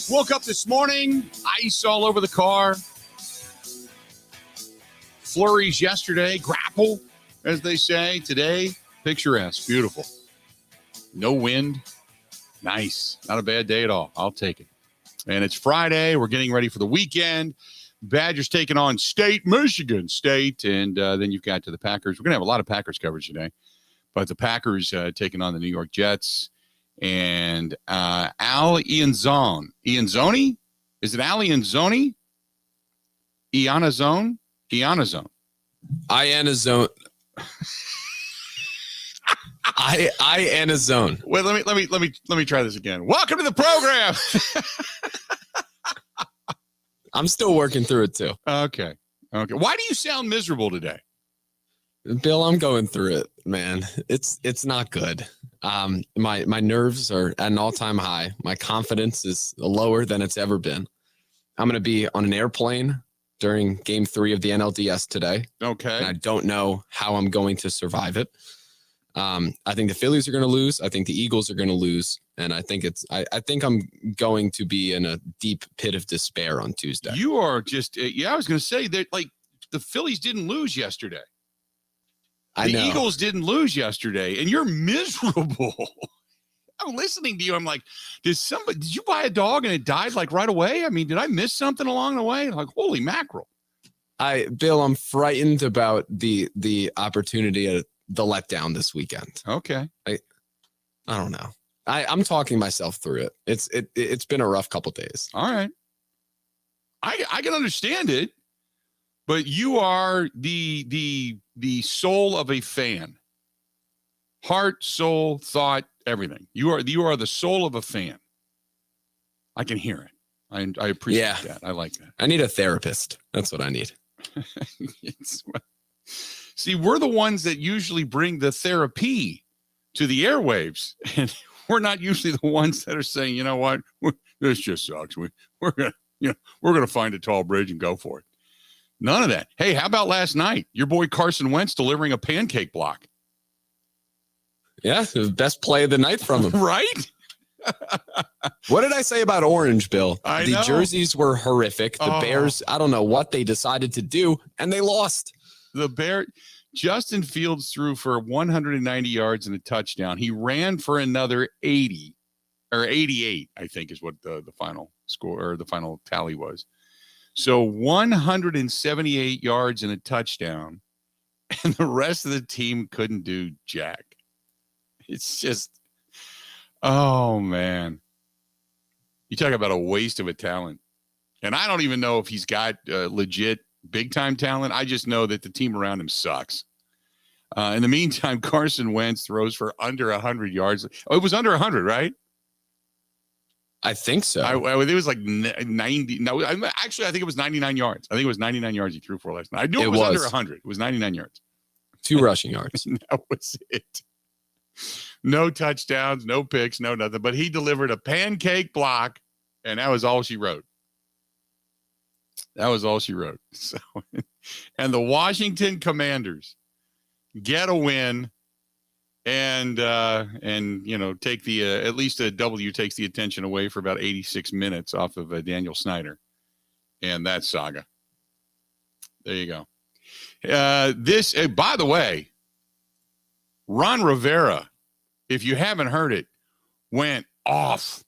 Woke up this morning, ice all over the car. Flurries yesterday, grapple, as they say. Today, picturesque, beautiful. No wind. Nice. Not a bad day at all. I'll take it. And it's Friday. We're getting ready for the weekend. Badgers taking on Michigan State. And then you've got to the Packers. We're going to have a lot of Packers coverage today. But the Packers taking on the New York Jets. And Iannazzone. Iannazzone? Is it Iannazzone? Iannazzone? Iannazzone. Iannazzone. Iannazzone. Wait, let me try this again. Welcome to the program. I'm still working through it too. Okay. Why do you sound miserable today? Bill, I'm going through it, man. It's not good. My nerves are at an all-time high. My confidence is lower than it's ever been. I'm going to be on an airplane during Game 3 of the NLDS today. Okay. And I don't know how I'm going to survive it. I think the Phillies are going to lose. I think the Eagles are going to lose. And I think I think I'm going to be in a deep pit of despair on Tuesday. You are just, I was going to say that, like, the Phillies didn't lose yesterday. The Eagles didn't lose yesterday, and you're miserable. I'm listening to you. I'm like, did you buy a dog and it died like right away? I mean, did I miss something along the way? Like, holy mackerel. Bill, I'm frightened about the opportunity at the letdown this weekend. Okay. I don't know. I'm talking myself through it. It's been a rough couple days. All right. I can understand it, but you are the soul of a fan. Heart, soul, thought, everything. You are the soul of a fan. I can hear it. I appreciate that. I like that. I need a therapist. That's what I need. See, we're the ones that usually bring the therapy to the airwaves, and we're not usually the ones that are saying, you know what, this just sucks. We're gonna find a tall bridge and go for it. None of that. Hey, how about last night? Your boy Carson Wentz delivering a pancake block. Yeah, the best play of the night from him. Right? What did I say about Orange, Bill? I the know. Jerseys were horrific. The Bears, I don't know what they decided to do, and they lost. Justin Fields threw for 190 yards and a touchdown. He ran for another 80 or 88, I think is what the final score or the final tally was. So 178 yards and a touchdown, and the rest of the team couldn't do jack. It's just, oh, man. You talk about a waste of a talent. And I don't even know if he's got legit big-time talent. I just know that the team around him sucks. In the meantime, Carson Wentz throws for under 100 yards. Oh, it was under 100, right? I think so. It was like 90. No, actually, I think it was 99 yards. I think it was 99 yards he threw for last night. I knew it was under 100. It was 99 yards. 2 rushing yards. That was it. No touchdowns, no picks, no nothing. But he delivered a pancake block, and that was all she wrote. That was all she wrote. So, and the Washington Commanders get a win. And take the at least a W takes the attention away for about 86 minutes off of Daniel Snyder and that saga. There you go. By the way, Ron Rivera, if you haven't heard it, went off.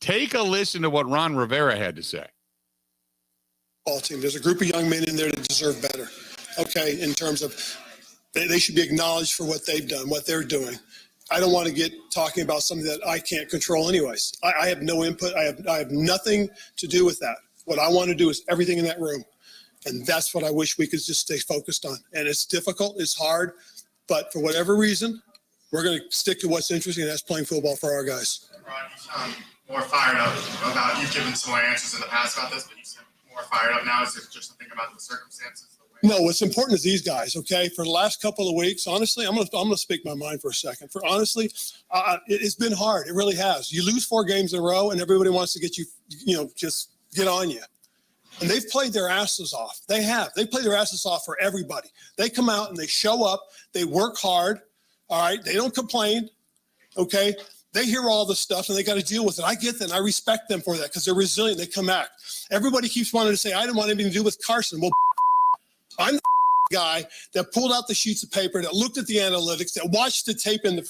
Take a listen to what Ron Rivera had to say. Ball team. There's a group of young men in there that deserve better. Okay, in terms of. They should be acknowledged for what they've done, what they're doing. I don't want to get talking about something that I can't control anyways. I have no input. I have nothing to do with that. What I want to do is everything in that room. And that's what I wish we could just stay focused on. And it's difficult. It's hard. But for whatever reason, we're going to stick to what's interesting, and that's playing football for our guys. Rod, you sound more fired up about, you've given some more answers in the past about this, but you sound more fired up now. Is it just something about the circumstances? No, what's important is these guys, okay? For the last couple of weeks, honestly, I'm gonna speak my mind for a second. It's been hard. It really has. You lose 4 games in a row, and everybody wants to get you, just get on you. And they've played their asses off. They have. They played their asses off for everybody. They come out and they show up. They work hard, all right? They don't complain, okay? They hear all this stuff and they got to deal with it. I get that. And I respect them for that because they're resilient. They come back. Everybody keeps wanting to say, I didn't want anything to do with Carson. Well, I'm the guy that pulled out the sheets of paper, that looked at the analytics, that watched the tape in the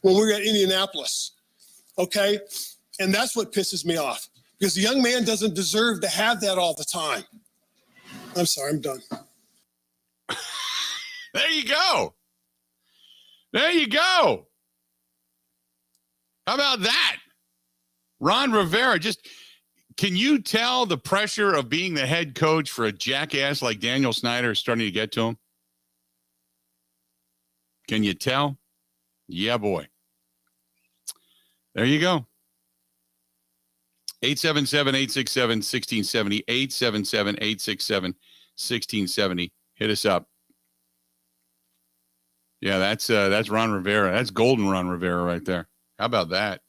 when we were at Indianapolis. Okay? And that's what pisses me off because the young man doesn't deserve to have that all the time. I'm sorry, I'm done. There you go. There you go. How about that? Ron Rivera, can you tell the pressure of being the head coach for a jackass like Daniel Snyder is starting to get to him? Can you tell? Yeah, boy. There you go. 877-867-1670, 877-867-1670. Hit us up. Yeah, that's Ron Rivera. That's golden Ron Rivera right there. How about that?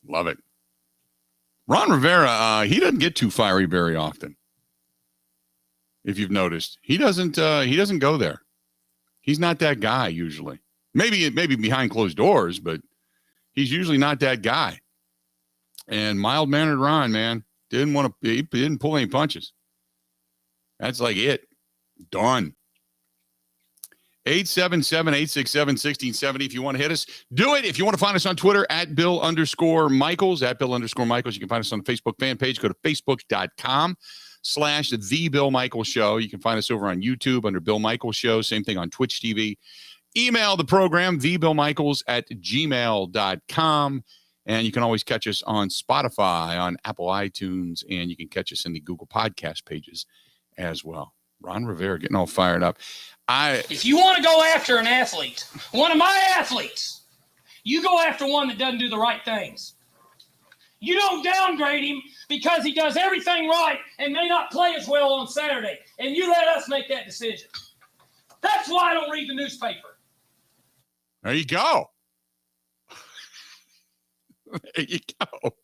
Love it. Ron Rivera, he doesn't get too fiery very often. If you've noticed, he doesn't go there. He's not that guy usually. Maybe behind closed doors, but he's usually not that guy. And mild-mannered Ron, man, he didn't pull any punches. That's like it. Done. 877-867-1670. If you want to hit us, do it. If you want to find us on Twitter, at Bill_Michaels, at Bill_Michaels. You can find us on the Facebook fan page. Go to facebook.com/The Bill Michaels Show. You can find us over on YouTube under Bill Michaels Show. Same thing on Twitch TV. Email the program, thebillmichaels@gmail.com. And you can always catch us on Spotify, on Apple iTunes, and you can catch us in the Google Podcast pages as well. Ron Rivera getting all fired up. If you want to go after an athlete, one of my athletes, you go after one that doesn't do the right things. You don't downgrade him because he does everything right and may not play as well on Saturday. And you let us make that decision. That's why I don't read the newspaper. There you go. There you go.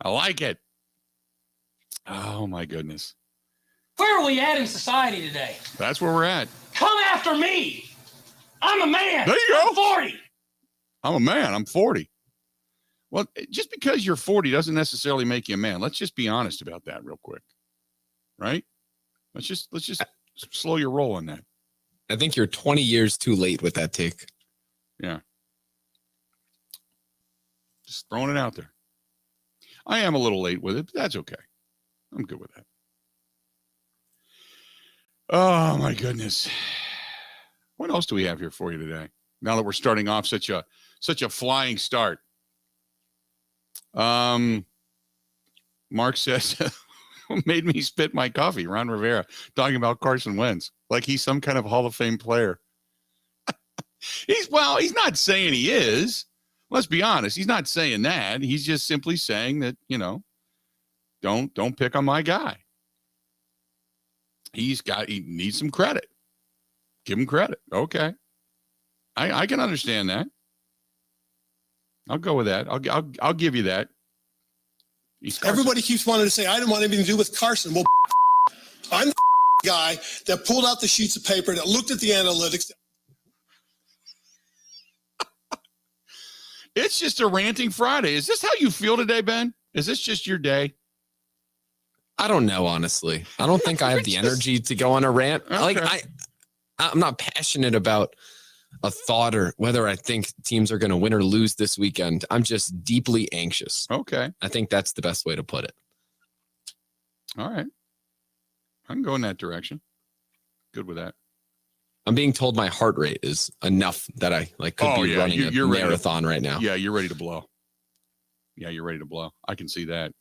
I like it. Oh, my goodness. Where are we at in society today? That's where we're at. Come after me. I'm a man. There you go. I'm 40. I'm a man. I'm 40. Well, just because you're 40 doesn't necessarily make you a man. Let's just be honest about that real quick. Right? Let's just slow your roll on that. I think you're 20 years too late with that take. Yeah. Just throwing it out there. I am a little late with it, but that's okay. I'm good with that. Oh, my goodness. What else do we have here for you today? Now that we're starting off such a flying start. Mark says, made me spit my coffee. Ron Rivera talking about Carson Wentz like he's some kind of Hall of Fame player. He's not saying he is. Let's be honest. He's not saying that. He's just simply saying that, don't pick on my guy. He needs some credit. Give him credit. Okay. I can understand that. I'll go with that. I'll give you that. Everybody keeps wanting to say, I didn't want anything to do with Carson. Well, I'm the guy that pulled out the sheets of paper, that looked at the analytics. It's just a ranting Friday. Is this how you feel today, Ben? Is this just your day? I don't know, honestly. I don't think I have the energy to go on a rant. Okay. Like I'm not passionate about a thought or whether I think teams are going to win or lose this weekend. I'm just deeply anxious. Okay. I think that's the best way to put it. All right. I can go in that direction. Good with that. I'm being told my heart rate is enough that I could be running a marathon right now. Yeah, you're ready to blow. Yeah, you're ready to blow. I can see that.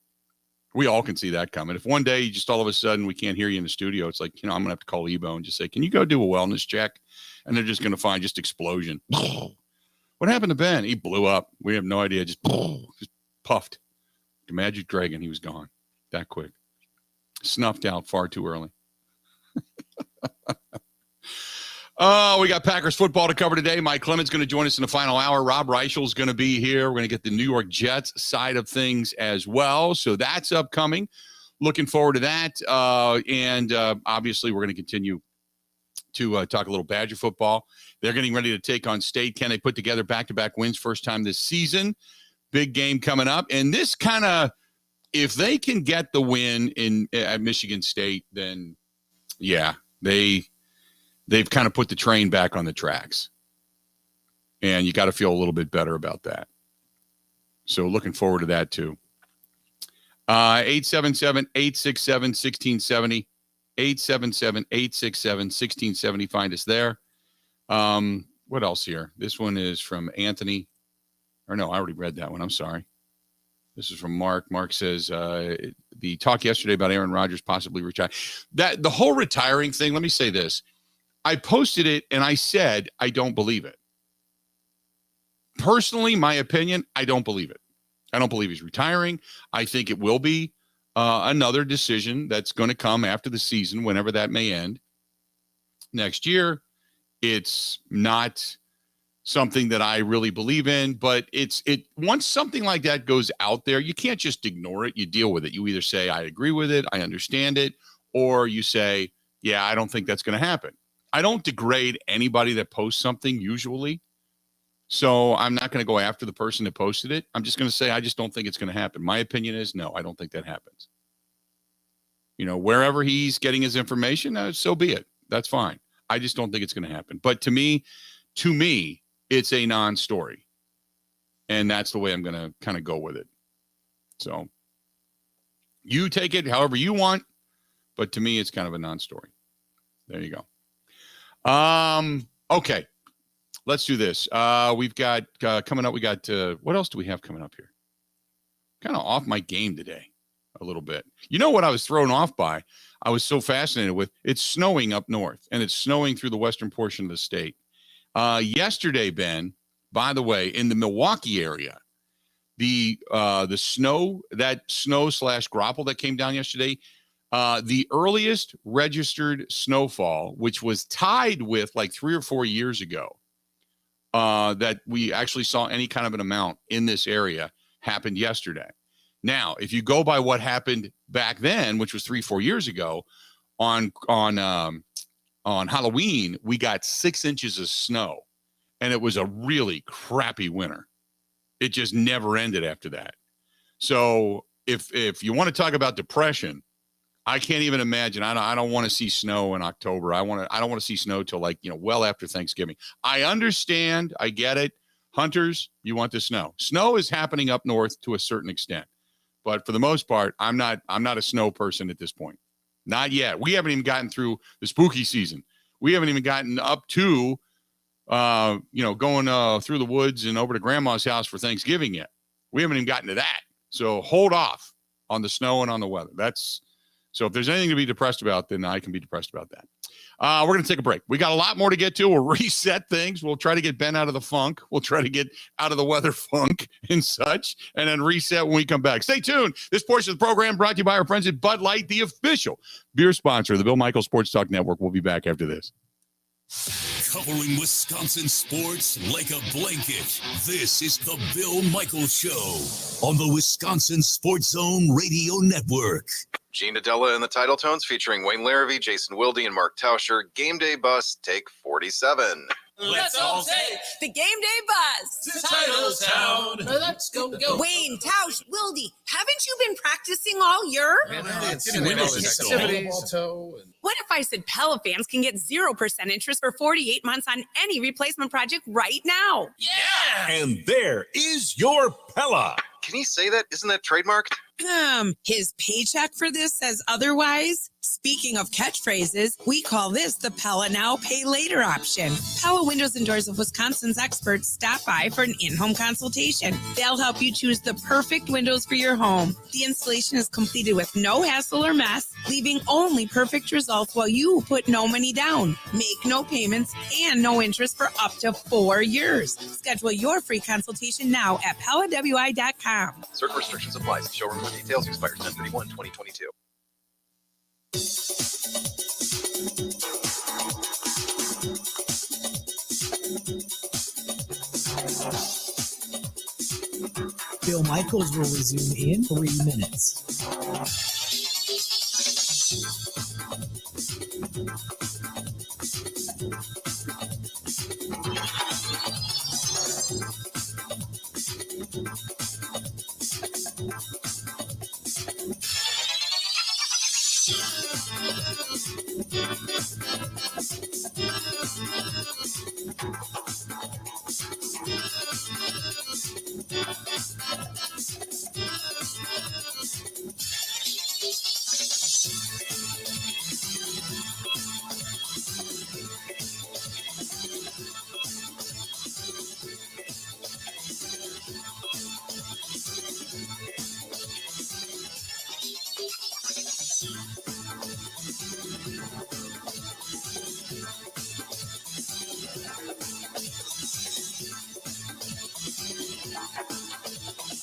We all can see that coming. If one day you just all of a sudden we can't hear you in the studio, it's like, I'm going to have to call Ebo and just say, can you go do a wellness check? And they're just going to find just explosion. What happened to Ben? He blew up. We have no idea. Just puffed. The Magic Dragon, he was gone that quick. Snuffed out far too early. Oh, we got Packers football to cover today. Mike Clemens going to join us in the final hour. Rob Reischel is going to be here. We're going to get the New York Jets side of things as well. So that's upcoming. Looking forward to that. And obviously, we're going to continue to talk a little Badger football. They're getting ready to take on State. Can they put together back-to-back wins first time this season? Big game coming up. And this kind of, if they can get the win at Michigan State, then, yeah, they've kind of put the train back on the tracks. And you got to feel a little bit better about that. So looking forward to that, too. 877-867-1670. 877-867-1670. Find us there. What else here? This one is from Anthony. Or no, I already read that one. I'm sorry. This is from Mark. Mark says the talk yesterday about Aaron Rodgers possibly retiring. The whole retiring thing, let me say this. I posted it and I said I don't believe it. Personally, my opinion, I don't believe it. I don't believe he's retiring. I think it will be another decision that's going to come after the season, whenever that may end next year. It's not something that I really believe in, but once something like that goes out there, you can't just ignore it. You deal with it. You either say, I agree with it, I understand it, or you say, yeah, I don't think that's going to happen. I don't degrade anybody that posts something usually. So I'm not going to go after the person that posted it. I'm just going to say, I just don't think it's going to happen. My opinion is no, I don't think that happens. Wherever he's getting his information, so be it. That's fine. I just don't think it's going to happen. But to me, it's a non-story. And that's the way I'm going to kind of go with it. So you take it however you want, but to me, it's kind of a non-story. There you go. Okay. Let's do this. We've got coming up. We got what else do we have coming up here? Kind of off my game today a little bit. You know what I was thrown off by? I was so fascinated with it's snowing up north, and it's snowing through the western portion of the state. Yesterday, Ben, by the way, in the Milwaukee area, the snow/graupel that came down yesterday, the earliest registered snowfall, which was tied with like 3 or 4 years ago, that we actually saw any kind of an amount in this area, happened yesterday. Now, if you go by what happened back then, which was 3-4 years ago, on Halloween, we got 6 inches of snow, and it was a really crappy winter. It just never ended after that. So if you want to talk about depression, I can't even imagine. I don't want to see snow in October. I don't want to see snow till well after Thanksgiving. I understand. I get it. Hunters, you want the snow. Snow is happening up north to a certain extent, but for the most part, I'm not a snow person at this point. Not yet. We haven't even gotten through the spooky season. We haven't even gotten up to, going through the woods and over to grandma's house for Thanksgiving yet. We haven't even gotten to that. So hold off on the snow and on the weather. So if there's anything to be depressed about, then I can be depressed about that. We're going to take a break. We got a lot more to get to. We'll reset things. We'll try to get Ben out of the funk. We'll try to get out of the weather funk and such, and then reset when we come back. Stay tuned. This portion of the program brought to you by our friends at Bud Light, the official beer sponsor of the Bill Michaels Sports Talk Network. We'll be back after this. Covering Wisconsin sports like a blanket. This is the Bill Michaels Show on the Wisconsin Sports Zone Radio Network. Gene Nadella in the title tones featuring Wayne Larrivee, Jason Wilde, and Mark Tauscher. Game Day Bus, take 47. Let's all take the Game Day Bus to Titletown. Let's go. Wayne, Tausch, Wilde, haven't you been practicing all year? What if I said Pella fans can get 0% interest for 48 months on any replacement project right now? Yeah! And there is your Pella. Can he say that? Isn't that trademarked? His paycheck for this says otherwise. Speaking of catchphrases, we call this the Pella Now Pay Later option. Pella Windows and Doors of Wisconsin's experts stop by for an in-home consultation. They'll help you choose the perfect windows for your home. The installation is completed with no hassle or mess, leaving only perfect results while you put no money down, make no payments, and no interest for up to 4 years. Schedule your free consultation now at PellaWI.com. Certain restrictions apply. See showroom for details. Expires 10/31/2022. Bill Michaels will resume in 3 minutes.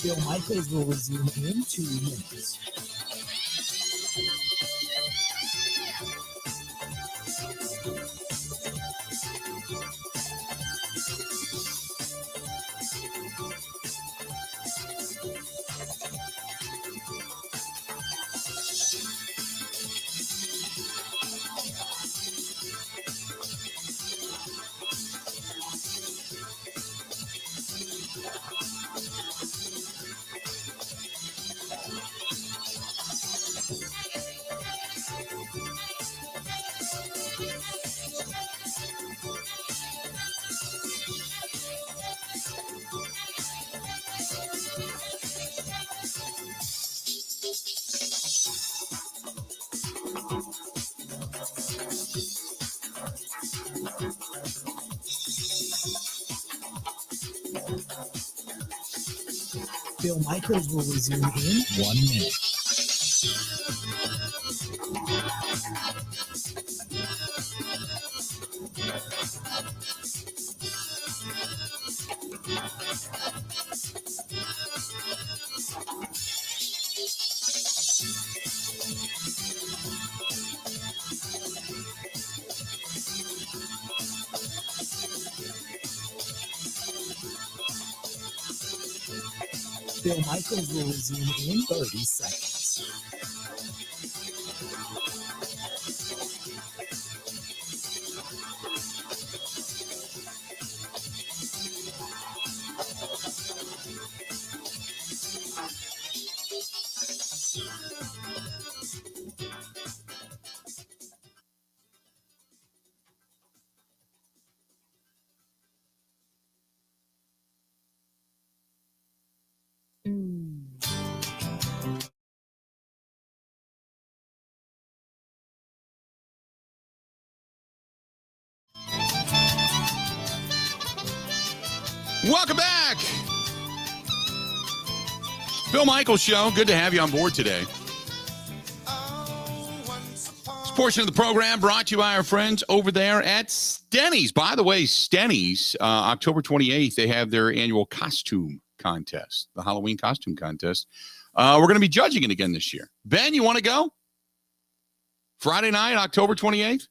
Bill Michaels will resume in 2 minutes. Bill Michaels will resume in 1 minute. Bill Michaels will resume in 30 seconds. Welcome back. Bill Michaels Show. Good to have you on board today. This portion of the program brought to you by our friends over there at Stenny's. By the way, Stenny's, October 28th, they have their annual costume contest, the Halloween costume contest. We're going to be judging it again this year. Ben, you want to go? Friday night, October 28th?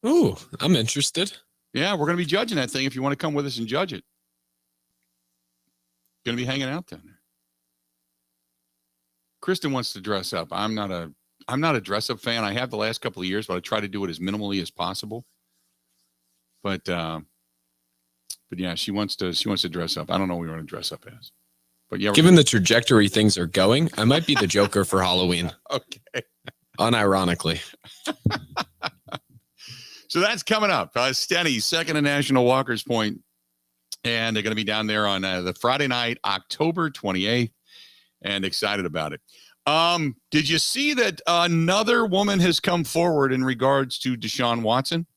Ooh, I'm interested. Yeah, we're going to be judging that thing if you want to come with us and judge it. Going to be hanging out down there. Kristen wants to dress up. I'm not a dress up fan. I have the last couple of years, but I try to do it as minimally as possible. But yeah, she wants to dress up. I don't know what we want to dress up as. But yeah, given the trajectory things are going, I might be the Joker for Halloween. Okay. Unironically. So that's coming up. Stenny's, second and National Walker's Point. And they're going to be down there on the Friday night, October 28th. And excited about it. Did you see that another woman has come forward in regards to Deshaun Watson?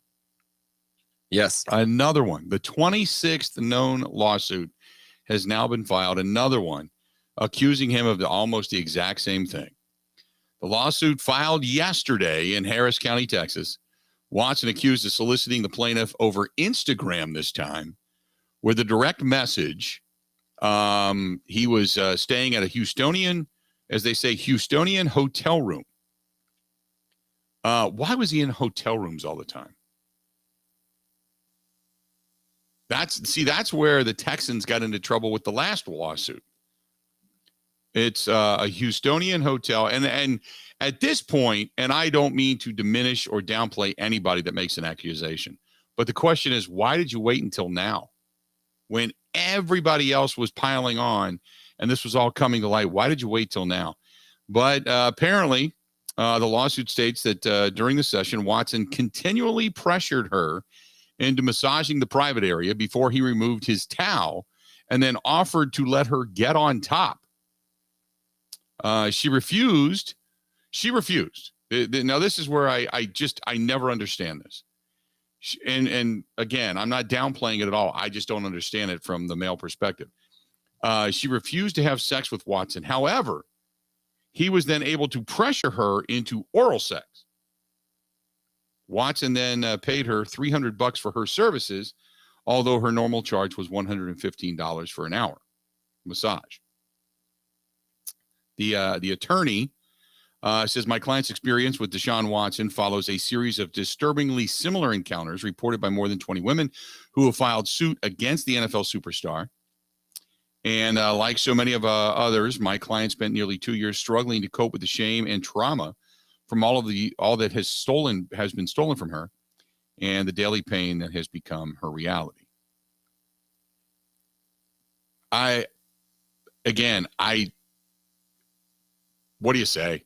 Yes. Another one. The 26th known lawsuit has now been filed. Another one accusing him of almost the exact same thing. The lawsuit filed yesterday in Harris County, Texas. Watson accused of soliciting the plaintiff over Instagram this time with a direct message. He was staying at a Houstonian, as they say, Houstonian hotel room. Why was he in hotel rooms all the time? That's where the Texans got into trouble with the last lawsuit. It's a Houstonian hotel. And at this point, and I don't mean to diminish or downplay anybody that makes an accusation, but the question is, why did you wait until now when everybody else was piling on and this was all coming to light. Why did you wait till now? But apparently, the lawsuit states that during the session, Watson continually pressured her into massaging the private area before he removed his towel and then offered to let her get on top. She refused. Now, this is where I never understand this. And again, I'm not downplaying it at all. I just don't understand it from the male perspective. She refused to have sex with Watson. However, he was then able to pressure her into oral sex. Watson then paid her $300 for her services, although her normal charge was $115 for an hour massage. The attorney says, my client's experience with Deshaun Watson follows a series of disturbingly similar encounters reported by more than 20 women who have filed suit against the NFL superstar. And like so many of others, my client spent nearly 2 years struggling to cope with the shame and trauma from all that has been stolen from her, and the daily pain that has become her reality. What do you say?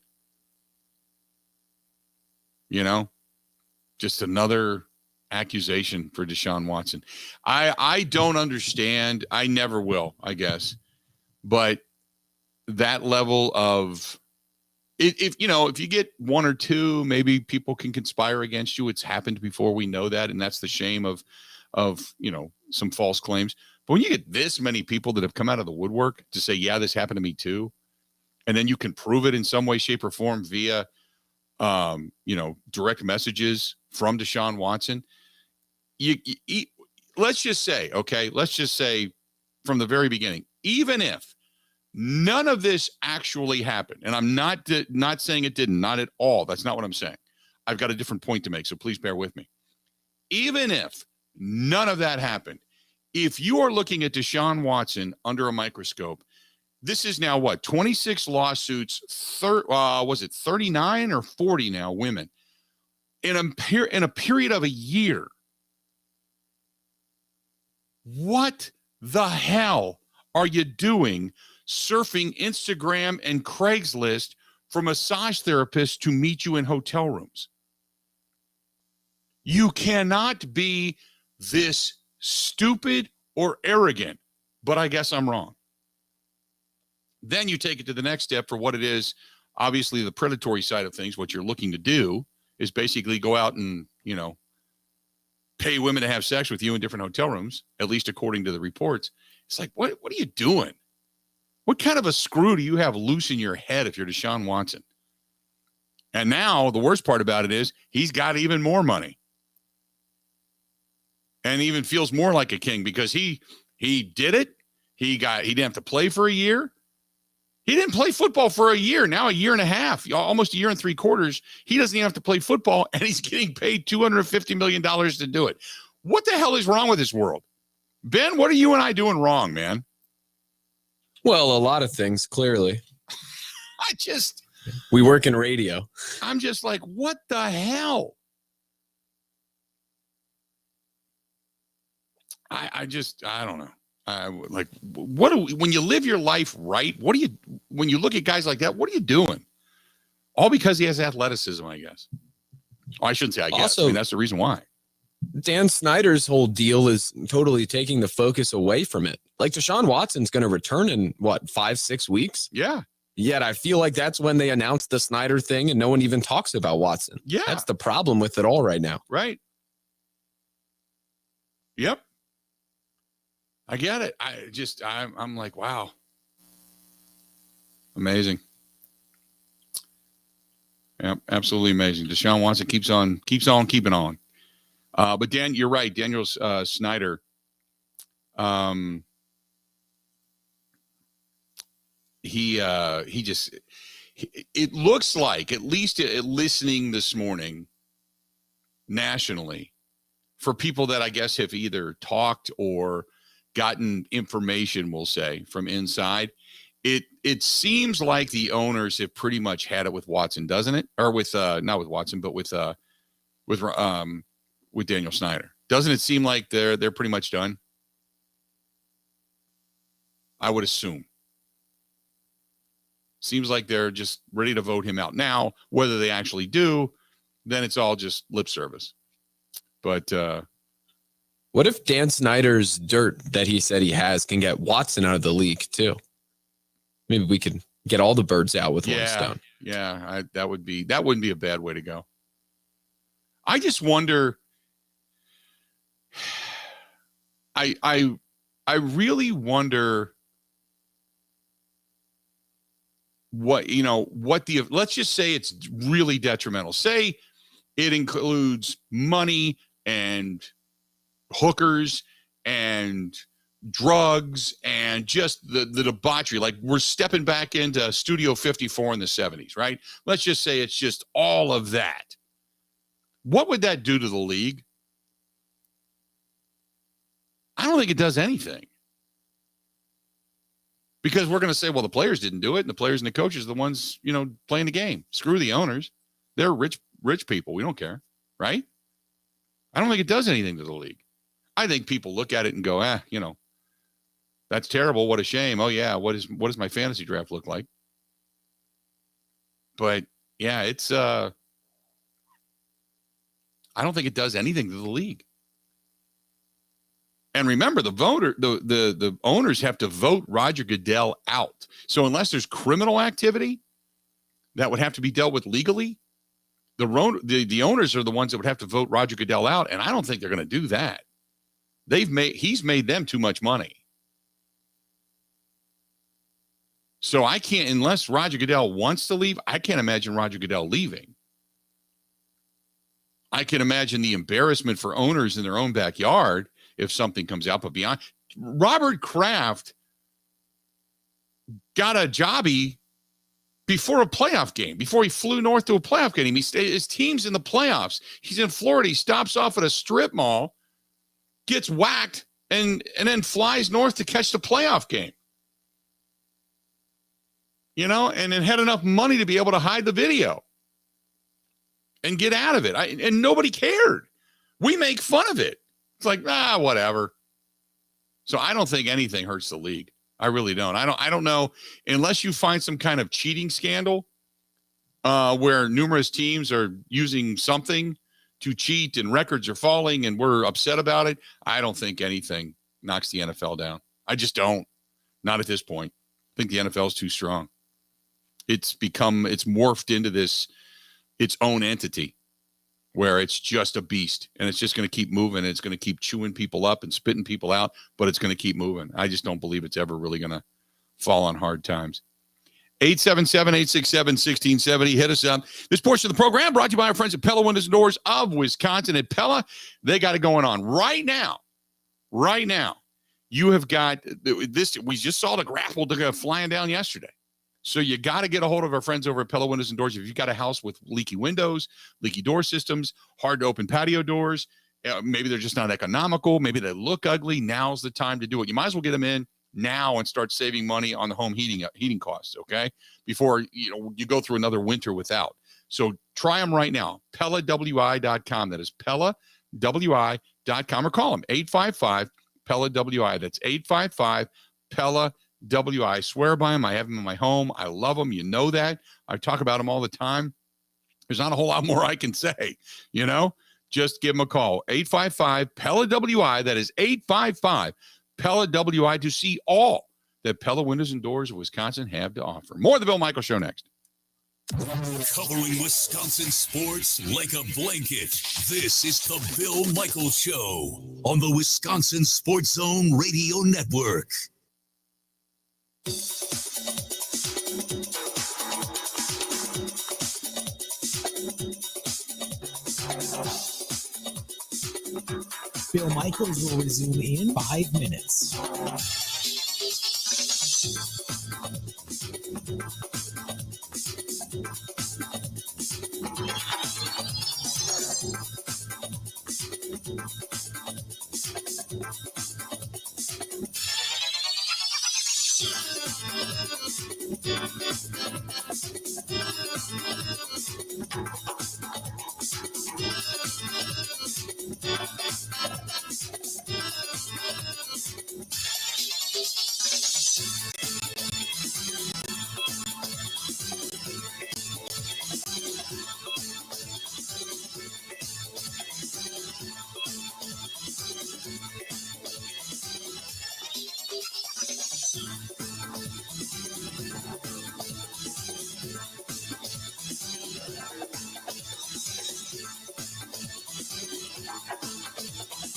Just another accusation for Deshaun Watson. I don't understand. I never will, I guess. But that level of, if you get one or two, maybe people can conspire against you. It's happened before. We know that. And that's the shame of some false claims. But when you get this many people that have come out of the woodwork to say, yeah, this happened to me too, and then you can prove it in some way, shape, or form via, direct messages from Deshaun Watson. Let's just say from the very beginning, even if none of this actually happened, and I'm not saying it didn't, not at all. That's not what I'm saying. I've got a different point to make, so please bear with me. Even if none of that happened, if you are looking at Deshaun Watson under a microscope, this is now what, 26 lawsuits, was it 39 or 40 now, women, in a period of a year. What the hell are you doing surfing Instagram and Craigslist for massage therapists to meet you in hotel rooms? You cannot be this stupid or arrogant, but I guess I'm wrong. Then you take it to the next step for what it is. Obviously, the predatory side of things, what you're looking to do is basically go out and, pay women to have sex with you in different hotel rooms, at least according to the reports. It's like, what are you doing? What kind of a screw do you have loose in your head if you're Deshaun Watson? And now the worst part about it is he's got even more money. And even feels more like a king because he did it. He didn't have to play for a year. He didn't play football for a year, now a year and a half, almost a year and 3/4. He doesn't even have to play football, and he's getting paid $250 million to do it. What the hell is wrong with this world? Ben, what are you and I doing wrong, man? Well, a lot of things, clearly. We work in radio. I'm just like, what the hell? I don't know. When you live your life right, when you look at guys like that, what are you doing? All because he has athleticism, I guess. Oh, I shouldn't say I guess. Also, I mean, that's the reason why. Dan Snyder's whole deal is totally taking the focus away from it. Like Deshaun Watson's going to return in 5-6 weeks? Yeah. Yet I feel like that's when they announced the Snyder thing and no one even talks about Watson. Yeah. That's the problem with it all right now. Right. Yep. I get it. I'm like, wow. Amazing. Yeah, absolutely amazing. Deshaun Watson keeps on keeping on. But Dan, you're right. Daniel Snyder. It looks like, at least listening this morning nationally, for people that I guess have either talked or gotten information, we'll say, from inside, it seems like the owners have pretty much had it with Watson, doesn't it? Or with not with Watson, but with Daniel Snyder. Doesn't it seem like they're pretty much done? I would assume. Seems like they're just ready to vote him out. Now, whether they actually do, then it's all just lip service. But what if Dan Snyder's dirt that he said he has can get Watson out of the league too? Maybe we could get all the birds out with one stone. Yeah, that wouldn't be a bad way to go. I just wonder. I really wonder let's just say it's really detrimental. Say it includes money and hookers and drugs and just the debauchery. Like we're stepping back into Studio 54 in the 70s, right? Let's just say it's just all of that. What would that do to the league? I don't think it does anything. Because we're going to say, well, the players didn't do it, and the players and the coaches are the ones, playing the game. Screw the owners. They're rich people. We don't care, right? I don't think it does anything to the league. I think people look at it and go, that's terrible. What a shame. Oh, yeah, what does my fantasy draft look like? But, yeah, it's I don't think it does anything to the league. And remember, the owners have to vote Roger Goodell out. So unless there's criminal activity that would have to be dealt with legally, the owners are the ones that would have to vote Roger Goodell out. And I don't think they're going to do that. He's made them too much money. So I can't, unless Roger Goodell wants to leave, I can't imagine Roger Goodell leaving. I can imagine the embarrassment for owners in their own backyard if something comes out. But beyond, Robert Kraft got a jobbie before a playoff game, before he flew north to a playoff game. His team's in the playoffs. He's in Florida. He stops off at a strip mall, gets whacked, and then flies north to catch the playoff game. And then had enough money to be able to hide the video and get out of it. And nobody cared. We make fun of it. It's like, whatever. So I don't think anything hurts the league. I really don't. I don't know, unless you find some kind of cheating scandal where numerous teams are using something to cheat and records are falling and we're upset about it. I don't think anything knocks the NFL down. I just don't. Not at this point. I think the NFL is too strong. It's morphed into its own entity where it's just a beast and it's just going to keep moving. It's going to keep chewing people up and spitting people out, but it's going to keep moving. I just don't believe it's ever really going to fall on hard times. 877-867-1670. Hit us up. This portion of the program brought to you by our friends at Pella Windows and Doors of Wisconsin. At Pella, they got it going on right now. Right now, you have got this. We just saw the grapple flying down yesterday. So you got to get a hold of our friends over at Pella Windows and Doors. If you've got a house with leaky windows, leaky door systems, hard to open patio doors, maybe they're just not economical, maybe they look ugly, now's the time to do it. You might as well get them in now and start saving money on the home heating costs, okay? Before you go through another winter without. So try them right now. PellaWI.com. That is PellaWI.com, or call them 855-PELLA-WI. That's 855-PELLA-WI. I swear by them. I have them in my home. I love them. You know that. I talk about them all the time. There's not a whole lot more I can say, Just give them a call. 855-PELLA-WI. That is 855-PELLA-WI to see all that Pella Windows and Doors of Wisconsin have to offer. More of the Bill Michaels Show next. Covering Wisconsin sports like a blanket. This is the Bill Michaels Show on the Wisconsin Sports Zone Radio Network. Bill Michaels will resume in 5 minutes.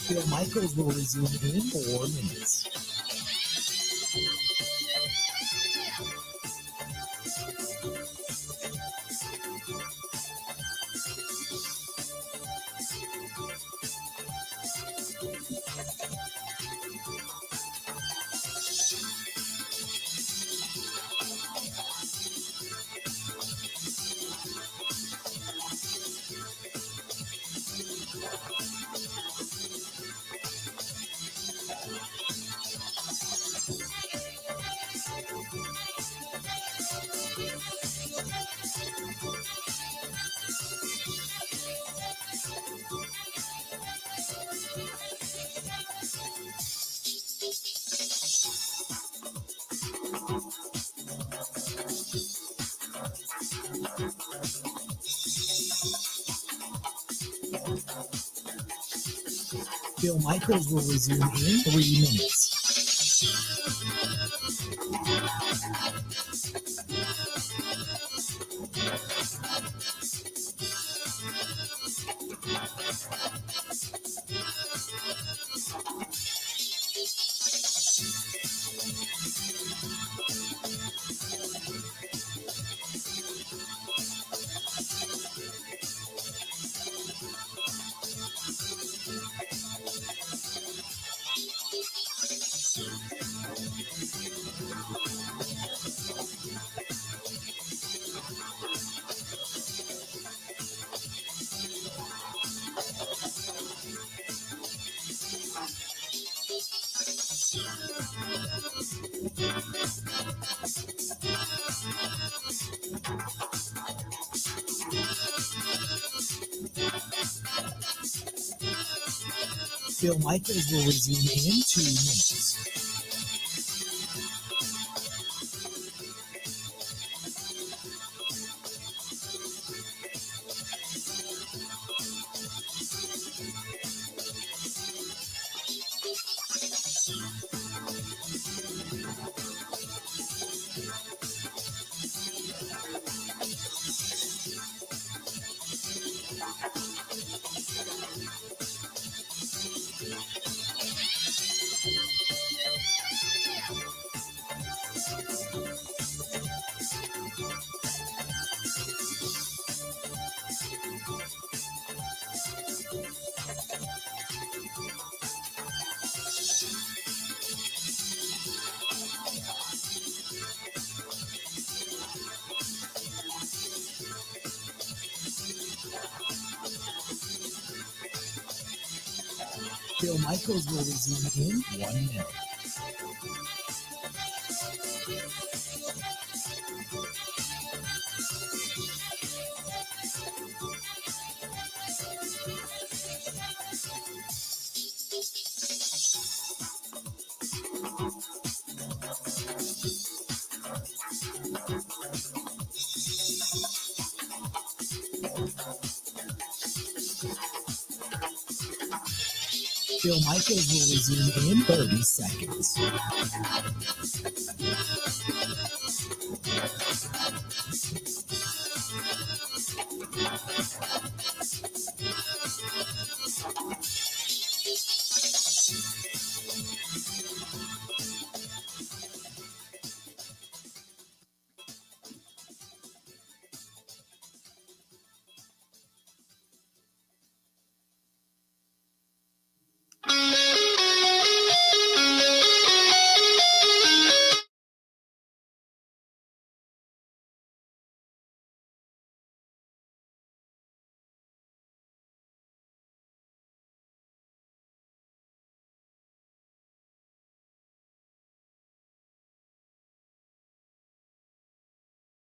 Phil Michaels will resume in 4 minutes. Phil Michaels will resume in 3 minutes. Phil Michaels will resume in 2 minutes. Phil Michaels will resume in 1 minute. Phil Michaels will resume in 30 seconds.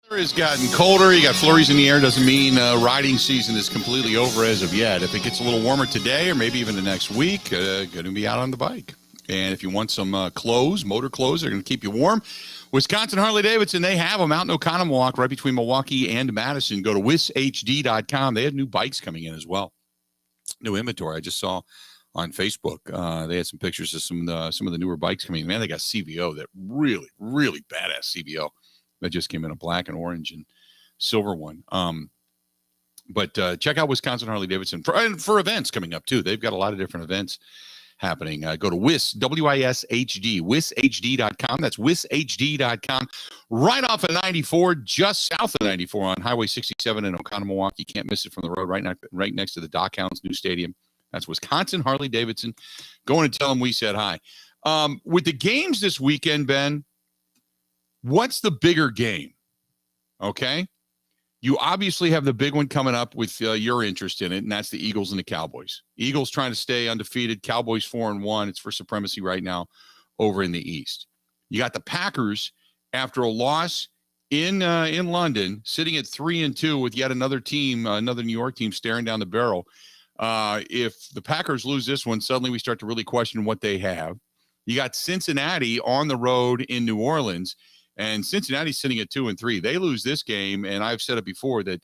Has gotten colder. You got flurries in the air. Doesn't mean riding season is completely over as of yet. If it gets a little warmer today or maybe even the next week, going to be out on the bike. And if you want some clothes, motor clothes, they're going to keep you warm. Wisconsin Harley-Davidson, they have them out in Oconomowoc, right between Milwaukee and Madison. Go to wishd.com. They had new bikes coming in as well. New inventory. I just saw on Facebook. They had some pictures of some of the newer bikes coming in. Man, they got CVO, that really, really badass CVO. That just came in a black and orange and silver one. But check out Wisconsin Harley-Davidson for events coming up, too. They've got a lot of different events happening. Go to WISHD, wishd.com. That's wishd.com. Right off of 94, just south of 94 on Highway 67 in Oconomowoc. You can't miss it from the road, right next to the Dockhounds new stadium. That's Wisconsin Harley-Davidson. Go in and tell them we said hi. With the games this weekend, Ben, what's the bigger game? Okay? You obviously have the big one coming up with your interest in it, and that's the Eagles and the Cowboys. Eagles trying to stay undefeated. Cowboys 4-1. It's for supremacy right now over in the East. You got the Packers after a loss in London, sitting at 3-2 with yet another team, another New York team staring down the barrel. If the Packers lose this one, suddenly we start to really question what they have. You got Cincinnati on the road in New Orleans. And Cincinnati's sitting at 2-3. They lose this game, and I've said it before that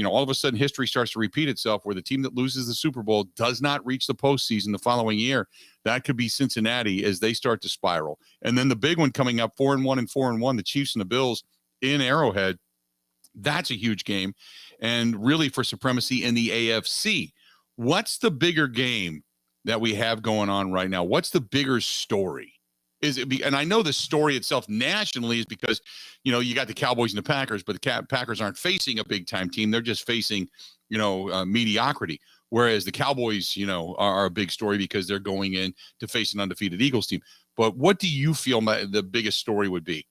all of a sudden history starts to repeat itself, where the team that loses the Super Bowl does not reach the postseason the following year. That could be Cincinnati as they start to spiral. And then the big one coming up, 4-1 and 4-1, the Chiefs and the Bills in Arrowhead. That's a huge game, and really for supremacy in the AFC. What's the bigger game that we have going on right now? What's the bigger story? And I know the story itself nationally is because, you got the Cowboys and the Packers, but the Packers aren't facing a big-time team. They're just facing, mediocrity. Whereas the Cowboys, are a big story because they're going in to face an undefeated Eagles team. But what do you feel the biggest story would be?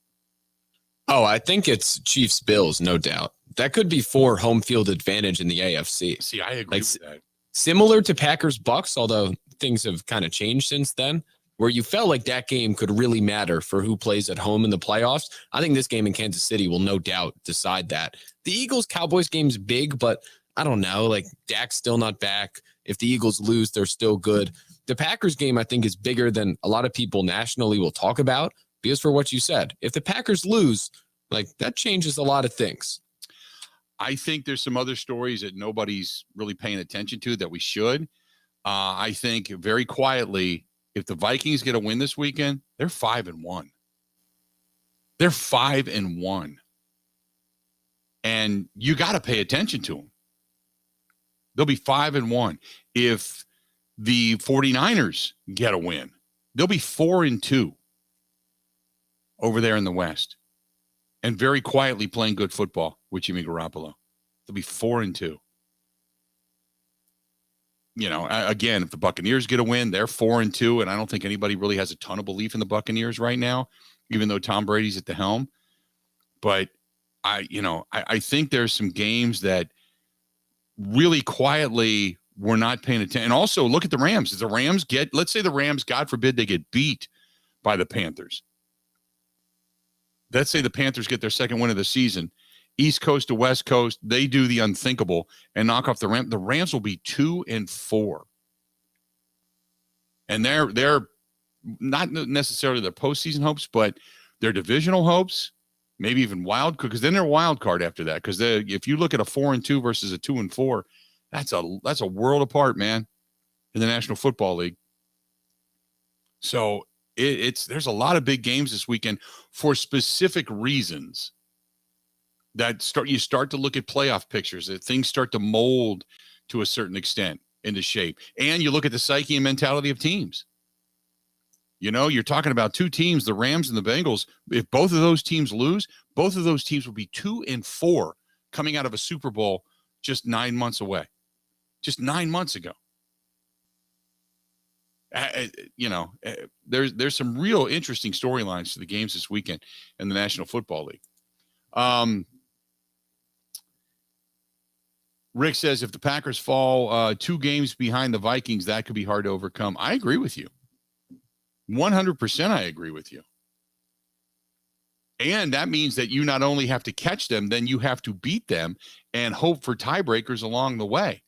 Oh, I think it's Chiefs-Bills, no doubt. That could be for home field advantage in the AFC. See, I agree with that. Similar to Packers-Bucks, although things have kind of changed since then, where you felt like that game could really matter for who plays at home in the playoffs. I think this game in Kansas City will no doubt decide that. The Eagles-Cowboys game's big, but I don't know. Like, Dak's still not back. If the Eagles lose, they're still good. The Packers game, I think, is bigger than a lot of people nationally will talk about because for what you said, if the Packers lose, like, that changes a lot of things. I think there's some other stories that nobody's really paying attention to that we should. I think very quietly, if the Vikings get a win this weekend, they're 5-1. They're 5-1. And you got to pay attention to them. They'll be 5-1. If the 49ers get a win, they'll be 4-2 over there in the West. And very quietly playing good football with Jimmy Garoppolo. They'll be 4-2. Again, if the Buccaneers get a win, they're 4-2, and I don't think anybody really has a ton of belief in the Buccaneers right now, even though Tom Brady's at the helm. But I think there's some games that really quietly we're not paying attention. And also look at the Rams. If the Rams let's say the Rams, God forbid, they get beat by the Panthers. Let's say the Panthers get their second win of the season. East Coast to West Coast, they do the unthinkable and knock off the Rams. The Rams will be 2-4. And they're not necessarily their postseason hopes, but their divisional hopes, maybe even wild card, because then they're wild card after that. Because if you look at a 4-2 versus a 2-4, that's a world apart, man, in the National Football League. So there's a lot of big games this weekend for specific reasons. You start to look at playoff pictures, that things start to mold to a certain extent into shape. And you look at the psyche and mentality of teams. You're talking about two teams, the Rams and the Bengals. If both of those teams lose, both of those teams will be 2-4 coming out of a Super Bowl just 9 months away. Just 9 months ago. There's some real interesting storylines to the games this weekend in the National Football League. Rick says if the Packers fall 2 games behind the Vikings, that could be hard to overcome. I agree with you. 100% I agree with you. And that means that you not only have to catch them, then you have to beat them and hope for tiebreakers along the way.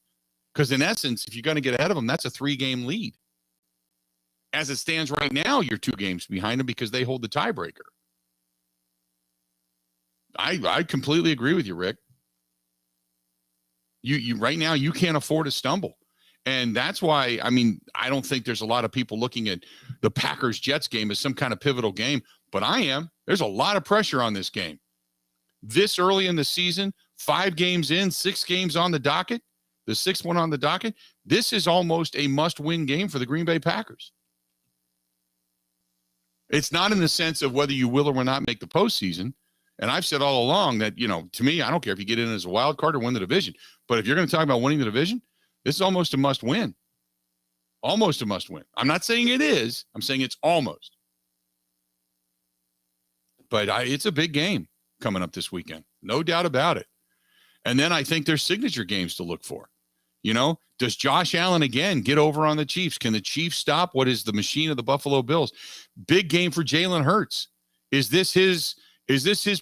Because in essence, if you're going to get ahead of them, that's a 3-game lead. As it stands right now, you're 2 games behind them because they hold the tiebreaker. I completely agree with you, Rick. You right now, you can't afford to stumble. And that's why, I don't think there's a lot of people looking at the Packers-Jets game as some kind of pivotal game, but I am. There's a lot of pressure on this game. This early in the season, 5 games in, 6 games on the docket, the 6th one on the docket. This is almost a must-win game for the Green Bay Packers. It's not in the sense of whether you will or will not make the postseason. And I've said all along that, to me, I don't care if you get in as a wild card or win the division. But if you're going to talk about winning the division, this is almost a must-win. Almost a must-win. I'm not saying it is. I'm saying it's almost. But it's a big game coming up this weekend. No doubt about it. And then I think there's signature games to look for. Does Josh Allen again get over on the Chiefs? Can the Chiefs stop what is the machine of the Buffalo Bills? Big game for Jalen Hurts. Is this his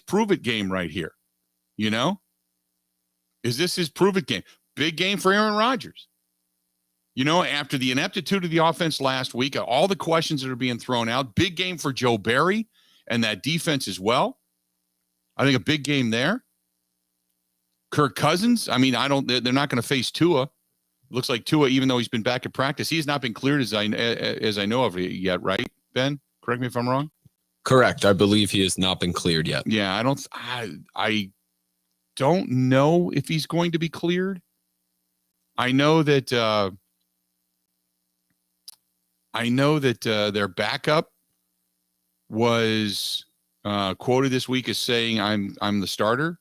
prove it game right here? Is this his prove it game? Big game for Aaron Rodgers. After the ineptitude of the offense last week, all the questions that are being thrown out, big game for Joe Barry and that defense as well. I think a big game there. Kirk Cousins, they're not going to face Tua. Looks like Tua, even though he's been back at practice, he has not been cleared as I know of it yet, right, Ben? Correct me if I'm wrong. Correct. I believe he has not been cleared yet. Yeah, I don't know if he's going to be cleared. I know that their backup was quoted this week as saying I'm the starter.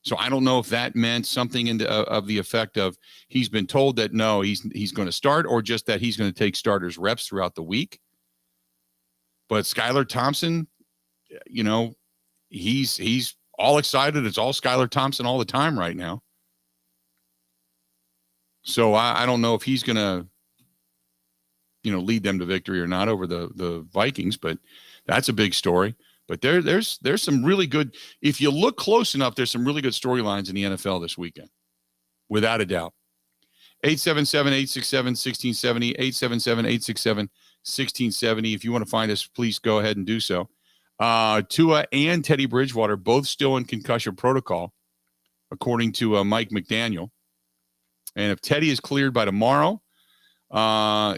So I don't know if that meant something of the effect of he's been told that no, he's going to start, or just that he's going to take starters reps throughout the week. But Skylar Thompson, he's all excited. It's all Skylar Thompson all the time right now. So I don't know if he's going to, lead them to victory or not over the Vikings, but that's a big story. But there's some really good, if you look close enough, there's some really good storylines in the NFL this weekend, without a doubt. 877-867-1670, 877-867-1670. If you want to find us, please go ahead and do so. Tua and Teddy Bridgewater both still in concussion protocol, according to Mike McDaniel. And if Teddy is cleared by tomorrow,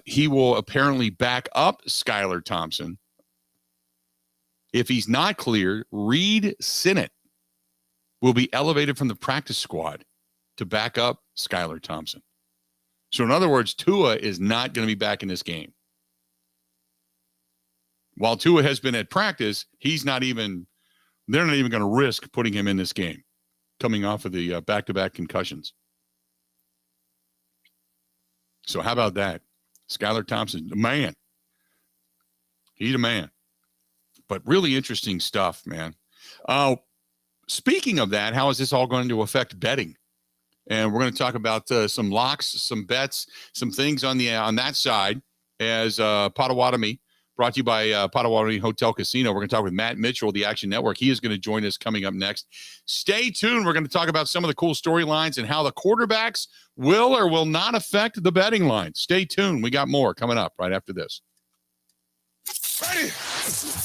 he will apparently back up Skylar Thompson. If he's not cleared, Reed Sinnett will be elevated from the practice squad to back up Skylar Thompson. So in other words, Tua is not going to be back in this game. While Tua has been at practice, they're not even going to risk putting him in this game, coming off of the back-to-back concussions. So how about that? Skylar Thompson, the man. He's a man. But really interesting stuff, man. Speaking of that, how is this all going to affect betting? And we're going to talk about some locks, some bets, some things on that side as Potawatomi, brought to you by Potawatomi Hotel Casino. We're going to talk with Matt Mitchell, the Action Network. He is going to join us coming up next. Stay tuned. We're going to talk about some of the cool storylines and how the quarterbacks will or will not affect the betting line. Stay tuned. We got more coming up right after this. Ready.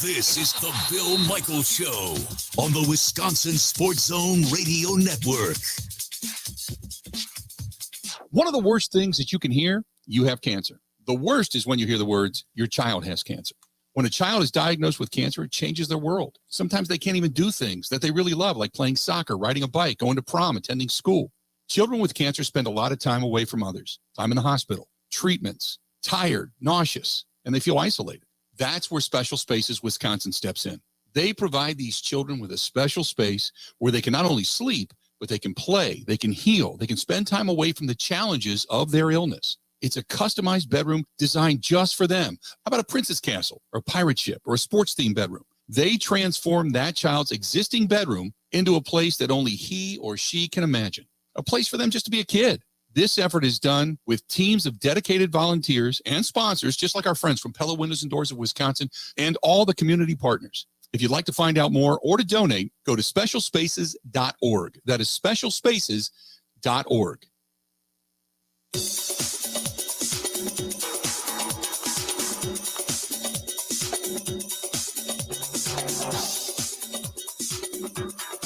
This is the Bill Michaels Show on the Wisconsin Sports Zone Radio Network. One of the worst things that you can hear, you have cancer. The worst is when you hear the words, your child has cancer. When a child is diagnosed with cancer, it changes their world. Sometimes they can't even do things that they really love, like playing soccer, riding a bike, going to prom, attending school. Children with cancer spend a lot of time away from others, time in the hospital, treatments, tired, nauseous, and they feel isolated. That's where Special Spaces Wisconsin steps in. They provide these children with a special space where they can not only sleep, but they can play, they can heal, they can spend time away from the challenges of their illness. It's a customized bedroom designed just for them. How about a princess castle or a pirate ship or a sports-themed bedroom? They transform that child's existing bedroom into a place that only he or she can imagine. A place for them just to be a kid. This effort is done with teams of dedicated volunteers and sponsors, just like our friends from Pella Windows and Doors of Wisconsin and all the community partners. If you'd like to find out more or to donate, go to specialspaces.org. That is specialspaces.org.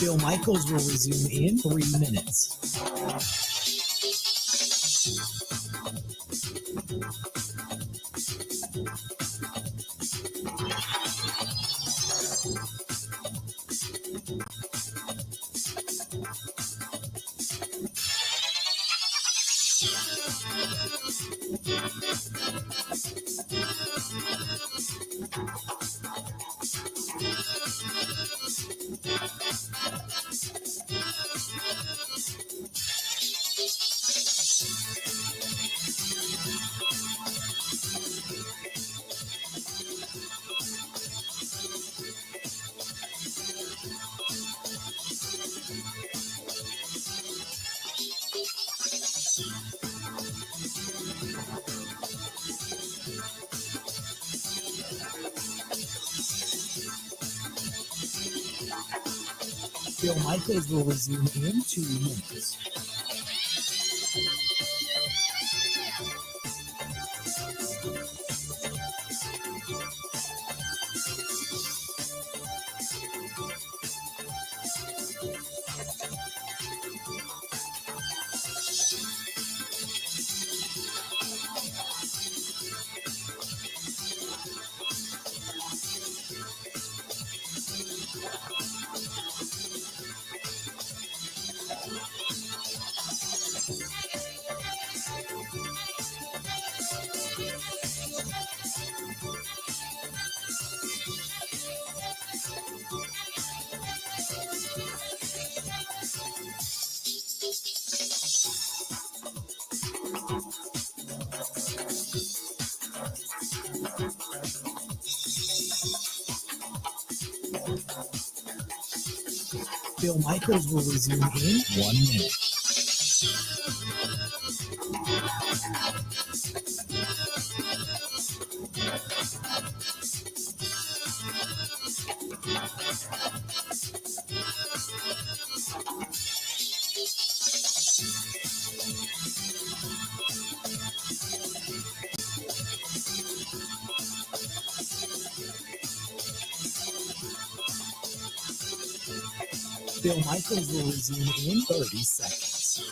Bill Michaels will resume in 3 minutes. Bill Michaels will resume in 2 minutes. Bill Michaels will resume in 1 minute. Bill Michaels will resume in 30 seconds.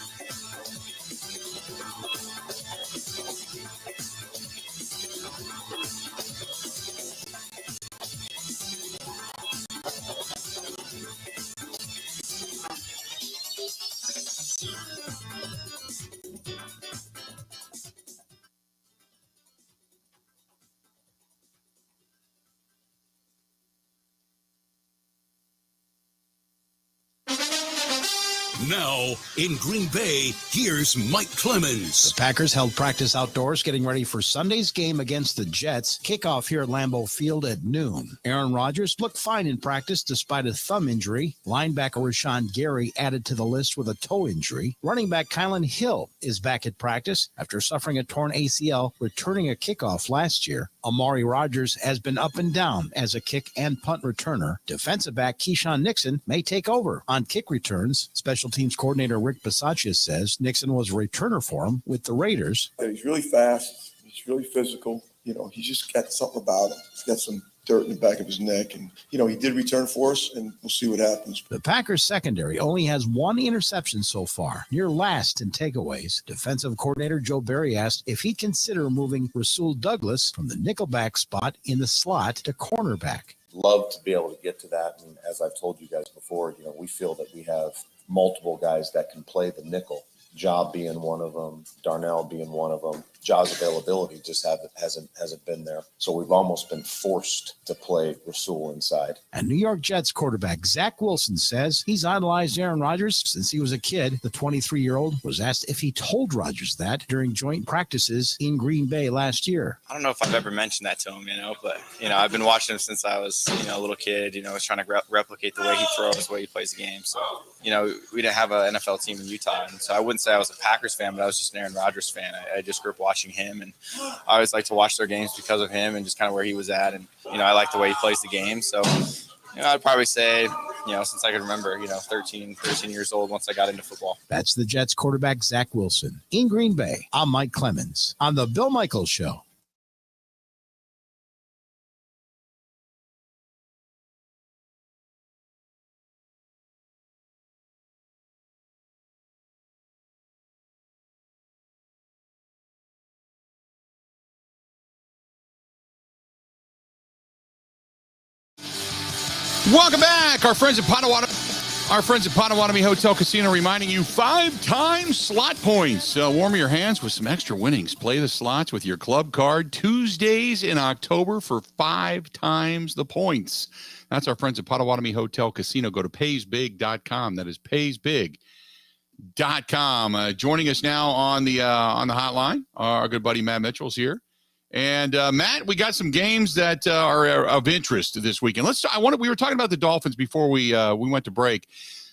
Now, in Green Bay, here's Mike Clemens. The Packers held practice outdoors, getting ready for Sunday's game against the Jets. Kickoff here at Lambeau Field at noon. Aaron Rodgers looked fine in practice despite a thumb injury. Linebacker Rashawn Gary added to the list with a toe injury. Running back Kylan Hill is back at practice after suffering a torn ACL, returning a kickoff last year. Amari Rodgers has been up and down as a kick and punt returner. Defensive back Keyshawn Nixon may take over on kick returns. Special teams coordinator Rick Bisaccia says Nixon was a returner for him with the Raiders. He's really fast. He's really physical. He's just got something about him. He's got some dirt in the back of his neck. And, he did return for us, and we'll see what happens. The Packers secondary only has one interception so far, near last in takeaways. Defensive coordinator Joe Barry asked if he'd consider moving Rasul Douglas from the nickelback spot in the slot to cornerback. Love to be able to get to that. And as I've told you guys before, we feel that we have multiple guys that can play the nickel. Job being one of them, Darnell being one of them. Jaw's availability just hasn't been there. So we've almost been forced to play Rasul inside. And New York Jets quarterback Zach Wilson says he's idolized Aaron Rodgers since he was a kid. The 23-year-old was asked if he told Rodgers that during joint practices in Green Bay last year. I don't know if I've ever mentioned that to him, but, I've been watching him since I was, a little kid, I was trying to replicate the way he throws, the way he plays the game. So, we didn't have an NFL team in Utah. And so I wouldn't say I was a Packers fan, but I was just an Aaron Rodgers fan. I just grew up watching him, and I always like to watch their games because of him and just kind of where he was at. And, I like the way he plays the game. So, I'd probably say, since I can remember, 13 years old once I got into football. That's the Jets quarterback Zach Wilson. In Green Bay, I'm Mike Clemens on the Bill Michaels Show. Welcome back. Our friends at Potawatomi Hotel Casino reminding you 5 times slot points. Warm your hands with some extra winnings. Play the slots with your club card Tuesdays in October for 5 times the points. That's our friends at Potawatomi Hotel Casino. Go to paysbig.com. That is paysbig.com. Joining us now on the hotline, our good buddy Matt Mitchell's here. And Matt, we got some games that are of interest this weekend. We were talking about the Dolphins before we went to break.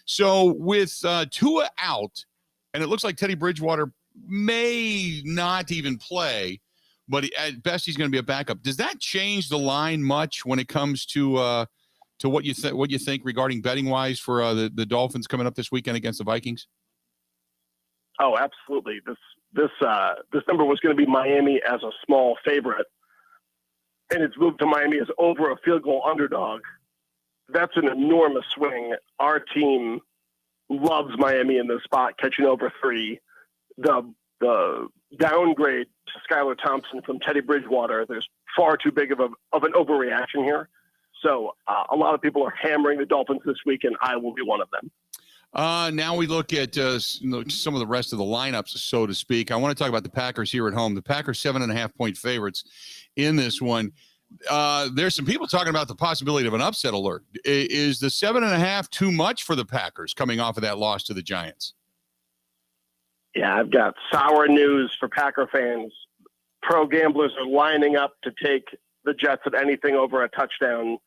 So with Tua out, and it looks like Teddy Bridgewater may not even play, but at best he's going to be a backup. Does that change the line much when it comes to to what you think regarding betting wise for the Dolphins coming up this weekend against the Vikings? Oh, absolutely. This number was going to be Miami as a small favorite, and it's moved to Miami as over a field goal underdog. That's an enormous swing. Our team loves Miami in this spot, catching over 3. The downgrade to Skylar Thompson from Teddy Bridgewater, there's far too big of an overreaction here. So a lot of people are hammering the Dolphins this week, and I will be one of them. Now we look at some of the rest of the lineups, so to speak. I want to talk about the Packers here at home. The Packers 7.5-point favorites in this one. There's some people talking about the possibility of an upset alert. Is the 7.5 too much for the Packers coming off of that loss to the Giants? Yeah, I've got sour news for Packer fans. Pro gamblers are lining up to take the Jets at anything over a touchdown.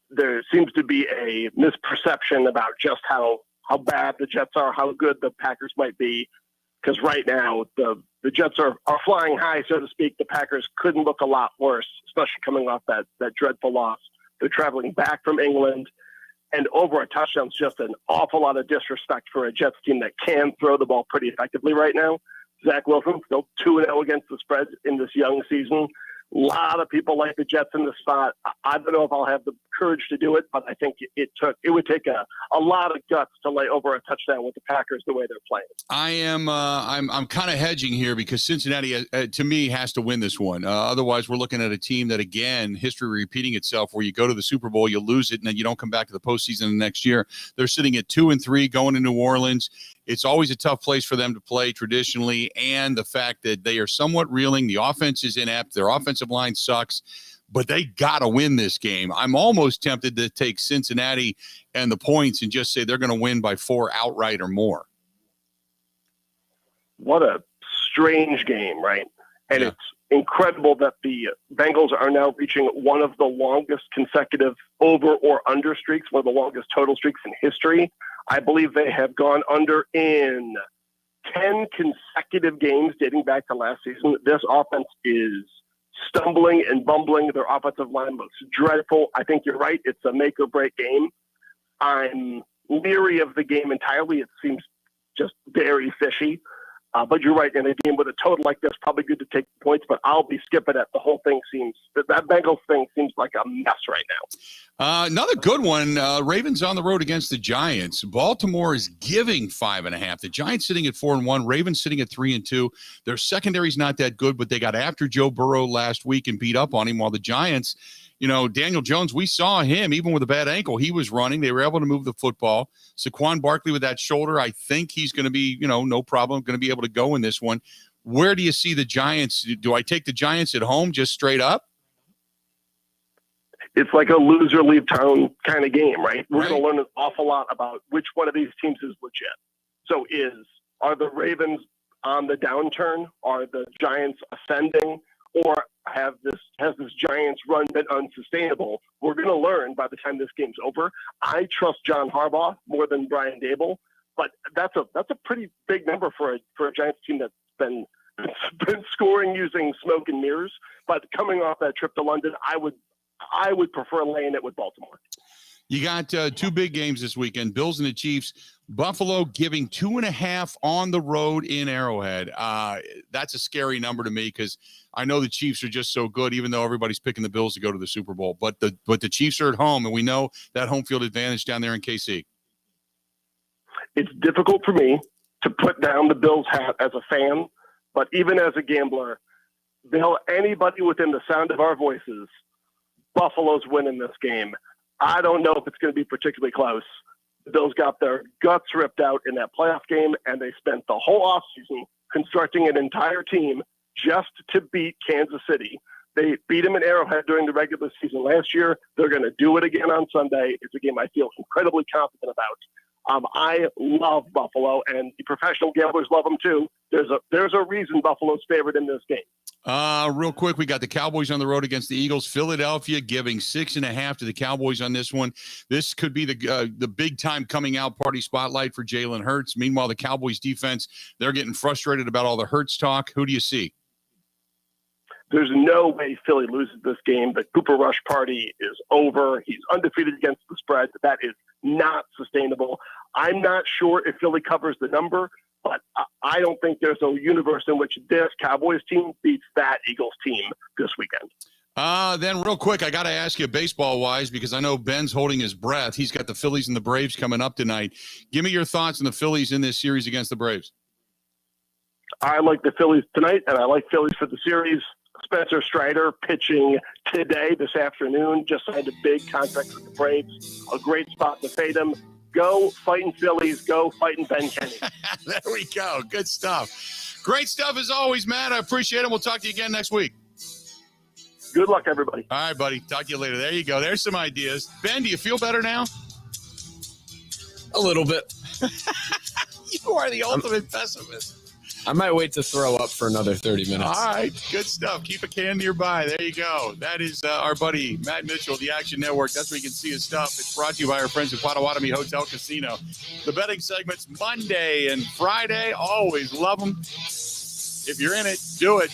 There seems to be a misperception about just how bad the Jets are, how good the Packers might be. Because right now, the Jets are flying high, so to speak. The Packers couldn't look a lot worse, especially coming off that dreadful loss. They're traveling back from England, and over a touchdown is just an awful lot of disrespect for a Jets team that can throw the ball pretty effectively right now. Zach Wilson still 2-0 against the spread in this young season. A lot of people like the Jets in the spot. I don't know if I'll have the courage to do it, but I think it would take a lot of guts to lay over a touchdown with the Packers the way they're playing. I'm kind of hedging here because Cincinnati, to me, has to win this one. Otherwise, we're looking at a team that, again, history repeating itself, where you go to the Super Bowl, you lose it, and then you don't come back to the postseason the next year. They're sitting at 2-3 going to New Orleans. It's always a tough place for them to play traditionally, and the fact that they are somewhat reeling. The offense is inept. Their offensive line sucks, but they got to win this game. I'm almost tempted to take Cincinnati and the points and just say they're going to win by 4 outright or more. What a strange game, right? And It's incredible that the Bengals are now reaching one of the longest consecutive over or under streaks, one of the longest total streaks in history. I believe they have gone under in 10 consecutive games dating back to last season. This offense is stumbling and bumbling. Their offensive line looks dreadful. I think you're right. It's a make or break game. I'm leery of the game entirely. It seems just very fishy. But you're right. In a game with a total like this, probably good to take points, but I'll be skipping it. The whole thing that Bengals thing seems like a mess right now. Another good one. Ravens on the road against the Giants. Baltimore is giving 5.5. The Giants sitting at 4-1. Ravens sitting at 3-2. Their secondary's not that good, but they got after Joe Burrow last week and beat up on him. While the Giants, Daniel Jones, we saw him even with a bad ankle. He was running. They were able to move the football. Saquon Barkley with that shoulder, I think he's going to be, no problem, going to be able to go in this one. Where do you see the Giants? Do I take the Giants at home just straight up? It's like a loser leave town kind of game, right? We're going to learn an awful lot about which one of these teams is legit. So are the Ravens on the downturn? Are the Giants ascending? Or has this Giants run been unsustainable? We're going to learn by the time this game's over. I trust John Harbaugh more than Brian Dable, but that's a pretty big number for a Giants team that's been scoring using smoke and mirrors. But coming off that trip to London, I would prefer laying it with Baltimore. You got 2 big games this weekend, Bills and the Chiefs. Buffalo giving 2.5 on the road in Arrowhead. That's a scary number to me because I know the Chiefs are just so good, even though everybody's picking the Bills to go to the Super Bowl. But the Chiefs are at home, and we know that home field advantage down there in KC. It's difficult for me to put down the Bills hat as a fan, but even as a gambler, anybody within the sound of our voices, Buffalo's winning this game. I don't know if it's going to be particularly close. The Bills got their guts ripped out in that playoff game, and they spent the whole offseason constructing an entire team just to beat Kansas City. They beat them in Arrowhead during the regular season last year. They're going to do it again on Sunday. It's a game I feel incredibly confident about. I love Buffalo, and the professional gamblers love them too. There's a reason Buffalo's favored in this game. Real quick, we got the Cowboys on the road against the Eagles. Philadelphia giving 6.5 to the Cowboys on this one. This could be the big time coming out party spotlight for Jalen Hurts. Meanwhile, the Cowboys defense, they're getting frustrated about all the Hurts talk. Who do you see? There's no way Philly loses this game. The Cooper Rush party is over. He's undefeated against the spread. That is not sustainable. I'm not sure if Philly covers the number, but I don't think there's a universe in which this Cowboys team beats that Eagles team this weekend. Then real quick, I got to ask you baseball-wise, because I know Ben's holding his breath. He's got the Phillies and the Braves coming up tonight. Give me your thoughts on the Phillies in this series against the Braves. I like the Phillies tonight, and I like Phillies for the series. Spencer Strider pitching today, this afternoon, just signed a big contract with the Braves. A great spot to fade him. Go fighting Phillies. Go fighting Ben Kenny. There we go. Good stuff. Great stuff as always, Matt. I appreciate it. We'll talk to you again next week. Good luck, everybody. All right, buddy. Talk to you later. There you go. There's some ideas. Ben, do you feel better now? A little bit. You are the ultimate pessimist. I might wait to throw up for another 30 minutes. All right. Good stuff. Keep a can nearby. There you go. That is our buddy, Matt Mitchell, the Action Network. That's where you can see his stuff. It's brought to you by our friends at Potawatomi Hotel Casino. The betting segments Monday and Friday. Always love them. If you're in it, do it.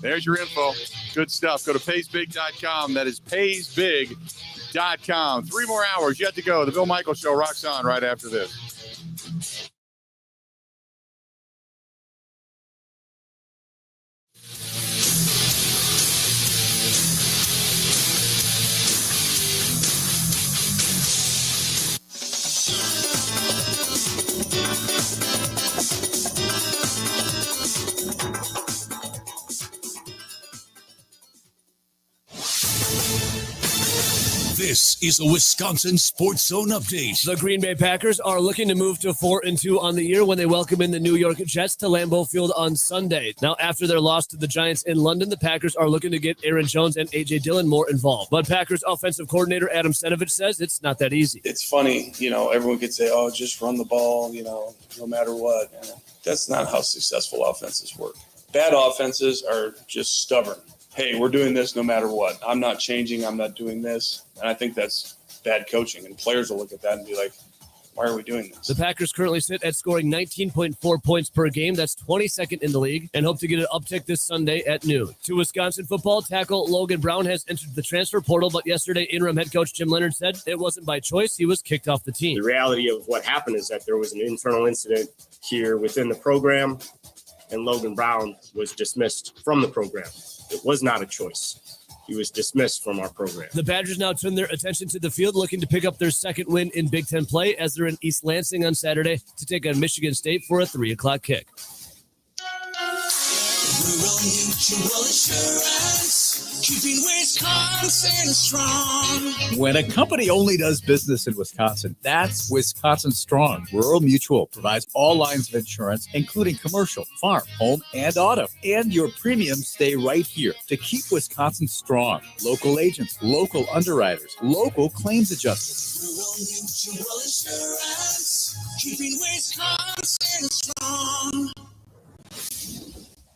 There's your info. Good stuff. Go to paysbig.com. That is paysbig.com. 3 more hours yet to go. The Bill Michaels Show rocks on right after this. This is a Wisconsin Sports Zone update. The Green Bay Packers are looking to move to 4-2 on the year when they welcome in the New York Jets to Lambeau Field on Sunday. Now, after their loss to the Giants in London, the Packers are looking to get Aaron Jones and A.J. Dillon more involved. But Packers offensive coordinator Adam Stenavich says it's not that easy. It's funny, everyone could say, oh, just run the ball, no matter what. And that's not how successful offenses work. Bad offenses are just stubborn. Hey, we're doing this no matter what. I'm not changing. I'm not doing this. And I think that's bad coaching. And players will look at that and be like, why are we doing this? The Packers currently sit at scoring 19.4 points per game. That's 22nd in the league, and hope to get an uptick this Sunday at noon. To Wisconsin football, tackle Logan Brown has entered the transfer portal, but yesterday interim head coach Jim Leonard said it wasn't by choice. He was kicked off the team. The reality of what happened is that there was an internal incident here within the program, and Logan Brown was dismissed from the program. It was not a choice. He was dismissed from our program. The Badgers now turn their attention to the field, looking to pick up their second win in Big Ten play as they're in East Lansing on Saturday to take on Michigan State for a 3:00 kick. Rural Mutual Insurance, keeping Wisconsin strong. When a company only does business in Wisconsin, that's Wisconsin Strong. Rural Mutual provides all lines of insurance, including commercial, farm, home, and auto. And your premiums stay right here to keep Wisconsin strong. Local agents, local underwriters, local claims adjusters. Rural Mutual Insurance, keeping Wisconsin strong.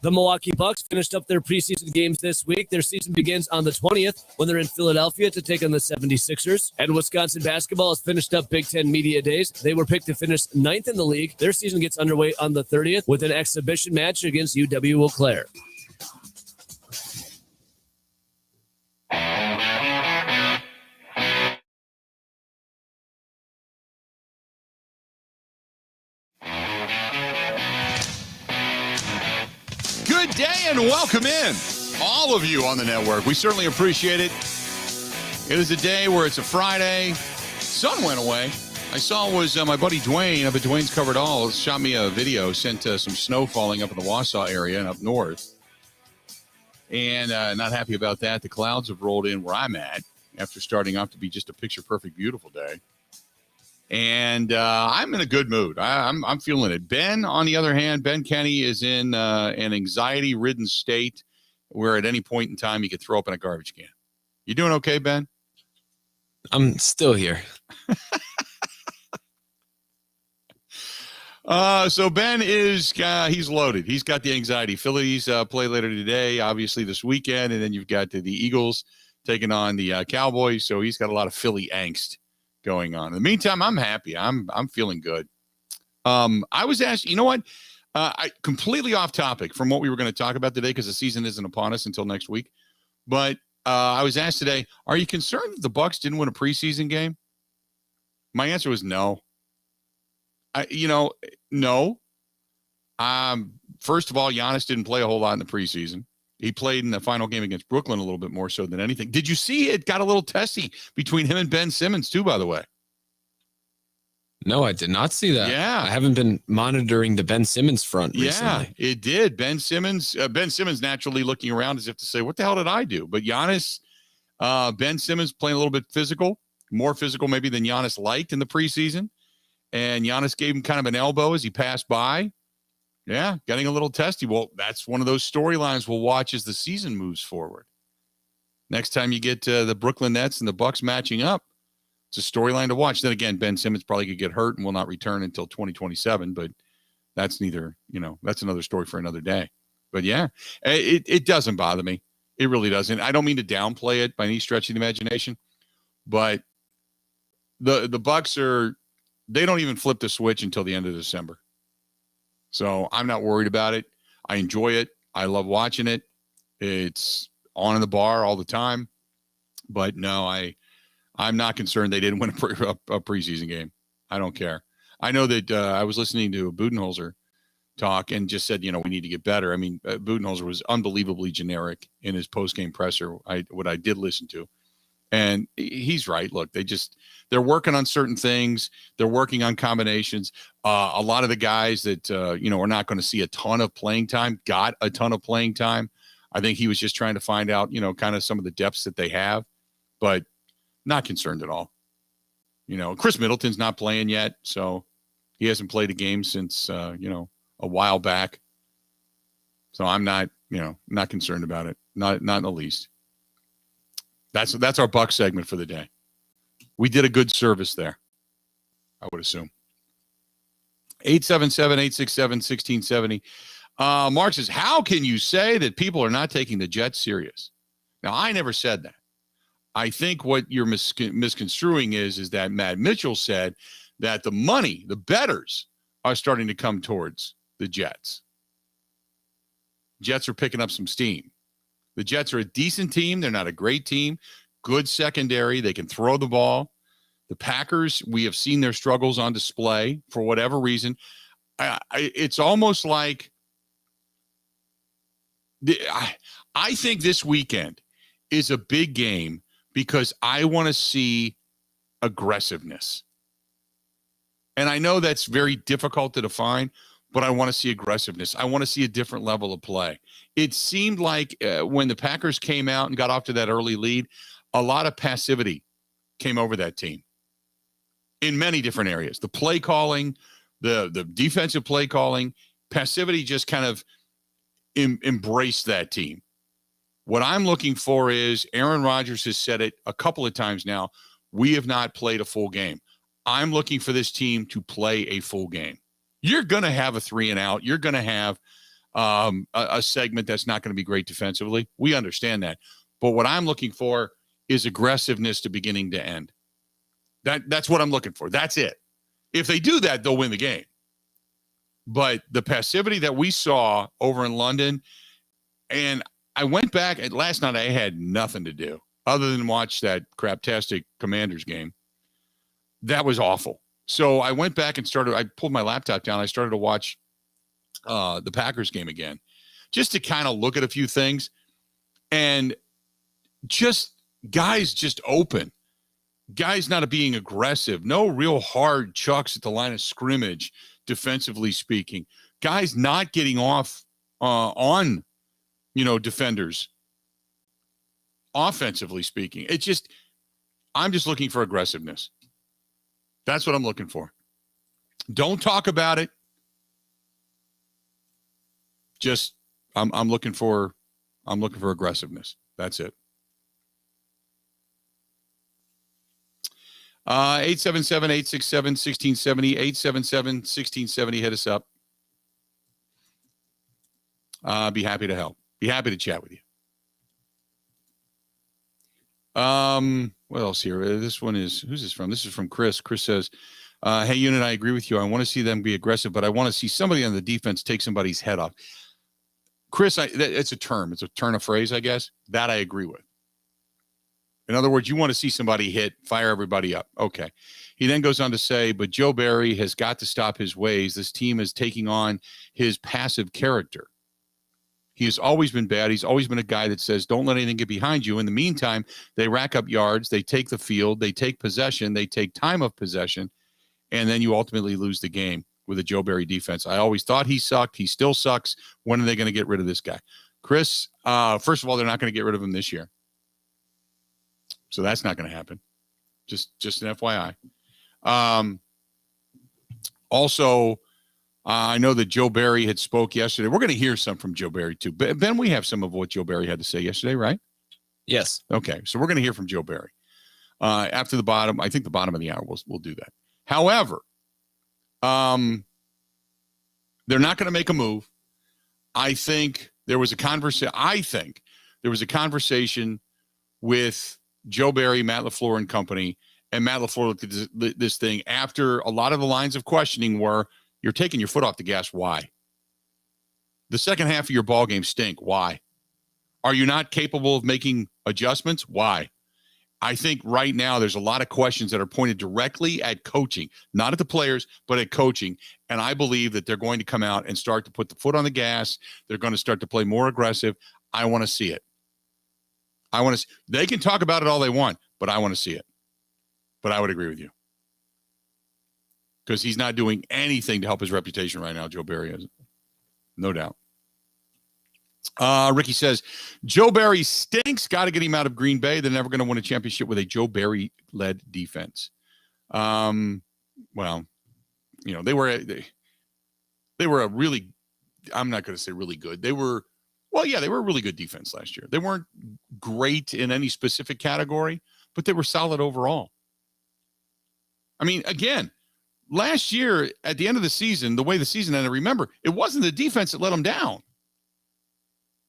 The Milwaukee Bucks finished up their preseason games this week. Their season begins on the 20th when they're in Philadelphia to take on the 76ers. And Wisconsin basketball has finished up Big Ten Media Days. They were picked to finish 9th in the league. Their season gets underway on the 30th with an exhibition match against UW-Eau Claire. Good day and welcome in, all of you on the network. We certainly appreciate it. It is a day where it's a Friday. Sun went away. I saw was my buddy Dwayne up at Dwayne's Covered All shot me a video, sent some snow falling up in the Wausau area and up north. And not happy about that. The clouds have rolled in where I'm at after starting off to be just a picture-perfect, beautiful day. And I'm in a good mood. I'm feeling it. Ben, on the other hand, Ben Kenny is in an anxiety-ridden state where at any point in time he could throw up in a garbage can. You doing okay, Ben? I'm still here. So Ben is he's loaded. He's got the anxiety. Phillies play later today, obviously this weekend, and then you've got the Eagles taking on the Cowboys. So he's got a lot of Philly angst going on. In the meantime, I'm happy. I'm feeling good. I was asked, you know what? I completely off topic from what we were going to talk about today because the season isn't upon us until next week. But I was asked today, are you concerned that the Bucs didn't win a preseason game? My answer was no. No. First of all, Giannis didn't play a whole lot in the preseason. He played in the final game against Brooklyn a little bit more so than anything. Did you see it got a little testy between him and Ben Simmons too, by the way? No, I did not see that. Yeah. I haven't been monitoring the Ben Simmons front Yeah, recently. it did. Ben Simmons naturally looking around as if to say, what the hell did I do? But Giannis, Ben Simmons playing a little bit physical, more physical maybe than Giannis liked in the preseason. And Giannis gave him kind of an elbow as he passed by. Yeah, getting a little testy. Well, that's one of those storylines we'll watch as the season moves forward. Next time you get the Brooklyn Nets and the Bucks matching up, it's a storyline to watch. Then again, Ben Simmons probably could get hurt and will not return until 2027, but that's that's another story for another day. But yeah, it doesn't bother me. It really doesn't. I don't mean to downplay it by any stretch of the imagination, but the Bucks they don't even flip the switch until the end of December. So I'm not worried about it. I enjoy it. I love watching it. It's on in the bar all the time. But no, I'm not concerned they didn't win a preseason game. I don't care. I know that I was listening to Budenholzer talk and just said, we need to get better. I mean, Budenholzer was unbelievably generic in his post-game presser, what I did listen to. And he's right. Look, they're working on certain things. They're working on combinations. A lot of the guys that, are not going to see a ton of playing time got a ton of playing time. I think he was just trying to find out, kind of some of the depths that they have, but not concerned at all. Chris Middleton's not playing yet, so he hasn't played a game since, a while back. So I'm not, not concerned about it. Not in the least. That's our Buck segment for the day. We did a good service there, I would assume. 877-867-1670. Mark says, how can you say that people are not taking the Jets serious? Now, I never said that. I think what you're misconstruing is that Matt Mitchell said that the money, the bettors, are starting to come towards the Jets. Jets are picking up some steam. The Jets are a decent team. They're not a great team. Good secondary. They can throw the ball. The Packers, we have seen their struggles on display for whatever reason. It's almost like I think this weekend is a big game because I want to see aggressiveness. And I know that's very difficult to define, but I want to see aggressiveness. I want to see a different level of play. It seemed like when the Packers came out and got off to that early lead, a lot of passivity came over that team in many different areas. The play calling, the defensive play calling, passivity just kind of embraced that team. What I'm looking for is, Aaron Rodgers has said it a couple of times now, we have not played a full game. I'm looking for this team to play a full game. You're going to have a 3-and-out. You're going to have a segment that's not going to be great defensively. We understand that. But what I'm looking for is aggressiveness to beginning to end. That's what I'm looking for. That's it. If they do that, they'll win the game. But the passivity that we saw over in London, and I went back, and last night I had nothing to do other than watch that craptastic Commanders game. That was awful. So I went back and I pulled my laptop down. I started to watch the Packers game again, just to kind of look at a few things. And guys just open. Guys not being aggressive. No real hard chucks at the line of scrimmage, defensively speaking. Guys not getting off on, defenders, offensively speaking. I'm just looking for aggressiveness. That's what I'm looking for. Don't talk about it. Just I'm looking for aggressiveness. That's it. 877-867-1670, 877-1670. Hit us up. Be happy to help. Be happy to chat with you. What else here? This one is, who's this from? This is from Chris. Chris says, Hey, Unit, I agree with you. I want to see them be aggressive, but I want to see somebody on the defense take somebody's head off. Chris, it's a term. It's a turn of phrase, I guess. That I agree with. In other words, you want to see somebody hit, fire everybody up. Okay. He then goes on to say, but Joe Barry has got to stop his ways. This team is taking on his passive character. He has always been bad. He's always been a guy that says, don't let anything get behind you. In the meantime, they rack up yards. They take the field. They take possession. They take time of possession. And then you ultimately lose the game with a Joe Barry defense. I always thought he sucked. He still sucks. When are they going to get rid of this guy? Chris, first of all, they're not going to get rid of him this year. So that's not going to happen. Just an FYI. Also, I know that Joe Barry had spoke yesterday. We're going to hear some from Joe Barry too. Ben, we have some of what Joe Barry had to say yesterday, right? Yes. Okay, so we're going to hear from Joe Barry after the bottom. I think the bottom of the hour we'll do that. However, they're not going to make a move. I think there was a conversation with Joe Barry, Matt LaFleur and company, and Matt LaFleur looked at this thing after a lot of the lines of questioning were, you're taking your foot off the gas. Why? The second half of your ball game stink. Why? Are you not capable of making adjustments? Why? I think right now there's a lot of questions that are pointed directly at coaching, not at the players, but at coaching. And I believe that they're going to come out and start to put the foot on the gas. They're going to start to play more aggressive. I want to see it. They can talk about it all they want, but I want to see it. But I would agree with you. Because he's not doing anything to help his reputation right now, Joe Barry isn't. No doubt. Ricky says, Joe Barry stinks. Got to get him out of Green Bay. They're never going to win a championship with a Joe Barry-led defense. Well, they were a really, I'm not going to say really good. They were a really good defense last year. They weren't great in any specific category, but they were solid overall. I mean, again, last year at the end of the season, the way the season ended, remember, it wasn't the defense that let them down.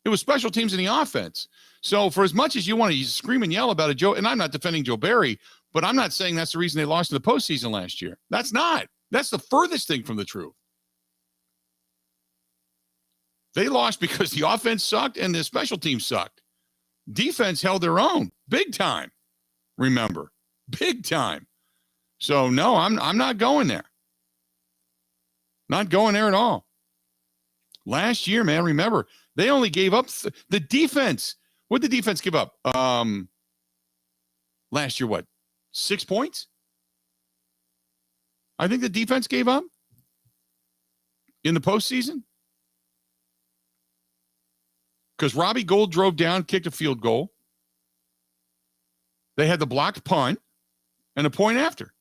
It was special teams in the offense. So for as much as you want to scream and yell about Joe, and I'm not defending Joe Barry, but I'm not saying that's the reason they lost in the postseason last year. That's not. That's the furthest thing from the truth. They lost because the offense sucked and the special teams sucked. Defense held their own big time. Remember, big time. So no, I'm not going there. Not going there at all. Last year, man, remember, they only gave up the defense. What did the defense give up? Last year, what? 6 points? I think the defense gave up in the postseason. Because Robbie Gould drove down, kicked a field goal. They had the blocked punt and a point after.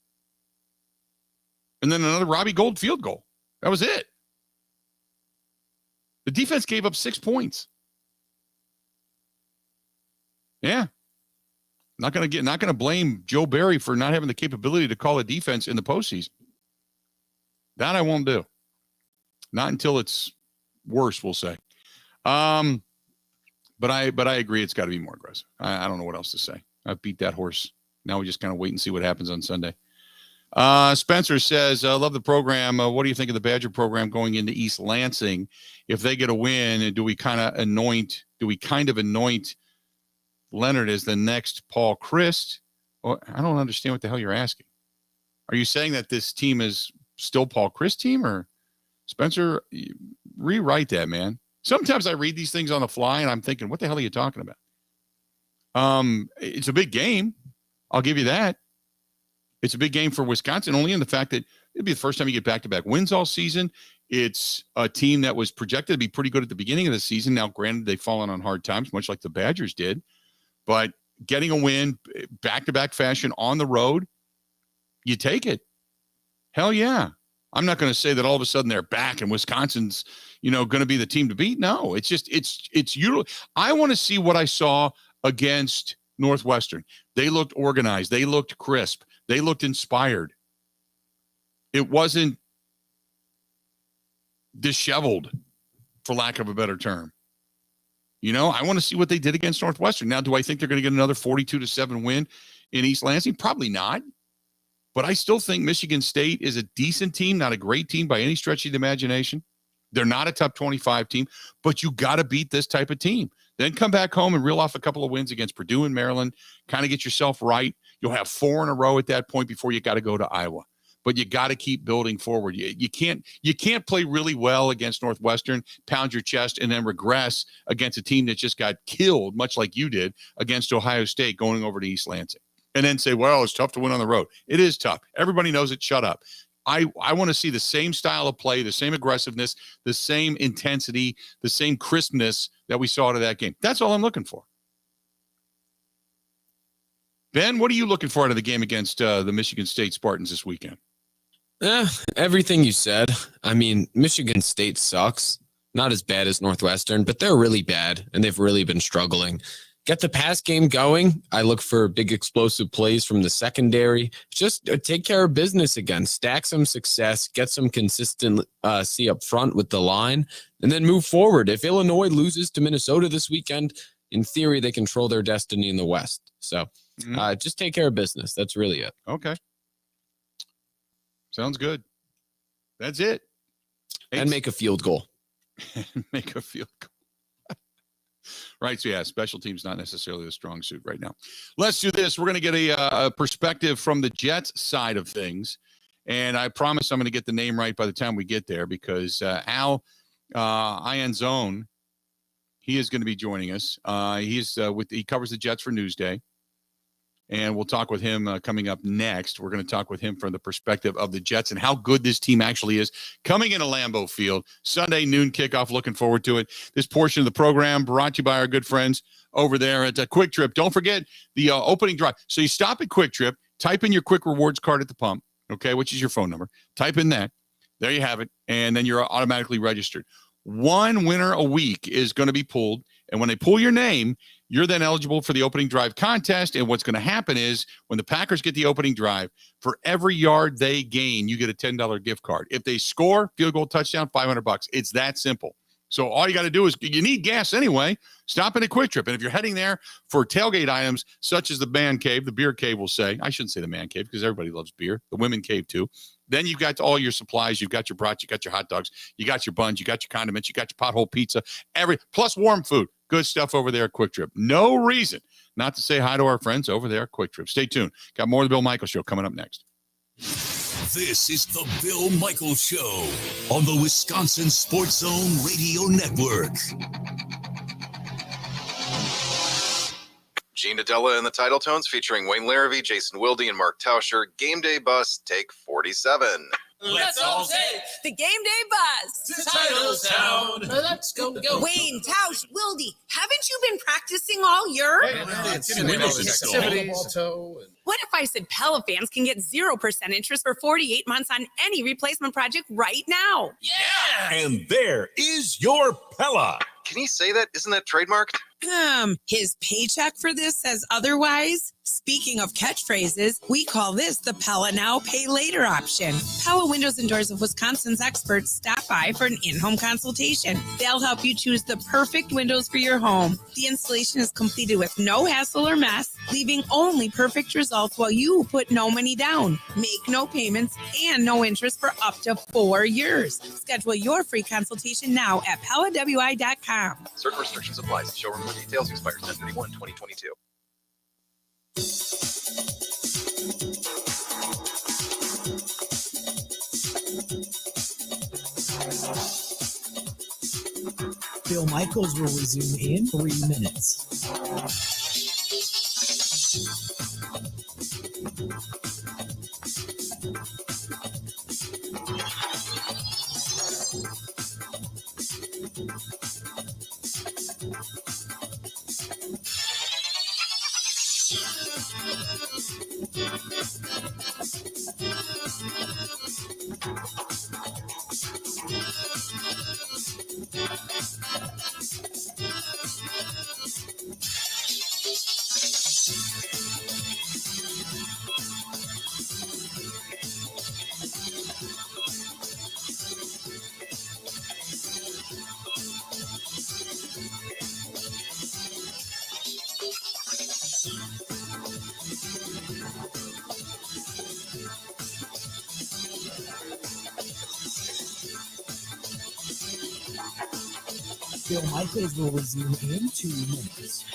And then another Robbie Gould field goal. That was it. The defense gave up 6 points. Yeah. Not going to blame Joe Barry for not having the capability to call a defense in the postseason. That I won't do. Not until it's worse, we'll say. But I agree it's got to be more aggressive. I don't know what else to say. I've beat that horse. Now we just kind of wait and see what happens on Sunday. Spencer says, I love the program. What do you think of the Badger program going into East Lansing? If they get a win, do we kind of anoint Leonard as the next Paul Christ? Well, I don't understand what the hell you're asking. Are you saying that this team is still Paul Christ team, or Spencer? Rewrite that, man. Sometimes I read these things on the fly and I'm thinking, what the hell are you talking about? It's a big game. I'll give you that. It's a big game for Wisconsin, only in the fact that it'd be the first time you get back-to-back wins all season. It's a team that was projected to be pretty good at the beginning of the season. Now, granted, they've fallen on hard times, much like the Badgers did. But getting a win, back-to-back fashion on the road, you take it. Hell yeah. I'm not going to say that all of a sudden they're back and Wisconsin's, going to be the team to beat. No, it's just, it's I want to see what I saw against Northwestern. They looked organized. They looked crisp. They looked inspired. It wasn't disheveled, for lack of a better term. I want to see what they did against Northwestern. Now, do I think they're going to get another 42-7 win in East Lansing? Probably not. But I still think Michigan State is a decent team, not a great team by any stretch of the imagination. They're not a top 25 team, but you got to beat this type of team. Then come back home and reel off a couple of wins against Purdue and Maryland, kind of get yourself right. You'll have 4 in a row at that point before you got to go to Iowa. But you got to keep building forward. You can't play really well against Northwestern, pound your chest, and then regress against a team that just got killed, much like you did against Ohio State going over to East Lansing. And then say, well, it's tough to win on the road. It is tough. Everybody knows it. Shut up. I want to see the same style of play, the same aggressiveness, the same intensity, the same crispness that we saw to that game. That's all I'm looking for. Ben, what are you looking for out of the game against the Michigan State Spartans this weekend? Everything you said. I mean, Michigan State sucks. Not as bad as Northwestern, but they're really bad, and they've really been struggling. Get the pass game going. I look for big explosive plays from the secondary. Just take care of business again. Stack some success. Get some consistency up front with the line, and then move forward. If Illinois loses to Minnesota this weekend, in theory, they control their destiny in the West. So just take care of business. That's really it. Okay. Sounds good. That's it. And make a field goal. Make a field goal. Right. So, yeah, special teams not necessarily a strong suit right now. Let's do this. We're going to get a perspective from the Jets side of things. And I promise I'm going to get the name right by the time we get there because Al Iannazzone, he is going to be joining us. He covers the Jets for Newsday. And we'll talk with him coming up next. We're going to talk with him from the perspective of the Jets and how good this team actually is. Coming into Lambeau Field, Sunday noon kickoff. Looking forward to it. This portion of the program brought to you by our good friends over there at Quick Trip. Don't forget the opening drive. So you stop at Quick Trip, type in your Quick Rewards card at the pump, okay, which is your phone number. Type in that. There you have it. And then you're automatically registered. One winner a week is going to be pulled. And when they pull your name, you're then eligible for the opening drive contest. And what's going to happen is when the Packers get the opening drive, for every yard they gain, you get a $10 gift card. If they score, field goal, touchdown, $500. It's that simple. So all you got to do is you need gas anyway. Stop at a Quick Trip. And if you're heading there for tailgate items such as the man cave, the beer cave will say, I shouldn't say the man cave because everybody loves beer, the women cave too. Then you've got all your supplies. You've got your brats, you got your hot dogs, you got your buns, you got your condiments, you got your pothole pizza, plus warm food. Good stuff over there at Quick Trip. No reason not to say hi to our friends over there at Quick Trip. Stay tuned. Got more of the Bill Michaels Show coming up next. This is the Bill Michaels Show on the Wisconsin Sports Zone Radio Network. Gene Adela in the title tones featuring Wayne Larrivee, Jason Wilde, and Mark Tauscher. Game Day Bus, take 47. Let's all take the Game Day Bus to Titletown. Let's go. Wayne, Tausch, Wilde, haven't you been practicing all year? What if I said Pella fans can get 0% interest for 48 months on any replacement project right now? Yeah! And there is your Pella. Can you say that? Isn't that trademarked? His paycheck for this says otherwise. Speaking of catchphrases, we call this the Pella Now, Pay Later option. Pella Windows and Doors of Wisconsin's experts stop by for an in-home consultation. They'll help you choose the perfect windows for your home. The installation is completed with no hassle or mess, leaving only perfect results while you put no money down. Make no payments and no interest for up to 4 years. Schedule your free consultation now at PellaWI.com. Certain restrictions apply. See showroom for details. Expires 10/31/2022. Bill Michaels will resume in 3 minutes. Bill Michaels will resume in 2 minutes.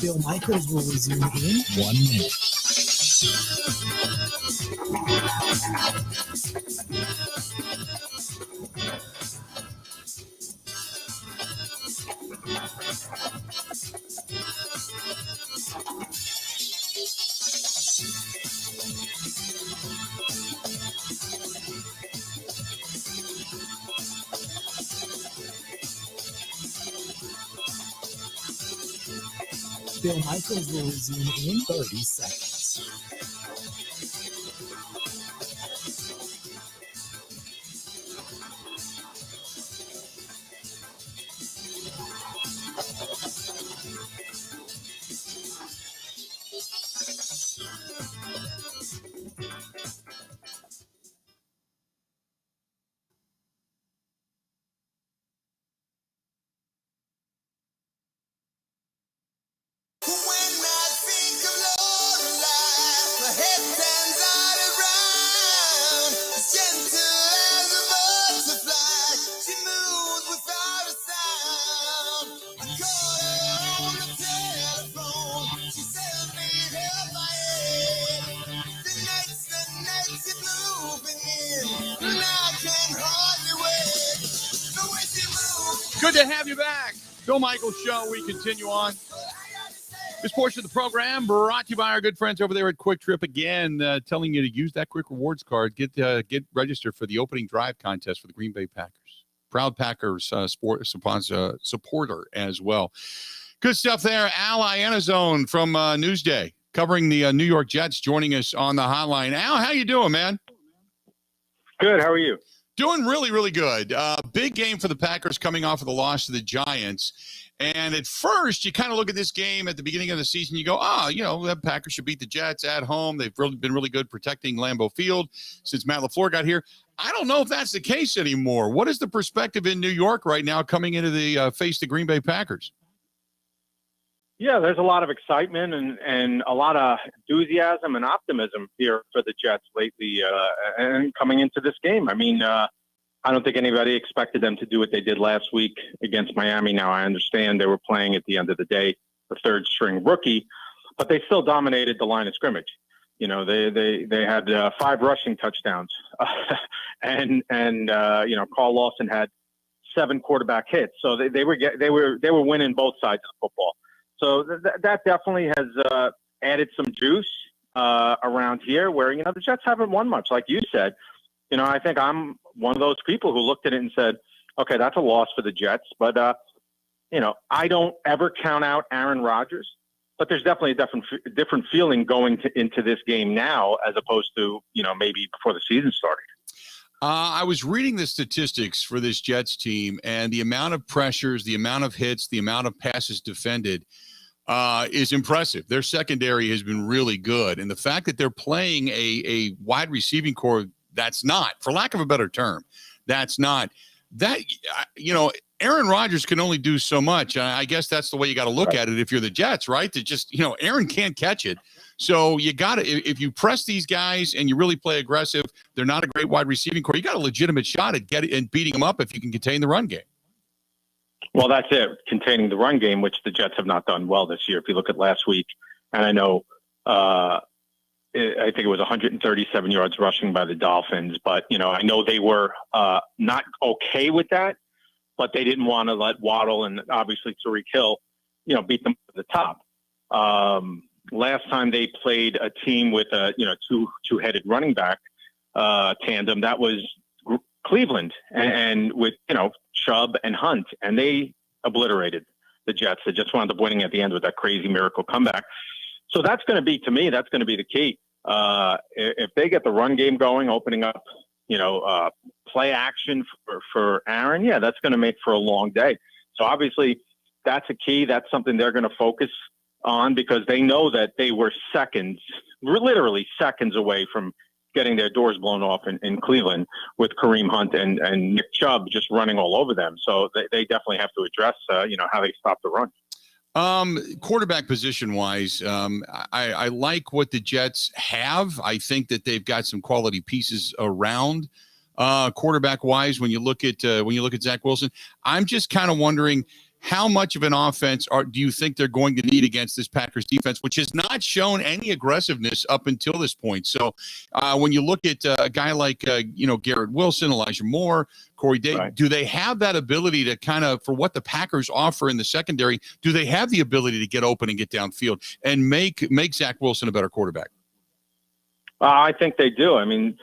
Bill Michaels will resume in 1 minute. Bill Michaels will resume in 30 seconds. Good to have you back. Bill Michaels Show. We continue on. This portion of the program brought to you by our good friends over there at Quick Trip. Again, telling you to use that Quick Rewards card. Get registered for the opening drive contest for the Green Bay Packers. Proud Packers supporter as well. Good stuff there. Al Ianazzone from Newsday, covering the New York Jets, joining us on the hotline. Al, how you doing, man? Good. How are you? Doing really, really good. Big game for the Packers coming off of the loss to the Giants. And at first, you kind of look at this game at the beginning of the season, you go, the Packers should beat the Jets at home. They've really been really good protecting Lambeau Field since Matt LaFleur got here. I don't know if that's the case anymore. What is the perspective in New York right now coming into the face the Green Bay Packers? Yeah, there's a lot of excitement and a lot of enthusiasm and optimism here for the Jets lately and coming into this game. I mean, I don't think anybody expected them to do what they did last week against Miami. Now, I understand they were playing at the end of the day, the third string rookie, but they still dominated the line of scrimmage. You know, they had 5 rushing touchdowns and Carl Lawson had 7 quarterback hits. So they were winning both sides of the football. So that definitely has added some juice around here where, the Jets haven't won much. Like you said, I think I'm one of those people who looked at it and said, okay, that's a loss for the Jets. But, I don't ever count out Aaron Rodgers. But there's definitely a different feeling going into this game now as opposed to, maybe before the season started. I was reading the statistics for this Jets team, and the amount of pressures, the amount of hits, the amount of passes defended is impressive. Their secondary has been really good. And the fact that they're playing a wide receiving core that's not, for lack of a better term, Aaron Rodgers can only do so much. I guess that's the way you got to look at it if you're the Jets, right? To just, Aaron can't catch it. So you got to, if you press these guys and you really play aggressive, they're not a great wide receiving core. You got a legitimate shot at beating them up if you can contain the run game. Well, that's it, containing the run game, which the Jets have not done well this year. If you look at last week, and I know, I think it was 137 yards rushing by the Dolphins, but, I know they were not okay with that, but they didn't want to let Waddle and obviously Tyreek Hill, beat them to the top. Last time they played a team with a two-headed running back tandem, that was Cleveland, and with Chubb and Hunt, and they obliterated the Jets. They just wound up winning at the end with that crazy miracle comeback. So that's going to be, to me, that's going to be the key. If they get the run game going, opening up, play action for Aaron, that's going to make for a long day. So obviously that's a key. That's something they're going to focus on because they know that they were literally seconds away from getting their doors blown off in Cleveland with Kareem Hunt and Nick Chubb just running all over them. So they definitely have to address, how they stop the run. Quarterback position wise, I like what the Jets have. I think that they've got some quality pieces around quarterback wise. When you look at Zach Wilson, I'm just kind of wondering how much of an offense do you think they're going to need against this Packers defense, which has not shown any aggressiveness up until this point. So when you look at a guy like, Garrett Wilson, Elijah Moore, Corey Day, right, do they have that ability to kind of, for what the Packers offer in the secondary, do they have the ability to get open and get downfield and make Zach Wilson a better quarterback? I think they do. I mean,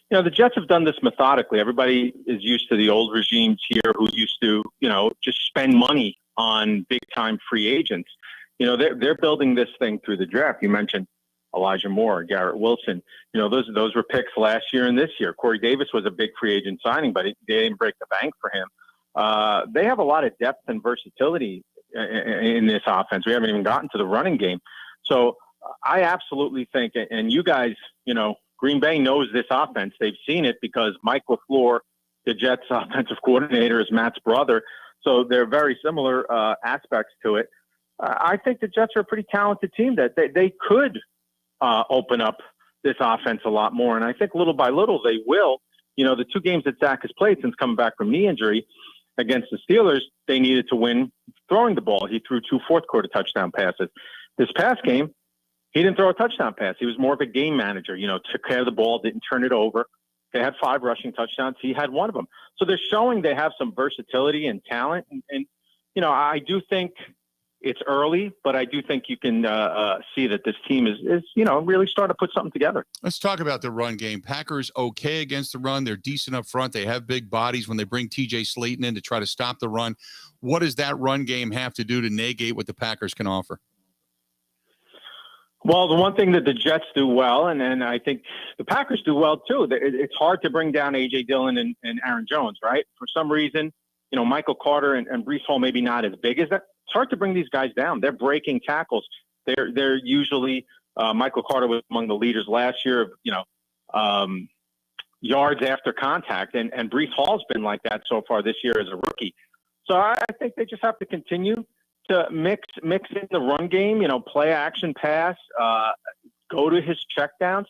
the Jets have done this methodically. Everybody is used to the old regimes here who used to, just spend money on big-time free agents. They're building this thing through the draft. You mentioned Elijah Moore, Garrett Wilson. Those were picks last year and this year. Corey Davis was a big free agent signing, but they didn't break the bank for him. They have a lot of depth and versatility in this offense. We haven't even gotten to the running game. So I absolutely think, and you guys, Green Bay knows this offense. They've seen it because Mike LaFleur, the Jets offensive coordinator, is Matt's brother. So they're very similar aspects to it. I think the Jets are a pretty talented team that they could open up this offense a lot more. And I think little by little they will. The two games that Zach has played since coming back from knee injury against the Steelers, they needed to win throwing the ball. He threw 2 fourth-quarter touchdown passes. This past game, he didn't throw a touchdown pass. He was more of a game manager, took care of the ball, didn't turn it over. They had 5 rushing touchdowns. He had one of them. So they're showing they have some versatility and talent. And I do think it's early, but I do think you can see that this team is really starting to put something together. Let's talk about the run game. Packers okay against the run. They're decent up front. They have big bodies when they bring TJ Slayton in to try to stop the run. What does that run game have to do to negate what the Packers can offer? Well, the one thing that the Jets do well, and I think the Packers do well too, it's hard to bring down A.J. Dillon and Aaron Jones, right? For some reason, Michael Carter and Breece Hall maybe not as big as that. It's hard to bring these guys down. They're breaking tackles. They're usually Michael Carter was among the leaders last year of yards after contact, and Breece Hall's been like that so far this year as a rookie. So I think they just have to continue to mix in the run game, play action pass, go to his checkdowns.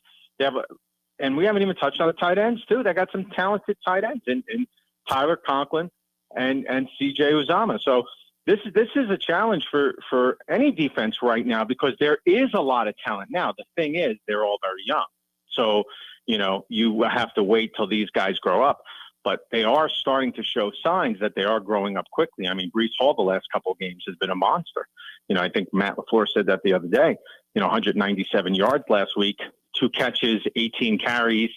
And we haven't even touched on the tight ends too. They got some talented tight ends in Tyler Conklin and CJ Uzomah. So this is a challenge for any defense right now because there is a lot of talent. Now, the thing is, they're all very young. So, you have to wait till these guys grow up. But they are starting to show signs that they are growing up quickly. I mean, Breece Hall the last couple of games has been a monster. I think Matt LaFleur said that the other day. 197 yards last week, 2 catches, 18 carries,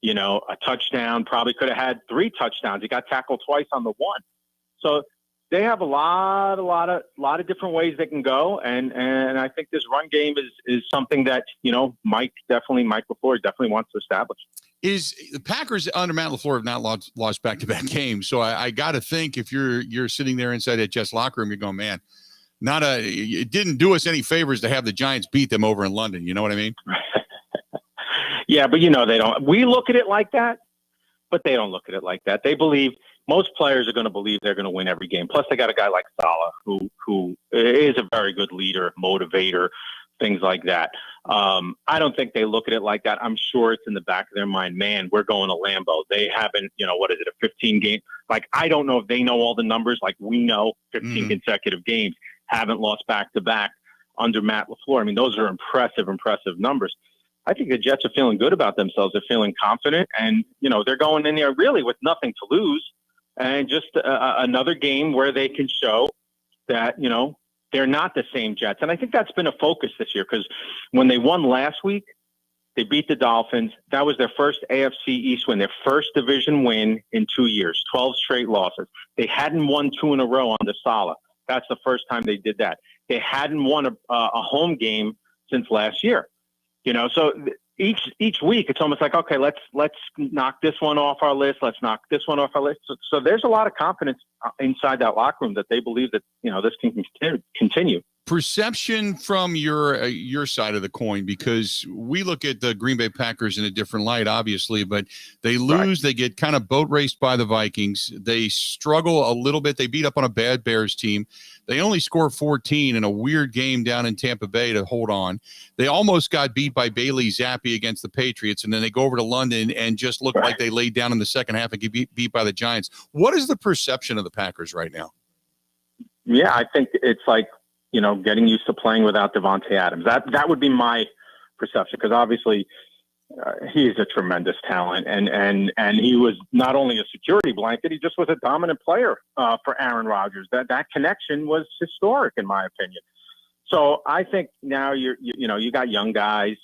a touchdown. Probably could have had 3 touchdowns. He got tackled twice on the one. So they have a lot of different ways they can go, and I think this run game is something that Mike LaFleur definitely wants to establish. Is the Packers under Matt LaFleur have not lost back-to-back games, so I got to think if you're sitting there inside that Jets locker room, you're going, man, it didn't do us any favors to have the Giants beat them over in London. You know what I mean? Yeah, but they don't. We look at it like that, but they don't look at it like that. They believe. Most players are going to believe they're going to win every game. Plus, they got a guy like Saleh who is a very good leader, motivator, things like that. I don't think they look at it like that. I'm sure it's in the back of their mind, man, we're going to Lambeau. They haven't, what is it, a 15 game? Like, I don't know if they know all the numbers. Like, we know 15 consecutive games, haven't lost back-to-back under Matt LaFleur. I mean, those are impressive numbers. I think the Jets are feeling good about themselves. They're feeling confident, and, they're going in there really with nothing to lose. And just another game where they can show that, They're not the same Jets. And I think that's been a focus this year because when they won last week, they beat the Dolphins. That was their first AFC East win, their first division win in 2 years, 12 straight losses. They hadn't won 2 in a row under Saleh. That's the first time they did that. They hadn't won a home game since last year. So each week it's almost like, okay, let's knock this one off our list. Let's knock this one off our list. So there's a lot of confidence inside that locker room that they believe that, this can continue. Perception from your side of the coin, because we look at the Green Bay Packers in a different light, obviously, but they lose, They get kind of boat raced by the Vikings. They struggle a little bit. They beat up on a bad Bears team. They only score 14 in a weird game down in Tampa Bay to hold on. They almost got beat by Bailey Zappi against the Patriots, and then they go over to London and just look like they laid down in the second half and get beat by the Giants. What is the perception of the Packers right now? Yeah, I think it's like, getting used to playing without Devontae Adams. That would be my perception, because obviously he's a tremendous talent, and he was not only a security blanket, he just was a dominant player for Aaron Rodgers. That connection was historic, in my opinion. So I think now you got young guys,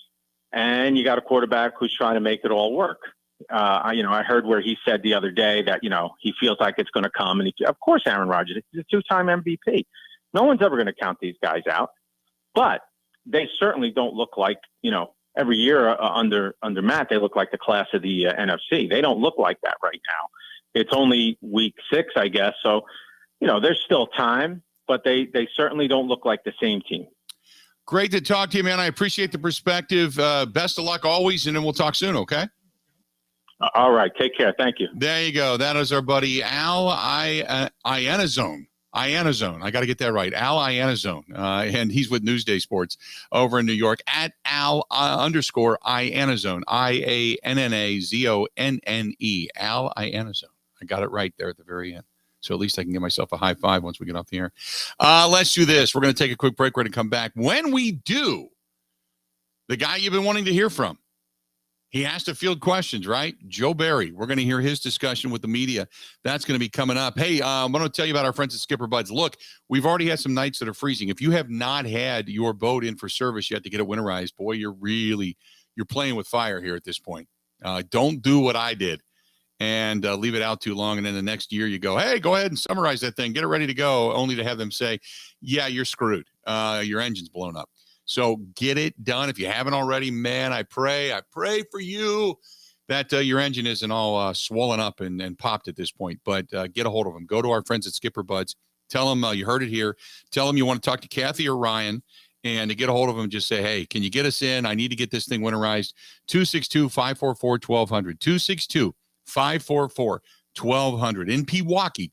and you got a quarterback who's trying to make it all work. I heard where he said the other day that he feels like it's going to come, and of course Aaron Rodgers, he's a 2-time MVP. No one's ever going to count these guys out, but they certainly don't look like, every year under Matt, they look like the class of the NFC. They don't look like that right now. It's only week 6, I guess. So, there's still time, but they certainly don't look like the same team. Great to talk to you, man. I appreciate the perspective. Best of luck always, and then we'll talk soon, okay? All right. Take care. Thank you. There you go. That is our buddy Al Ianazzone. Iannazzone. I got to get that right. Al Ianazzone. And he's with Newsday Sports over in New York at Al _Ianazzone. IANNAZONNE. Al Ianazzone. I got it right there at the very end. So at least I can give myself a high five once we get off the air. Let's do this. We're going to take a quick break. We're going to come back. When we do, the guy you've been wanting to hear from, he has to field questions, right? Joe Barry. We're going to hear his discussion with the media. That's going to be coming up. Hey, I'm going to tell you about our friends at Skipper Buds. Look, we've already had some nights that are freezing. If you have not had your boat in for service yet to get it winterized, boy, you're playing with fire here at this point. Don't do what I did and leave it out too long. And then the next year you go, hey, go ahead and summarize that thing. Get it ready to go, only to have them say, yeah, you're screwed. Your engine's blown up. So get it done. If you haven't already, man, I pray for you that your engine isn't all swollen up and popped at this point. But get a hold of them. Go to our friends at Skipper Buds. Tell them you heard it here. Tell them you want to talk to Kathy or Ryan. And to get a hold of them, just say, hey, can you get us in? I need to get this thing winterized. 262-544-1200. 262-544-1200. In Pewaukee,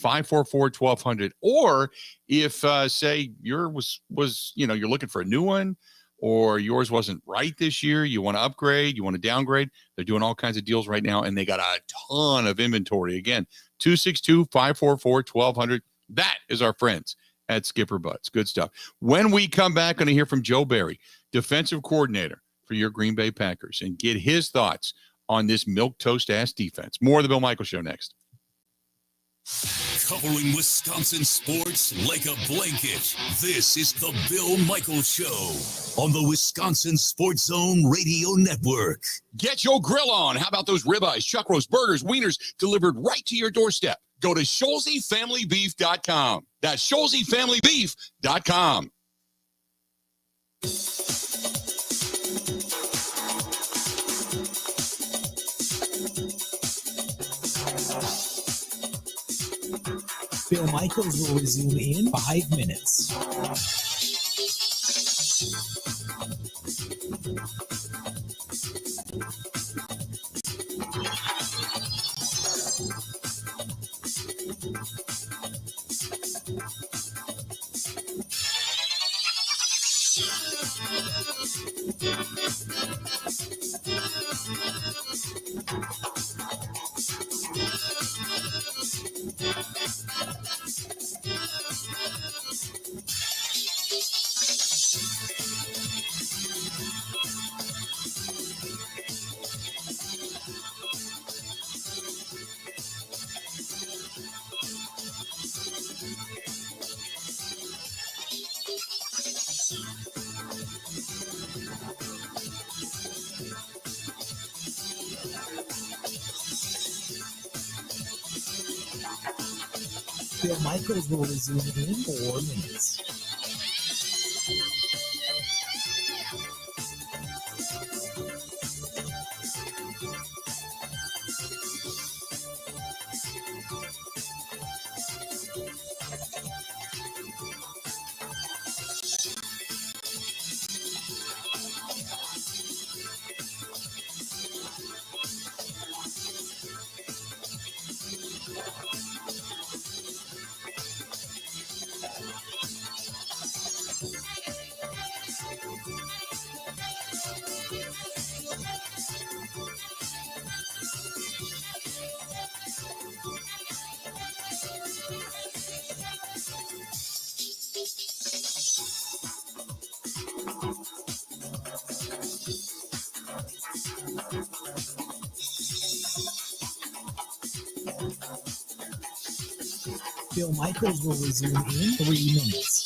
262-544-1200. Or if, say, yours was you're looking for a new one, or yours wasn't right this year, you want to upgrade, you want to downgrade, they're doing all kinds of deals right now, and they got a ton of inventory. Again, 262-544-1200. That is our friends at Skipper Buds. Good stuff. When we come back, going to hear from Joe Barry, defensive coordinator for your Green Bay Packers, and get his thoughts on this milquetoast-ass defense. More of the Bill Michaels Show next. Covering Wisconsin sports like a blanket, this is the Bill Michaels Show on the Wisconsin Sports Zone Radio Network. Get your grill on. How about those ribeyes, chuck roast, burgers, wieners delivered right to your doorstep? Go to ScholzieFamilyBeef.com. That's ScholzieFamilyBeef.com. Bill Michaels will resume in 5 minutes. Bill Michaels will resume in 4 minutes. Bill Michaels will resume in 3 minutes.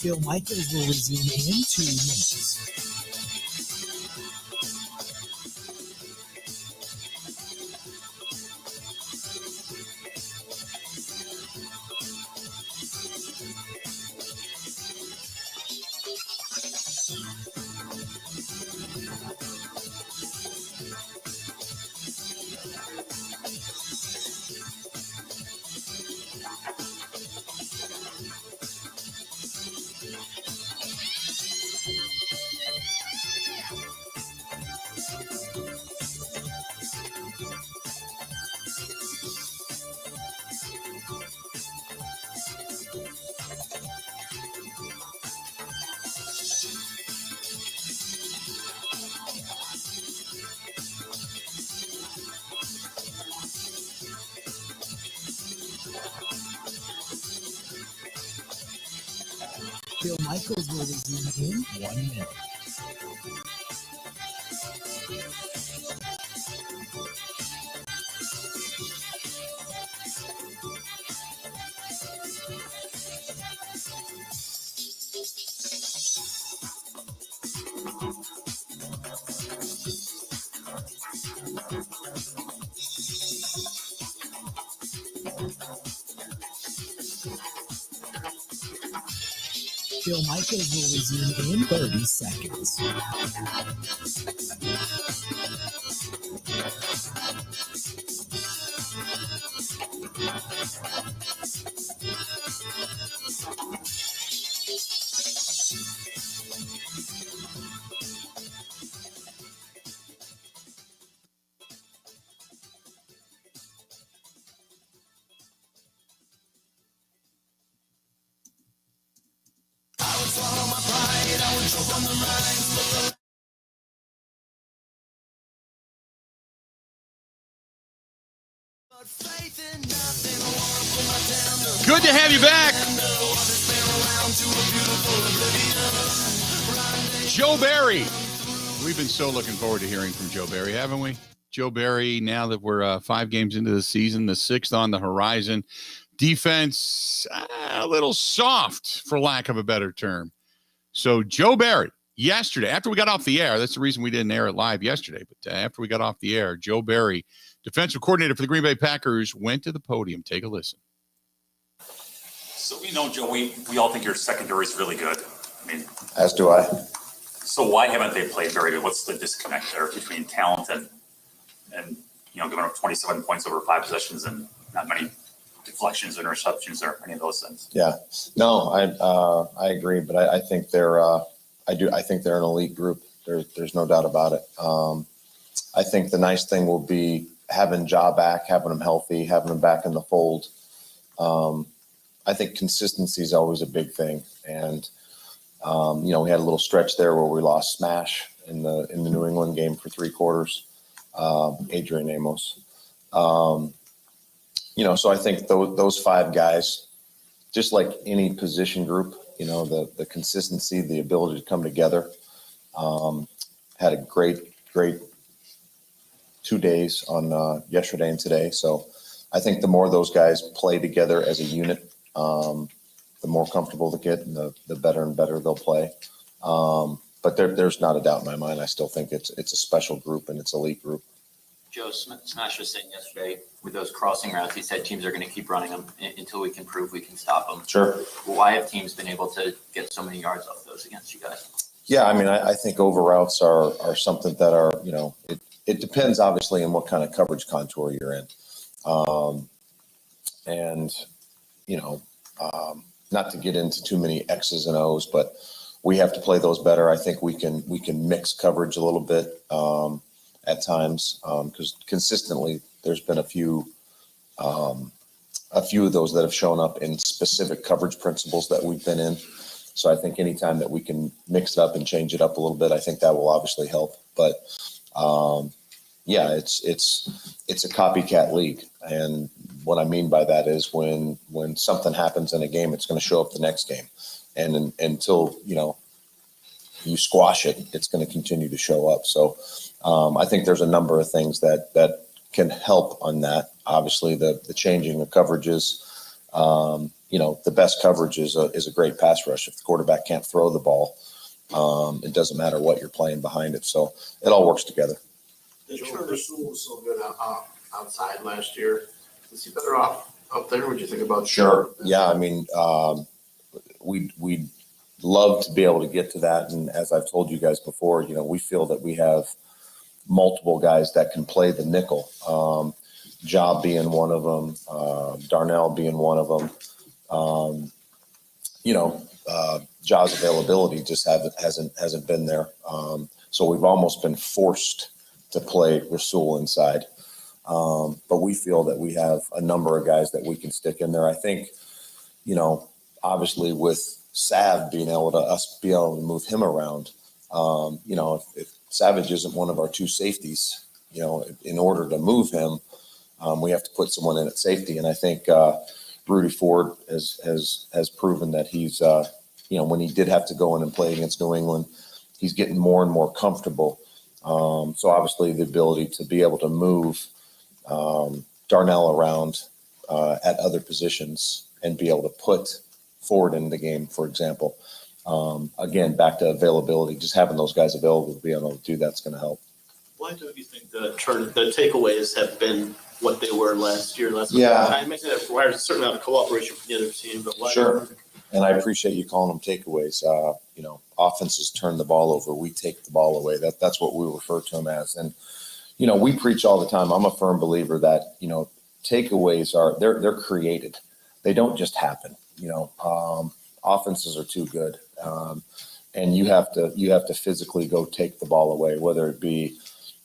Bill Michaels will resume in 2 minutes. Bill Michaels will resume in 1 minute. Bill Michaels will resume in 30 seconds. Good to have you back. Joe Barry. We've been so looking forward to hearing from Joe Barry, haven't we? Joe Barry, now that we're 5 games into the season, the 6th on the horizon. Defense, a little soft, for lack of a better term. So Joe Barry, yesterday, after we got off the air, that's the reason we didn't air it live yesterday, but after we got off the air, Joe Barry, defensive coordinator for the Green Bay Packers, went to the podium. Take a listen. So we know, Joe, we all think your secondary is really good. I mean, As do I. so why haven't they played very good? What's the disconnect there between talent and giving up 27 points over 5 possessions and not many deflections, interceptions, or any of those things. Yeah, no, I agree, but I think they're I think they're an elite group. There's no doubt about it. I think the nice thing will be having Ja back, having him healthy, having him back in the fold. I think consistency is always a big thing, and we had a little stretch there where we lost Smash in the New England game for 3 quarters. Adrian Amos. So I think those 5 guys, just like any position group, the consistency, the ability to come together, had a great 2 days on yesterday and today. So I think the more those guys play together as a unit, the more comfortable they get and the better and better they'll play. But there's not a doubt in my mind. I still think it's a special group and it's an elite group. Joe Smash was saying yesterday with those crossing routes, he said teams are going to keep running them until we can prove we can stop them. Sure. Why have teams been able to get so many yards off those against you guys? Yeah, I mean, I think over routes are something that are, it depends obviously on what kind of coverage contour you're in. Not to get into too many X's and O's, but we have to play those better. I think we can mix coverage a little bit at times because consistently there's been a few of those that have shown up in specific coverage principles that we've been in. So I think anytime that we can mix it up and change it up a little bit, I think that will obviously help. But it's a copycat league, and what I mean by that is when something happens in a game, it's going to show up the next game, and until you squash it, it's going to continue to show up. So I think there's a number of things that can help on that. Obviously, the changing of coverages. The best coverage is a great pass rush. If the quarterback can't throw the ball, it doesn't matter what you're playing behind it. So it all works together. Rasul was so good outside last year. Is he better off up there? What do you think about? Sure. Yeah. I mean, we'd love to be able to get to that. And as I've told you guys before, we feel that we have multiple guys that can play the nickel. Ja being one of them, Darnell being one of them. Ja's availability just hasn't been there. So we've almost been forced to play Rasul inside. But we feel that we have a number of guys that we can stick in there. I think, obviously with Sav being able to move him around, if Savage isn't one of our 2 safeties, in order to move him, we have to put someone in at safety. And I think Rudy Ford has proven that he's, when he did have to go in and play against New England, he's getting more and more comfortable. So obviously the ability to be able to move Darnell around at other positions and be able to put Ford in the game, for example. Again, back to availability, just having those guys available to be able to do that's going to help. Why do you think the takeaways have been what they were last year? Yeah. I imagine that requires certainly a lot of cooperation from the other team, but why? Sure. And I appreciate you calling them takeaways. Offenses turn the ball over. We take the ball away. That's what we refer to them as. And, we preach all the time. I'm a firm believer that, takeaways they're created. They don't just happen. Offenses are too good. And you have to physically go take the ball away, whether it be,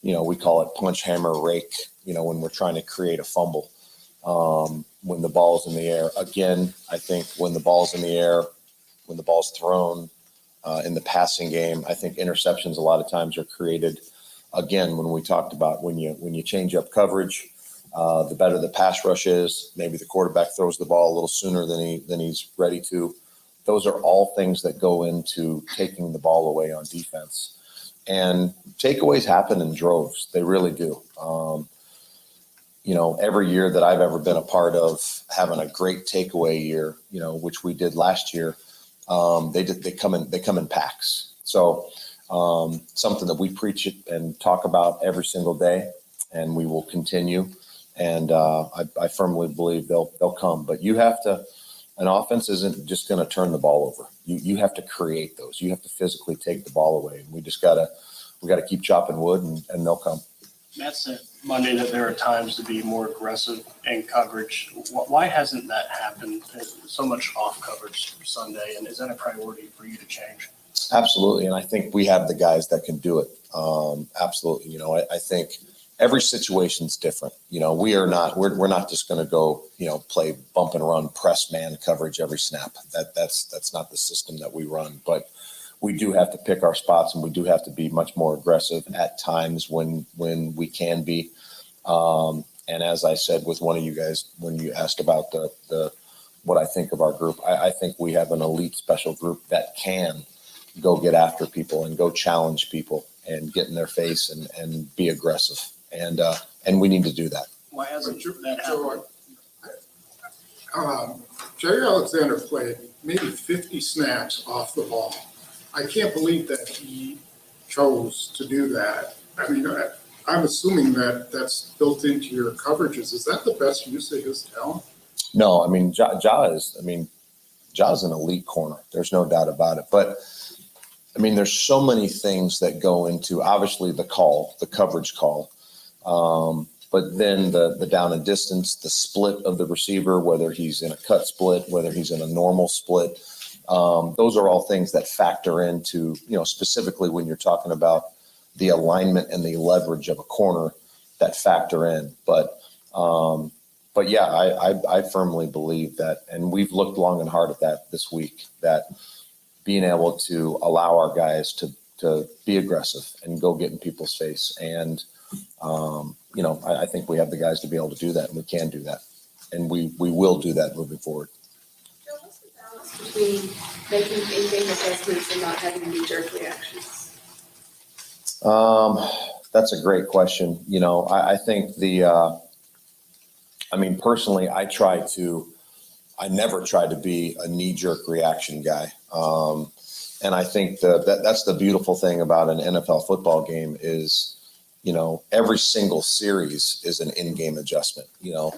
we call it punch, hammer, rake, when we're trying to create a fumble. When the ball's in the air. Again, I think when the ball's in the air, when the ball's thrown in the passing game, I think interceptions a lot of times are created. Again, when we talked about when you change up coverage, the better the pass rush is. Maybe the quarterback throws the ball a little sooner than he's ready to. Those are all things that go into taking the ball away on defense. And takeaways happen in droves. They really do. Every year that I've ever been a part of having a great takeaway year, which we did last year, they come in packs. So something that we preach and talk about every single day, and we will continue. And I firmly believe they'll come. But an offense isn't just going to turn the ball over. You have to create those. You have to physically take the ball away. And we got to keep chopping wood, and they'll come. Matt said Monday that there are times to be more aggressive in coverage. Why hasn't that happened? So much off coverage Sunday, and is that a priority for you to change? Absolutely, and I think we have the guys that can do it. Absolutely, you know, I think every situation's different. You know, we're not just going to go, you know, play bump and run press man coverage every snap. That's not the system that we run. But we do have to pick our spots, and we do have to be much more aggressive at times when we can be. And as I said with one of you guys when you asked about the what I think of our group, I think we have an elite special group that can go get after people and go challenge people and get in their face and be aggressive. And we need to do that. Why hasn't that happened? Jerry Alexander played maybe 50 snaps off the ball. I can't believe that he chose to do that. I mean, I'm assuming that that's built into your coverages. Is that the best use of his talent? No, I mean, Ja's an elite corner. There's no doubt about it. But I mean, there's so many things that go into obviously the coverage call. But then the down and distance, the split of the receiver, whether he's in a cut split, whether he's in a normal split, those are all things that factor into, you know, specifically when you're talking about the alignment and the leverage of a corner that factor in. But yeah, I firmly believe that, and we've looked long and hard at that this week, that being able to allow our guys to be aggressive and go get in people's face. And, you know, I think we have the guys to be able to do that, and we can do that. And we will do that moving forward. Joe, what's the balance between making in-game adjustments and not having knee-jerk reactions? That's a great question. You know, I think I mean, personally, I never try to be a knee-jerk reaction guy. And I think that's the beautiful thing about an NFL football game is, you know, every single series is an in-game adjustment. You know,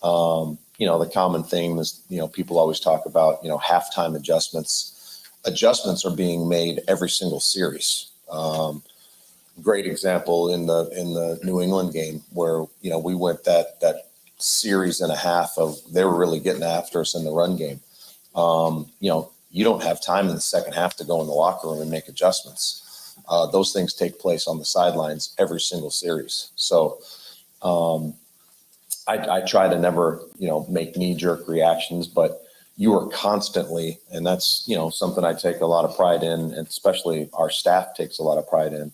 the common theme is, you know, people always talk about, you know, halftime adjustments. Adjustments are being made every single series. Great example in the New England game where, you know, we went that series and a half of they were really getting after us in the run game. You know, you don't have time in the second half to go in the locker room and make adjustments. Those things take place on the sidelines every single series. So I try to never, you know, make knee-jerk reactions, but you are constantly, and that's, you know, something I take a lot of pride in, and especially our staff takes a lot of pride in.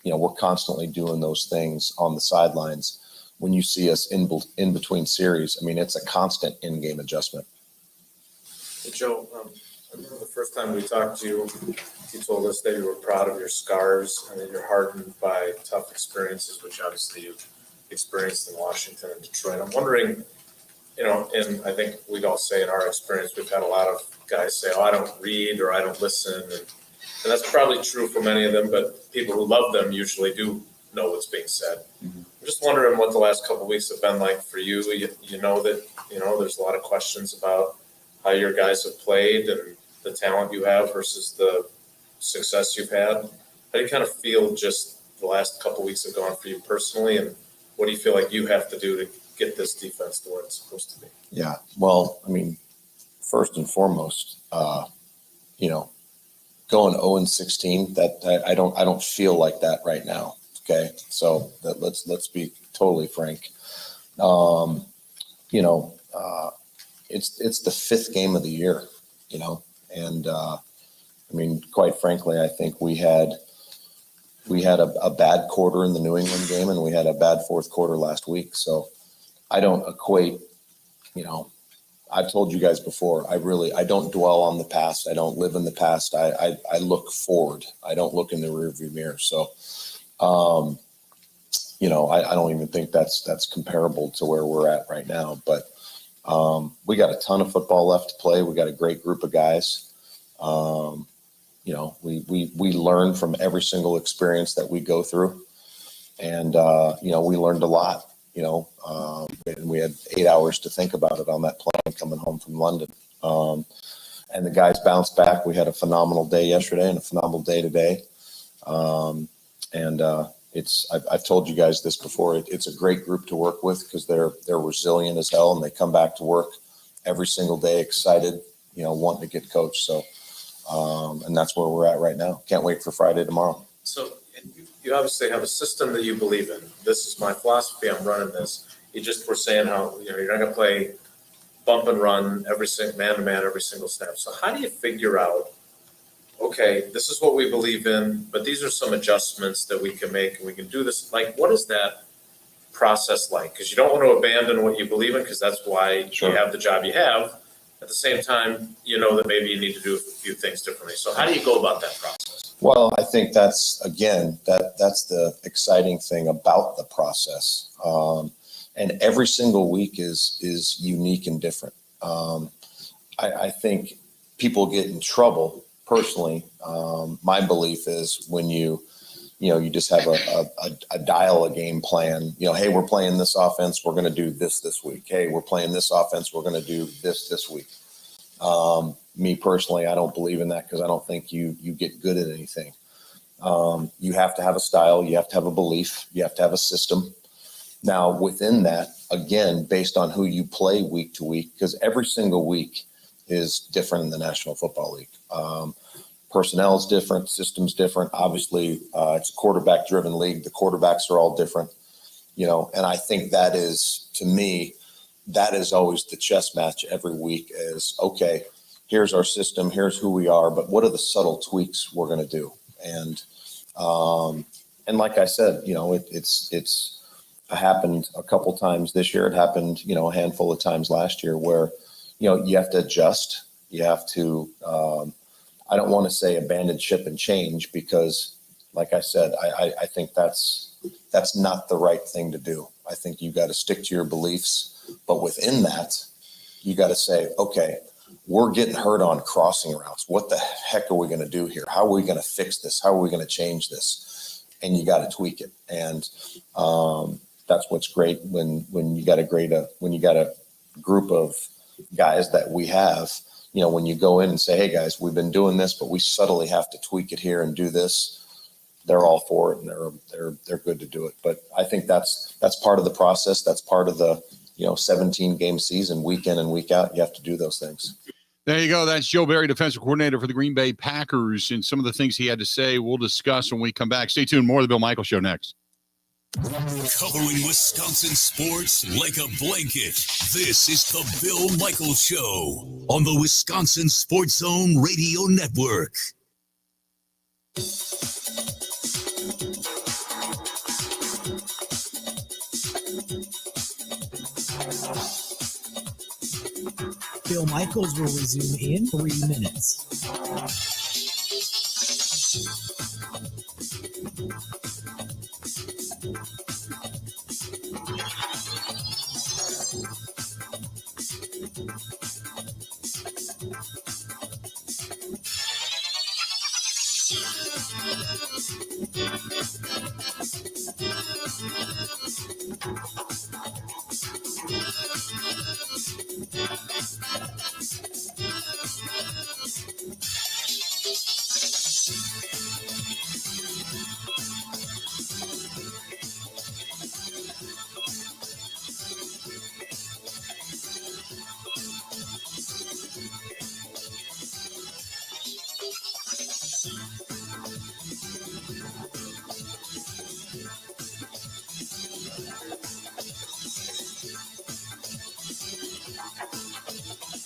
You know, we're constantly doing those things on the sidelines. When you see us in between series, I mean, it's a constant in-game adjustment. Hey, Joe, I remember the first time we talked to you, you told us that you were proud of your scars and that you're hardened by tough experiences, which obviously you've experienced in Washington and Detroit. I'm wondering, you know, and I think we'd all say in our experience, we've had a lot of guys say, oh, I don't read or I don't listen. And that's probably true for many of them, but people who love them usually do know what's being said. Mm-hmm. I'm just wondering what the last couple of weeks have been like for you. You know that, you know, there's a lot of questions about how your guys have played and the talent you have versus the success you've had. How do you kind of feel just the last couple of weeks have gone for you personally, and what do you feel like you have to do to get this defense to where it's supposed to be? Yeah, well, I mean, first and foremost, you know, going 0-16, that I don't feel like that right now. Okay, so let's be totally frank. You know, it's the fifth game of the year, you know, and I mean, quite frankly, I think we had a bad quarter in the New England game, and we had a bad fourth quarter last week. So I don't equate, you know, I've told you guys before, I don't dwell on the past. I don't live in the past. I look forward. I don't look in the rearview mirror. So, you know, I don't even think that's comparable to where we're at right now. But we got a ton of football left to play. We got a great group of guys. You know, we learn from every single experience that we go through, and you know, we learned a lot. You know, and we had 8 hours to think about it on that plane coming home from London. And the guys bounced back. We had a phenomenal day yesterday and a phenomenal day today. And I've told you guys this before. It's a great group to work with because they're resilient as hell, and they come back to work every single day excited, wanting to get coached. So, and that's where we're at right now. Can't wait for Friday tomorrow. So you obviously have a system that you believe in. This is my philosophy. I'm running this. You just were saying how you're not going to play bump and run every single man to man every single snap. So how do you figure out, okay, this is what we believe in, but these are some adjustments that we can make and we can do this. Like, what is that process like? Because you don't want to abandon what you believe in because that's why you have the job you have. At the same time, that maybe you need to do a few things differently. So how do you go about that process? Well, I think that's the exciting thing about the process. And every single week is unique and different. I think people get in trouble personally. My belief is when you just have a dial a game plan, hey, we're playing this offense, we're going to do this week. Hey, we're playing this offense, we're going to do this week. Me personally, I don't believe in that because I don't think you get good at anything. You have to have a style, you have to have a belief, you have to have a system. Now, within that, again, based on who you play week to week, because every single week is different in the National Football League. Personnel is different, systems different. Obviously, it's a quarterback-driven league. The quarterbacks are all different, and I think that is, to me, that is always the chess match every week is, okay, here's our system, here's who we are, but what are the subtle tweaks we're going to do? And like I said, it's happened a couple times this year. It happened, a handful of times last year where, you have to adjust. You have to, I don't want to say abandon ship and change because, like I said, I think that's not the right thing to do. I think you got to stick to your beliefs, but within that, you got to say, okay, we're getting hurt on crossing routes. What the heck are we going to do here? How are we going to fix this? How are we going to change this? And you got to tweak it. And that's what's great when you got a group of guys that we have. When you go in and say, hey guys, we've been doing this, but we subtly have to tweak it here and do this. They're all for it and they're good to do it. But I think that's part of the process. That's part of the 17 game season, week in and week out. You have to do those things. There you go. That's Joe Barry, defensive coordinator for the Green Bay Packers, and some of the things he had to say we'll discuss when we come back. Stay tuned. More of the Bill Michaels Show next. Covering Wisconsin sports like a blanket. This is the Bill Michaels Show on the Wisconsin Sports Zone Radio Network. Bill Michaels will resume in 3 minutes.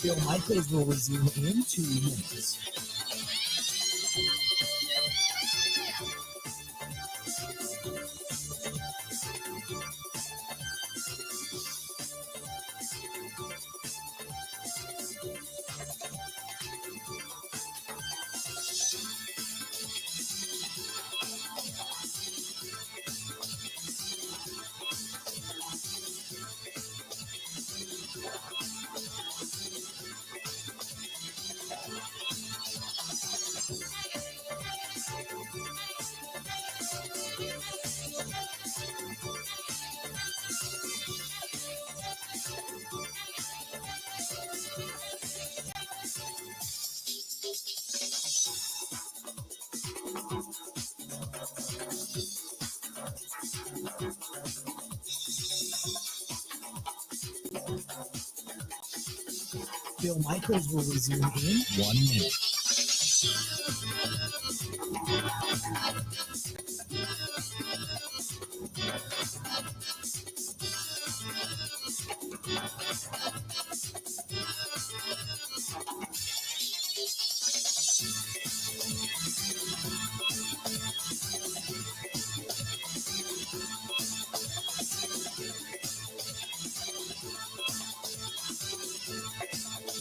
Bill Michaels will resume in 2 minutes. Bill Michaels will resume in 1 minute.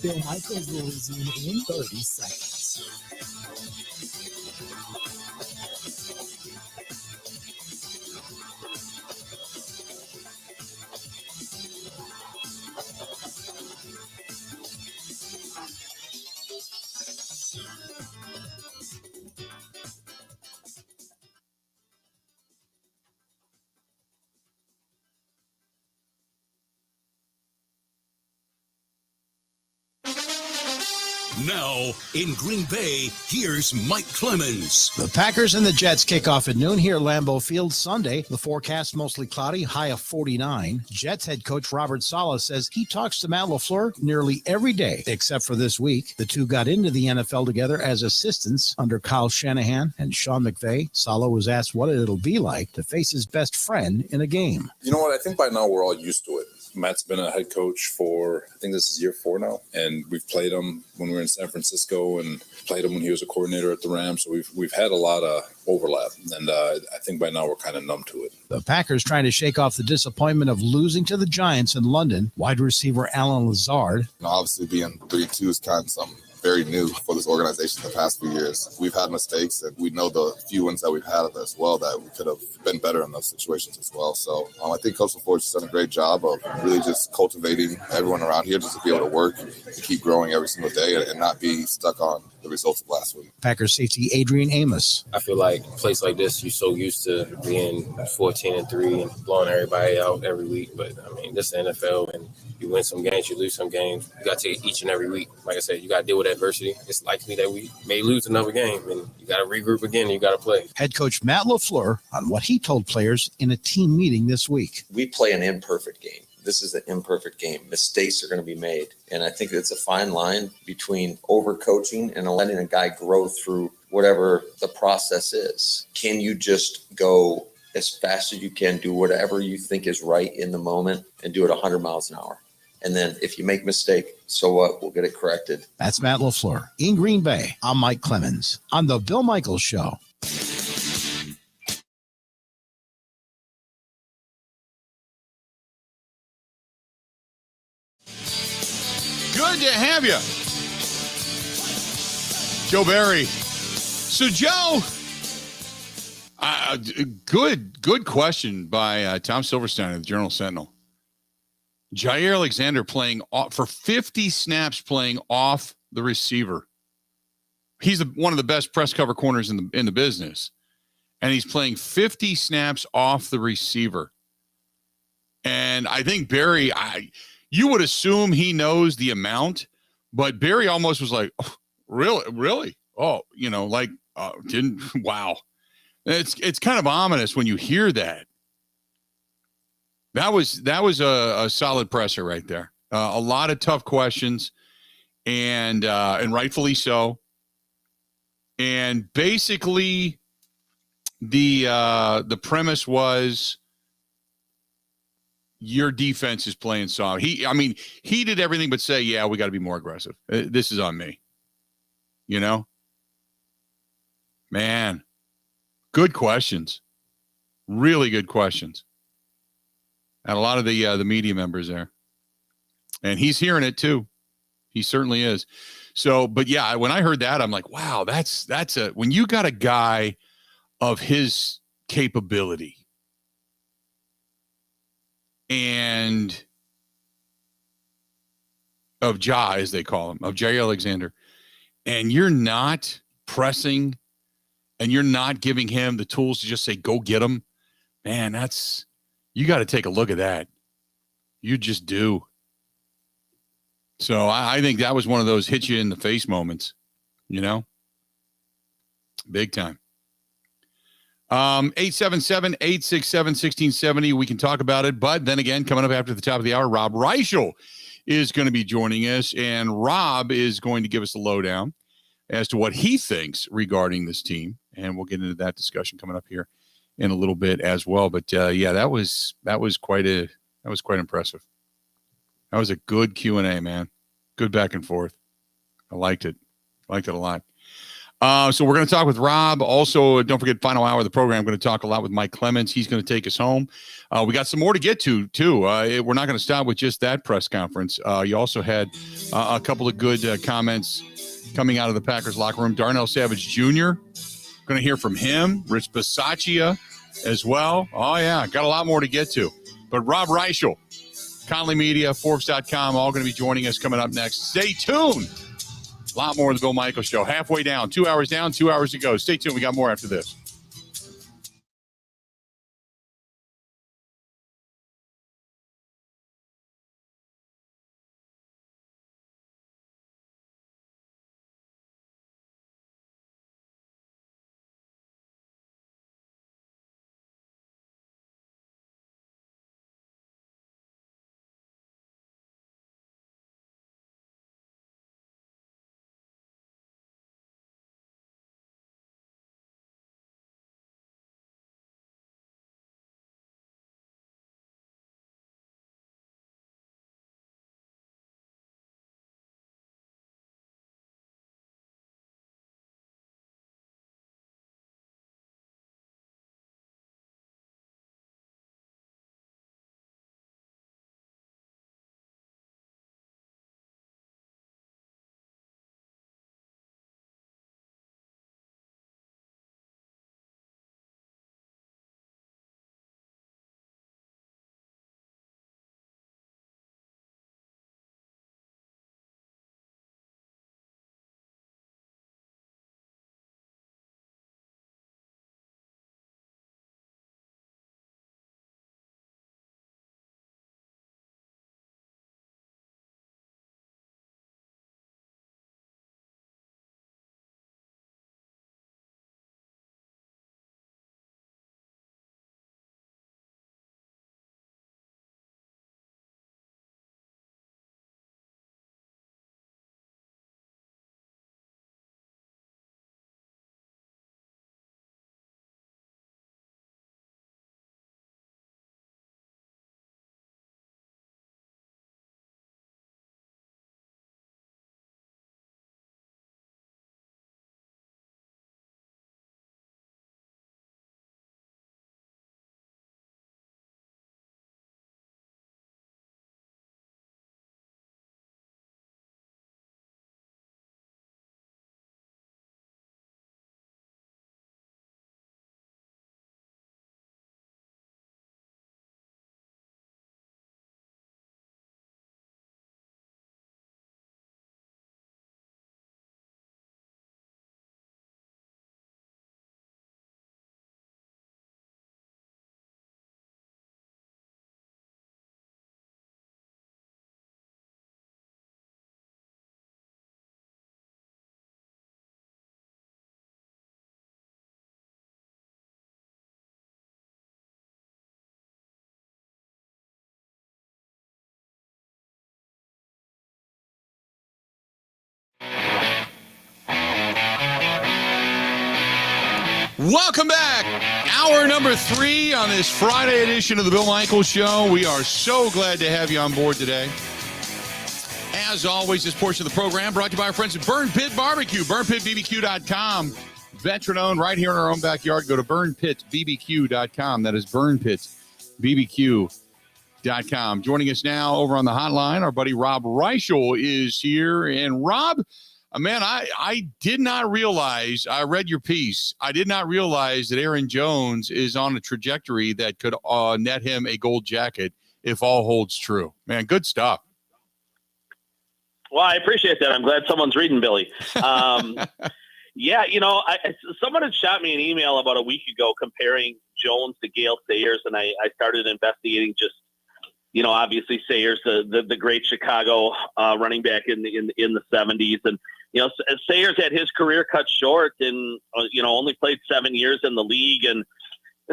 Bill Michaels will resume in 30 seconds. Now, in Green Bay, here's Mike Clemens. The Packers and the Jets kick off at noon here at Lambeau Field Sunday. The forecast mostly cloudy, high of 49. Jets head coach Robert Saleh says he talks to Matt LaFleur nearly every day, except for this week. The two got into the NFL together as assistants under Kyle Shanahan and Sean McVay. Saleh was asked what it'll be like to face his best friend in a game. You know what? I think by now we're all used to it. Matt's been a head coach for, I think this is year 4 now, and we've played him when we were in San Francisco and played him when he was a coordinator at the Rams. So we've had a lot of overlap, and I think by now we're kind of numb to it. The Packers trying to shake off the disappointment of losing to the Giants in London. Wide receiver Alan Lazard. Obviously, being 3-2 is kind of something very new for this organization the past few years. We've had mistakes, and we know the few wins that we've had as well that we could have been better in those situations as well. So I think Coach LaFleur has done a great job of really just cultivating everyone around here just to be able to work and keep growing every single day and not be stuck on the results of last week. Packers safety Adrian Amos. I feel like a place like this, you're so used to being 14-3 and blowing everybody out every week. But I mean, this is the NFL, and you win some games, you lose some games. You got to take each and every week. Like I said, you got to deal with adversity. It's likely that we may lose another game, and you got to regroup again, and you got to play. Head coach Matt LaFleur on what he told players in a team meeting this week. We play an imperfect game. This is an imperfect game. Mistakes are going to be made. And I think it's a fine line between overcoaching and letting a guy grow through whatever the process is. Can you just go as fast as you can, do whatever you think is right in the moment, and do it 100 miles an hour? And then if you make a mistake, so what? We'll get it corrected. That's Matt LaFleur. In Green Bay, I'm Mike Clemens on The Bill Michaels Show. Good to have you, Joe Barry. So, Joe, good question by Tom Silverstein of the Journal Sentinel. Jair Alexander playing off for 50 snaps, playing off the receiver. He's one of the best press cover corners in the business, and he's playing 50 snaps off the receiver. And I think Barry, you would assume he knows the amount, but Barry almost was like, oh, really? Oh, wow. It's kind of ominous when you hear that. That was a solid presser right there. A lot of tough questions, and rightfully so. And basically, the premise was your defense is playing soft. He did everything but say, yeah, we got to be more aggressive. This is on me. Man, good questions. Really good questions. And a lot of the media members there. And he's hearing it too. He certainly is. So, but yeah, when I heard that, I'm like, wow, that's when you got a guy of his capability and of Ja, as they call him, of Jair Alexander, and you're not pressing and you're not giving him the tools to just say, go get him, man, you got to take a look at that. You just do. So I think that was one of those hit you in the face moments, big time. 877-867-1670. We can talk about it. But then again, coming up after the top of the hour, Rob Reischel is going to be joining us, and Rob is going to give us a lowdown as to what he thinks regarding this team, and we'll get into that discussion coming up here in a little bit as well. But yeah, that was quite impressive. That was a good Q&A, man. Good back and forth. I liked it a lot. So we're going to talk with Rob. Also, don't forget, final hour of the program, I'm going to talk a lot with Mike Clemens. He's going to take us home. We got some more to get to, too. We're not going to stop with just that press conference. You also had a couple of good comments coming out of the Packers locker room. Darnell Savage Jr., going to hear from him. Rich Bisaccia as well. Oh, yeah, got a lot more to get to. But Rob Reischel, Conley Media, Forbes.com, all going to be joining us coming up next. Stay tuned. A lot more of the Bill Michaels Show. Halfway down, 2 hours down, 2 hours to go. Stay tuned. We got more after this. Welcome back. Hour number 3 on this Friday edition of the Bill Michaels Show. We are so glad to have you on board today. As always, this portion of the program brought to you by our friends at Burn Pit Barbecue, burnpitbbq.com. Veteran-owned right here in our own backyard. Go to burnpitbbq.com. That is burnpitbbq.com. Joining us now over on the hotline, our buddy Rob Reischel is here. And Rob, man, I did not realize, I read your piece, I did not realize that Aaron Jones is on a trajectory that could net him a gold jacket if all holds true. Man, good stuff. Well, I appreciate that. I'm glad someone's reading, Billy. Yeah, you know, someone had shot me an email about a week ago comparing Jones to Gale Sayers, and I started investigating just, you know, obviously Sayers, the great Chicago running back in the 70s. And, you know, Sayers had his career cut short and, you know, only played 7 years in the league. And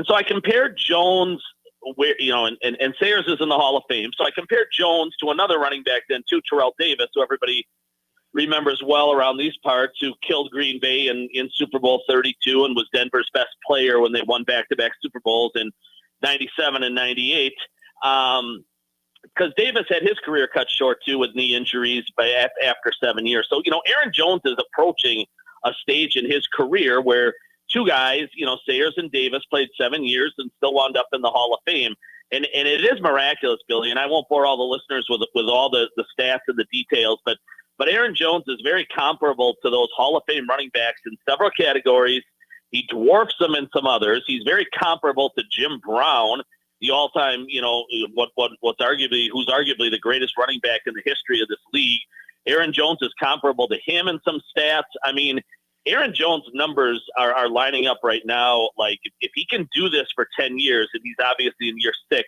so I compared Jones where, and Sayers is in the Hall of Fame. So I compared Jones to another running back then, to Terrell Davis, who everybody remembers well around these parts, who killed Green Bay in Super Bowl 32 and was Denver's best player when they won back-to-back Super Bowls in 97 and 98. Because Davis had his career cut short, too, with knee injuries after 7 years. So, Aaron Jones is approaching a stage in his career where two guys, Sayers and Davis, played 7 years and still wound up in the Hall of Fame. And it is miraculous, Billy, and I won't bore all the listeners with all the stats and the details, but Aaron Jones is very comparable to those Hall of Fame running backs in several categories. He dwarfs them in some others. He's very comparable to Jim Brown, the all-time, who's arguably the greatest running back in the history of this league. Aaron Jones is comparable to him in some stats. I mean, Aaron Jones' numbers are lining up right now. Like, if he can do this for 10 years, and he's obviously in year 6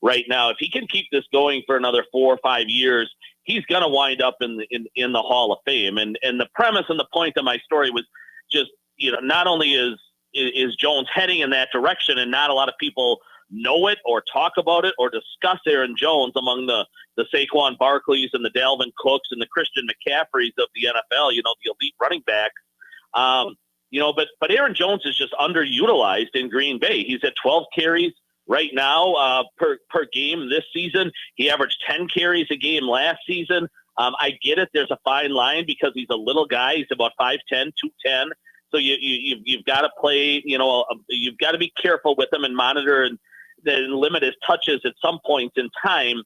right now, if he can keep this going for another 4 or 5 years, he's going to wind up in the Hall of Fame. And the premise and the point of my story was just, not only is Jones heading in that direction, and not a lot of people know it or talk about it or discuss Aaron Jones among the Saquon Barkleys and the Dalvin Cooks and the Christian McCaffreys of the NFL, the elite running backs. But Aaron Jones is just underutilized in Green Bay. He's at 12 carries right now per game this season. He averaged 10 carries a game last season. I get it. There's a fine line because he's a little guy. He's about 5'10", 210. So you've got to play, you've got to be careful with him and monitor and limit his touches at some points in time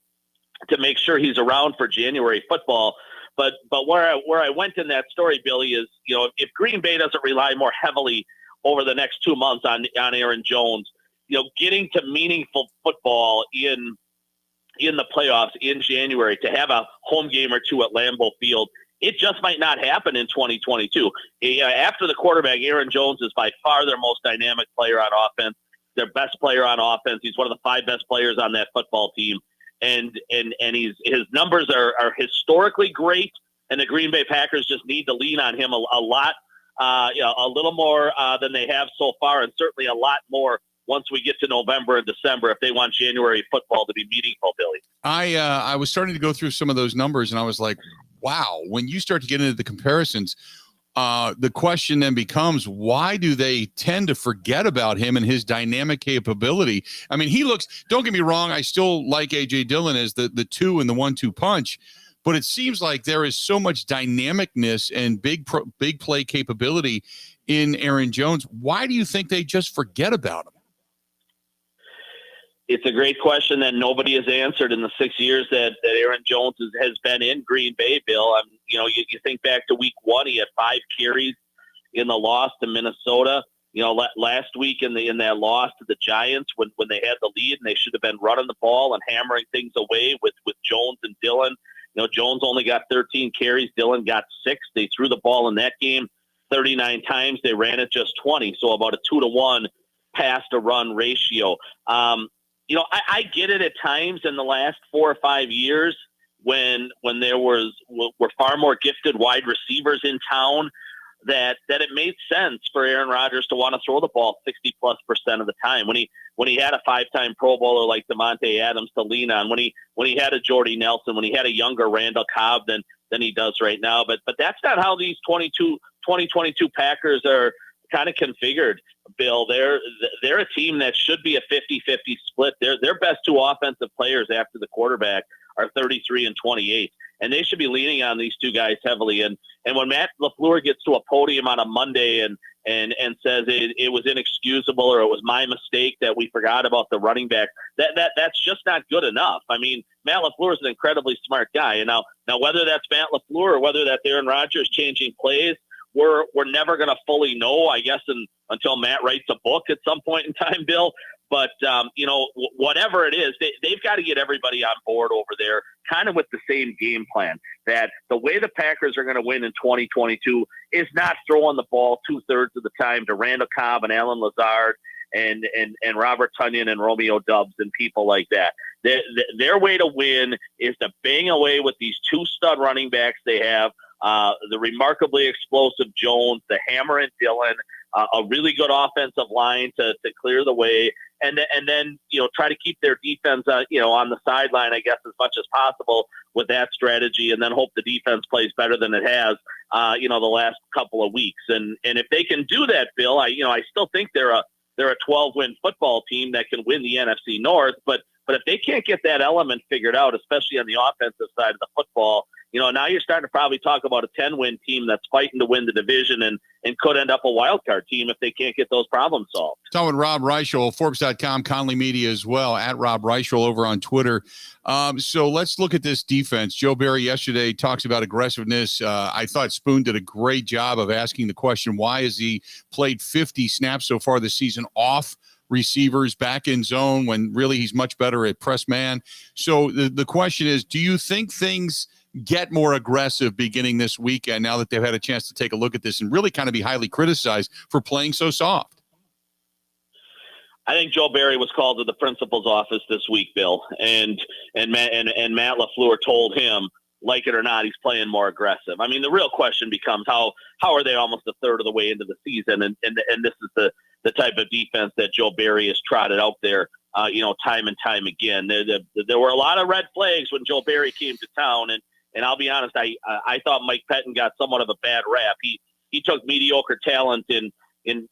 to make sure he's around for January football. But where I went in that story, Billy, is, if Green Bay doesn't rely more heavily over the next 2 months on Aaron Jones, getting to meaningful football in the playoffs in January, to have a home game or two at Lambeau Field, it just might not happen in 2022. After the quarterback, Aaron Jones is by far their most dynamic player on offense, their best player on offense. He's one of the 5 best players on that football team. And his numbers are historically great, and the Green Bay Packers just need to lean on him a lot, a little more than they have so far, and certainly a lot more once we get to November and December if they want January football to be meaningful, Billy. I was starting to go through some of those numbers, and I was like, wow, when you start to get into the comparisons, the question then becomes, why do they tend to forget about him and his dynamic capability? I mean, he looks, don't get me wrong, I still like A.J. Dillon as the 2 and the 1-2 punch, but it seems like there is so much dynamicness and big play capability in Aaron Jones. Why do you think they just forget about him? It's a great question that nobody has answered in the 6 years that Aaron Jones has been in Green Bay, Bill. You think back to week 1, he had 5 carries in the loss to Minnesota. Last week in that loss to the Giants when they had the lead and they should have been running the ball and hammering things away with Jones and Dillon. Jones only got 13 carries. Dillon got 6. They threw the ball in that game 39 times. They ran it just 20. So about a 2-to-1 pass to run ratio. I get it at times in the last 4 or 5 years when there were far more gifted wide receivers in town that it made sense for Aaron Rodgers to want to throw the ball 60+% of the time. When he had a 5-time Pro Bowler like Devontae Adams to lean on, when he had a Jordy Nelson, when he had a younger Randall Cobb than he does right now. But that's not how these 2022 Packers are kind of configured, Bill. They're a team that should be a 50-50 split. Their best 2 offensive players after the quarterback are 33 and 28, and they should be leaning on these 2 guys heavily. And when Matt LaFleur gets to a podium on a Monday and says it was inexcusable or it was my mistake that we forgot about the running back, that's just not good enough. I mean, Matt LaFleur is an incredibly smart guy, and now whether that's Matt LaFleur or whether that's Aaron Rodgers changing plays, we're never going to fully know, I guess, until Matt writes a book at some point in time, Bill. But, whatever it is, they've got to get everybody on board over there kind of with the same game plan, that the way the Packers are going to win in 2022 is not throwing the ball 2/3 of the time to Randall Cobb and Alan Lazard and Robert Tonyan and Romeo Doubs and people like that. Their way to win is to bang away with these 2 stud running backs they have, the remarkably explosive Jones, the hammer and Dillon, a really good offensive line to clear the way, and then try to keep their defense on the sideline, I guess, as much as possible with that strategy, and then hope the defense plays better than it has the last couple of weeks. And if they can do that, Bill, I still think they're a 12-win football team that can win the NFC North, but if they can't get that element figured out, especially on the offensive side of the football, now you're starting to probably talk about a 10-win team that's fighting to win the division and could end up a wild card team if they can't get those problems solved. Talking with Rob Reischel, Forbes.com, Conley Media as well, at Rob Reischel over on Twitter. So let's look at this defense. Joe Barry yesterday talks about aggressiveness. I thought Spoon did a great job of asking the question, why has he played 50 snaps so far this season off receivers back in zone when really he's much better at press man? So the question is, do you think things get more aggressive beginning this weekend now that they've had a chance to take a look at this and really kind of be highly criticized for playing so soft? I think Joe Barry was called to the principal's office this week, Bill, and Matt LaFleur told him, like it or not, he's playing more aggressive. I mean, the real question becomes how are they almost a third of the way into the season, and this is the type of defense that Joe Barry has trotted out there, time and time again. There were a lot of red flags when Joe Barry came to town, and I'll be honest, I thought Mike Pettin got somewhat of a bad rap. He took mediocre talent in 2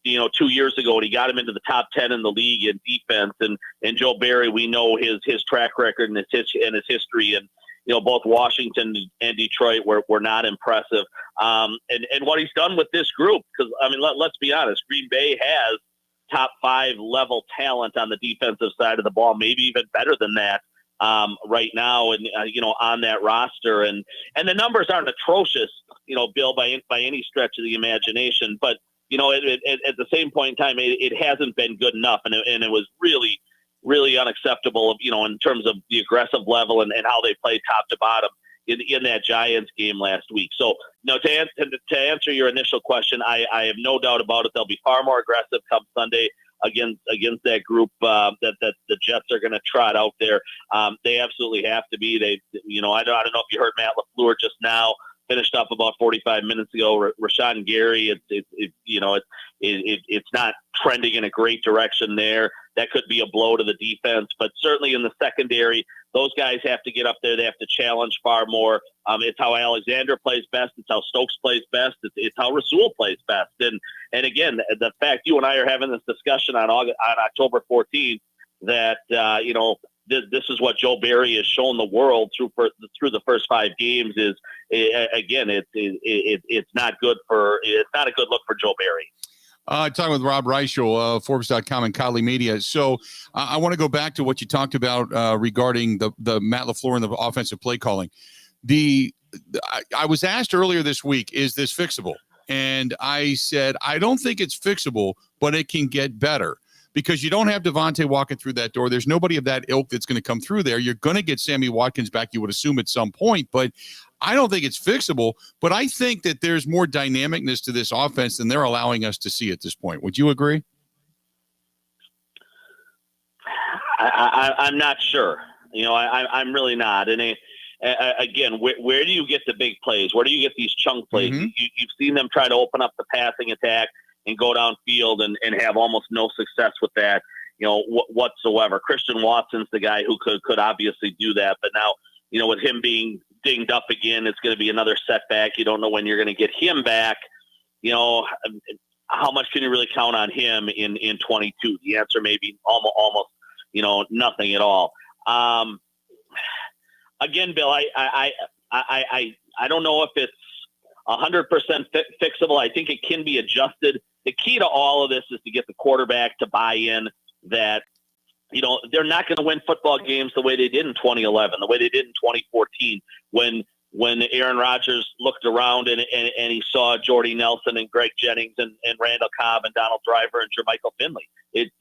years ago, and he got him into the top 10 in the league in defense. And Joe Barry, we know his track record and his history, and both Washington and Detroit were not impressive. And what he's done with this group, because I mean, let's be honest, Green Bay has top 5 level talent on the defensive side of the ball, maybe even better than that. Right now, and on that roster, and the numbers aren't atrocious, Bill, by any stretch of the imagination. But at the same point in time, it hasn't been good enough, and it was really, really unacceptable, in terms of the aggressive level and how they played top to bottom in that Giants game last week. So, to answer your initial question, I have no doubt about it. They'll be far more aggressive come Sunday against that group that the Jets are going to trot out there. They absolutely have to be. I don't know if you heard Matt LaFleur just now, finished up about 45 minutes ago. Rashawn Gary, it's not trending in a great direction there. That could be a blow to the defense, but certainly in the secondary, those guys have to get up there. They have to challenge far more. It's how Alexander plays best. It's how Stokes plays best. It's how Rasul plays best. And again, the fact you and I are having this discussion on October 14th, that this is what Joe Barry has shown the world through the first 5 games is again, it's not good it's not a good look for Joe Barry. Talking with Rob Reischel, Forbes.com and Conley Media. So I want to go back to what you talked about regarding the Matt LaFleur and the offensive play calling. I was asked earlier this week, is this fixable? And I said, I don't think it's fixable, but it can get better. Because you don't have Devontae walking through that door. There's nobody of that ilk that's going to come through there. You're going to get Sammy Watkins back, you would assume, at some point. But I don't think it's fixable. But I think that there's more dynamicness to this offense than they're allowing us to see at this point. Would you agree? I'm not sure. I'm really not. And again, where do you get the big plays? Where do you get these chunk plays? Mm-hmm. You've seen them try to open up the passing attack and go downfield and have almost no success with that, whatsoever. Christian Watson's the guy who could obviously do that, but now, with him being dinged up again, it's going to be another setback. You don't know when you're going to get him back. How much can you really count on him in 22? The answer may be almost nothing at all. Again, Bill, I don't know if it's 100% fixable. I think it can be adjusted. The key to all of this is to get the quarterback to buy in that, they're not going to win football games the way they did in 2011, the way they did in 2014, when Aaron Rodgers looked around and he saw Jordy Nelson and Greg Jennings and Randall Cobb and Donald Driver and Jermichael Finley.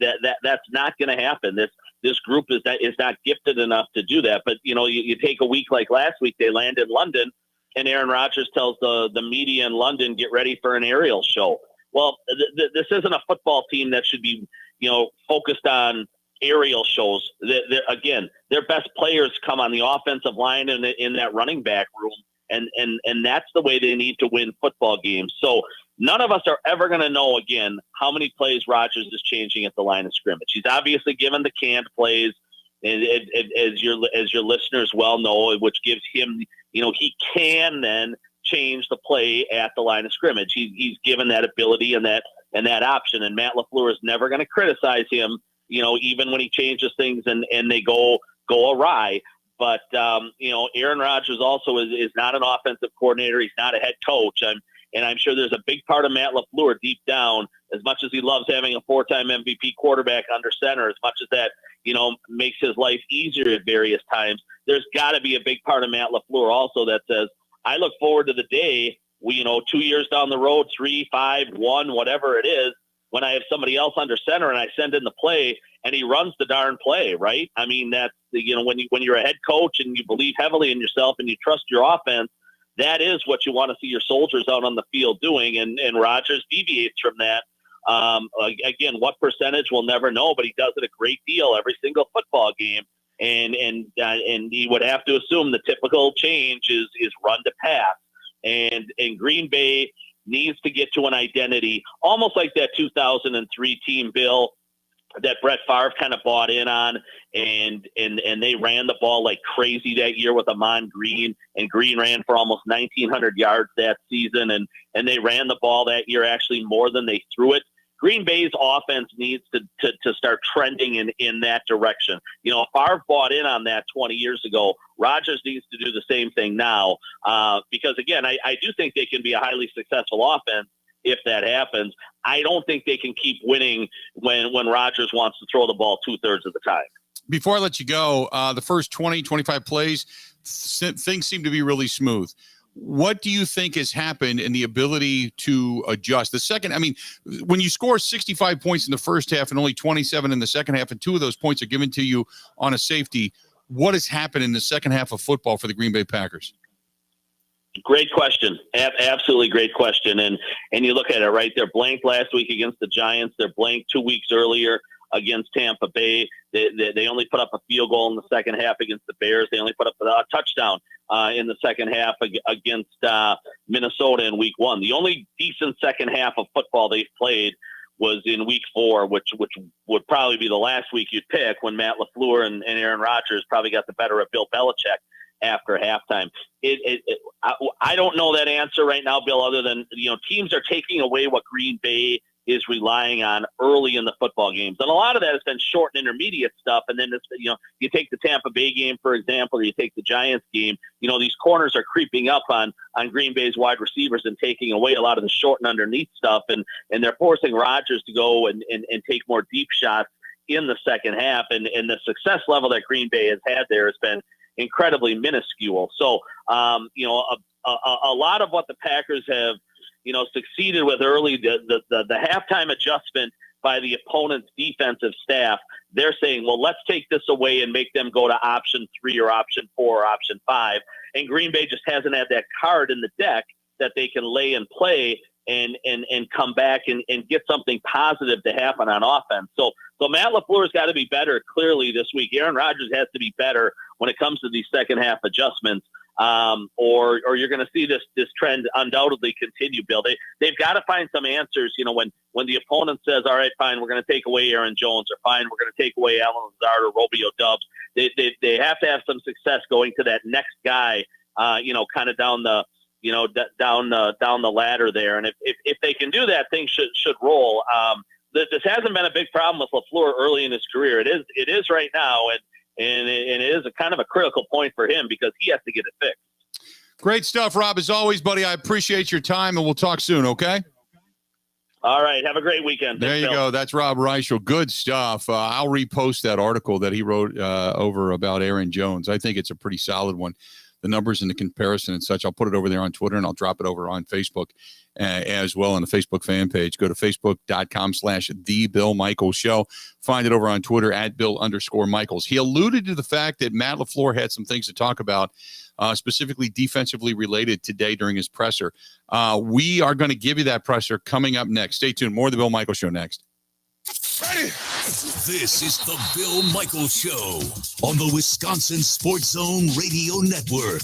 That's not going to happen. This group is not gifted enough to do that. But, you take a week like last week, they land in London, and Aaron Rodgers tells the media in London, get ready for an aerial show. Well, this isn't a football team that should be, focused on aerial shows. Again, their best players come on the offensive line and in that running back room, and that's the way they need to win football games. So, none of us are ever going to know again how many plays Rodgers is changing at the line of scrimmage. He's obviously given the canned plays, as your listeners well know, which gives him, he can then change the play at the line of scrimmage. He's given that ability and that option, and Matt LaFleur is never going to criticize him, even when he changes things and they go awry. But, Aaron Rodgers also is not an offensive coordinator. He's not a head coach. And I'm sure there's a big part of Matt LaFleur deep down, as much as he loves having a 4-time MVP quarterback under center, as much as that, makes his life easier at various times, there's got to be a big part of Matt LaFleur also that says, I look forward to the day, 2 years down the road, 3, 5, 1, whatever it is, when I have somebody else under center and I send in the play and he runs the darn play, right? I mean, that's, when you're a head coach and you believe heavily in yourself and you trust your offense, that is what you want to see your soldiers out on the field doing. And Rodgers deviates from that. Again, what percentage we'll never know, but he does it a great deal every single football game. And he would have to assume the typical change is run to pass. And Green Bay needs to get to an identity, almost like that 2003 team, Bill, that Brett Favre kind of bought in on, and they ran the ball like crazy that year with Amon Green, and Green ran for almost 1,900 yards that season, and they ran the ball that year actually more than they threw it. Green Bay's offense needs to start trending in that direction. Favre bought in on that 20 years ago. Rodgers needs to do the same thing now, because, again, I do think they can be a highly successful offense if that happens. I don't think they can keep winning when Rodgers wants to throw the ball 2/3 of the time. Before I let you go, the first 20, 25 plays, things seem to be really smooth. What do you think has happened in the ability to adjust? The second, when you score 65 points in the first half and only 27 in the second half, and 2 of those points are given to you on a safety, what has happened in the second half of football for the Green Bay Packers? Great question. Absolutely great question. And you look at it, right? They're blanked last week against the Giants. They're blanked 2 weeks earlier against Tampa Bay. They only put up a field goal in the second half against the Bears. They only put up a touchdown in the second half against Minnesota in week 1. The only decent second half of football they've played was in week 4, which would probably be the last week you'd pick, when Matt LaFleur and Aaron Rodgers probably got the better of Bill Belichick after halftime. I don't know that answer right now, Bill, other than, teams are taking away what Green Bay is relying on early in the football games. And a lot of that has been short and intermediate stuff. And then, you take the Tampa Bay game, for example, or you take the Giants game, these corners are creeping up on Green Bay's wide receivers and taking away a lot of the short and underneath stuff. And they're forcing Rodgers to go and take more deep shots in the second half. And the success level that Green Bay has had there has been incredibly minuscule. So, a lot of what the Packers have, succeeded with early, the halftime adjustment by the opponent's defensive staff, they're saying, well, let's take this away and make them go to option 3 or option 4 or option 5. And Green Bay just hasn't had that card in the deck that they can lay and play and come back and get something positive to happen on offense. So Matt LaFleur's got to be better clearly this week. Aaron Rodgers has to be better when it comes to these second half adjustments. Or you're going to see this trend undoubtedly continue, Bill. They've got to find some answers. When the opponent says, all right, fine, we're going to take away Aaron Jones, or fine, we're going to take away Alan Lazard or Romeo Doubs. They have to have some success going to that next guy, kind of down the, down the ladder there. And if they can do that, things should roll. This hasn't been a big problem with LaFleur early in his career. It is right now. And it is a kind of a critical point for him because he has to get it fixed. Great stuff, Rob. As always, buddy, I appreciate your time, and we'll talk soon, okay? All right. Have a great weekend. There you go. That's Rob Reischel. Good stuff. I'll repost that article that he wrote over about Aaron Jones. I think it's a pretty solid one. The numbers and the comparison and such. I'll put it over there on Twitter, and I'll drop it over on Facebook as well on the Facebook fan page. Go to facebook.com/TheBillMichaelsShow. Find it over on Twitter @Bill_Michaels. He alluded to the fact that Matt LaFleur had some things to talk about, specifically defensively related today during his presser. We are going to give you that presser coming up next. Stay tuned. More of the Bill Michaels Show next. Ready? This is the Bill Michaels Show on the Wisconsin Sports Zone Radio Network.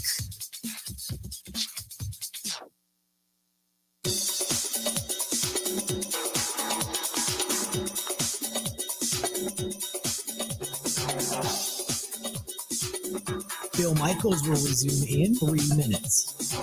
Bill Michaels will resume in 3 minutes.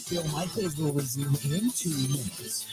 Bill Michaels will resume in 2 minutes.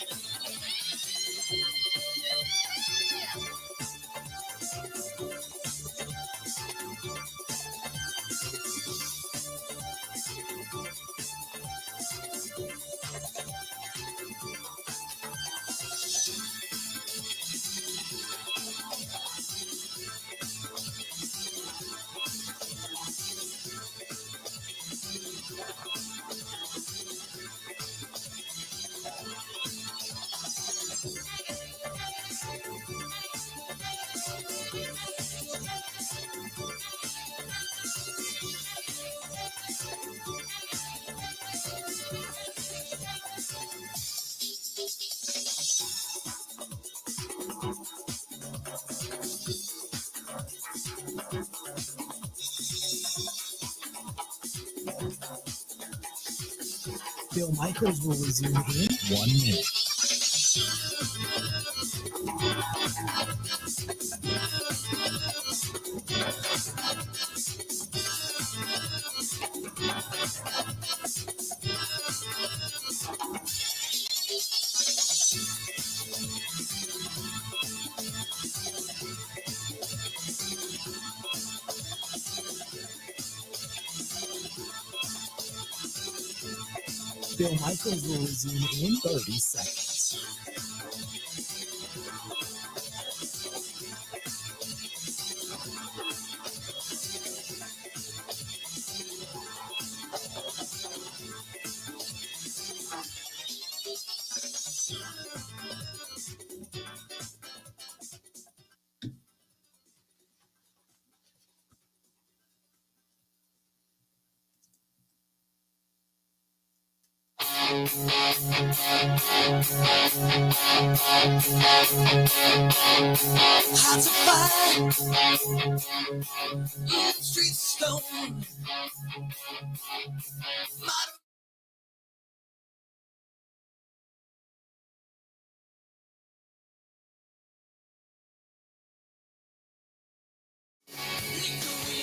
Bill Michaels will resume in 1 minute. Bill Michaels will resume in 30 seconds. Hearts of fire, streets of stone.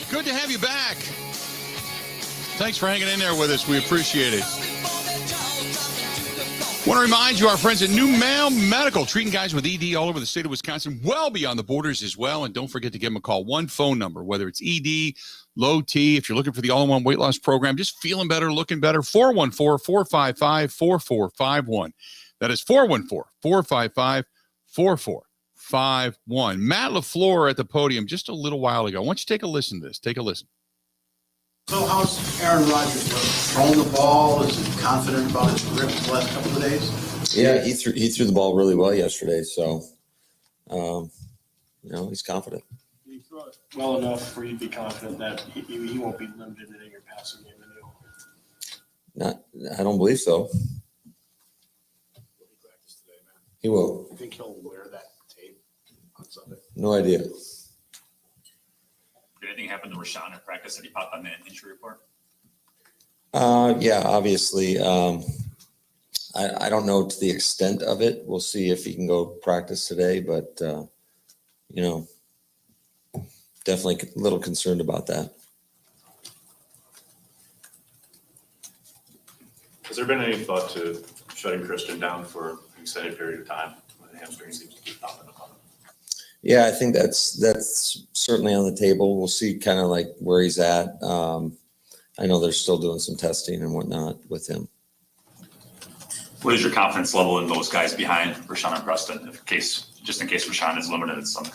Good to have you back. Thanks for hanging in there with us. We appreciate it. Want to remind you, our friends at New Mail Medical, treating guys with ED all over the state of Wisconsin, well beyond the borders as well. And don't forget to give them a call. One phone number, whether it's ED, low T, if you're looking for the all-in-one weight loss program, just feeling better, looking better, 414-455-4451. That is 414-455-4451. Matt LaFleur at the podium just a little while ago. Why don't you take a listen to this? Take a listen. So how's Aaron Rodgers throwing the ball? Is he confident about his grip the last couple of days? Yeah, he threw the ball really well yesterday, so he's confident. Did he throw it well enough for you to be confident that he won't be limited in your passing game? I don't believe so. He will. I think he'll wear that tape on Sunday. No idea. Did anything happen to Rashawn in practice that he popped on the injury report? Yeah, obviously. I don't know to the extent of it. We'll see if he can go practice today, but, definitely a little concerned about that. Has there been any thought to shutting Christian down for an extended period of time when the hamstring seems to keep popping up on him? Yeah, I think that's certainly on the table. We'll see kind of like where he's at. I know they're still doing some testing and whatnot with him. What is your confidence level in those guys behind Rashawn and Preston, just in case Rashawn is limited to some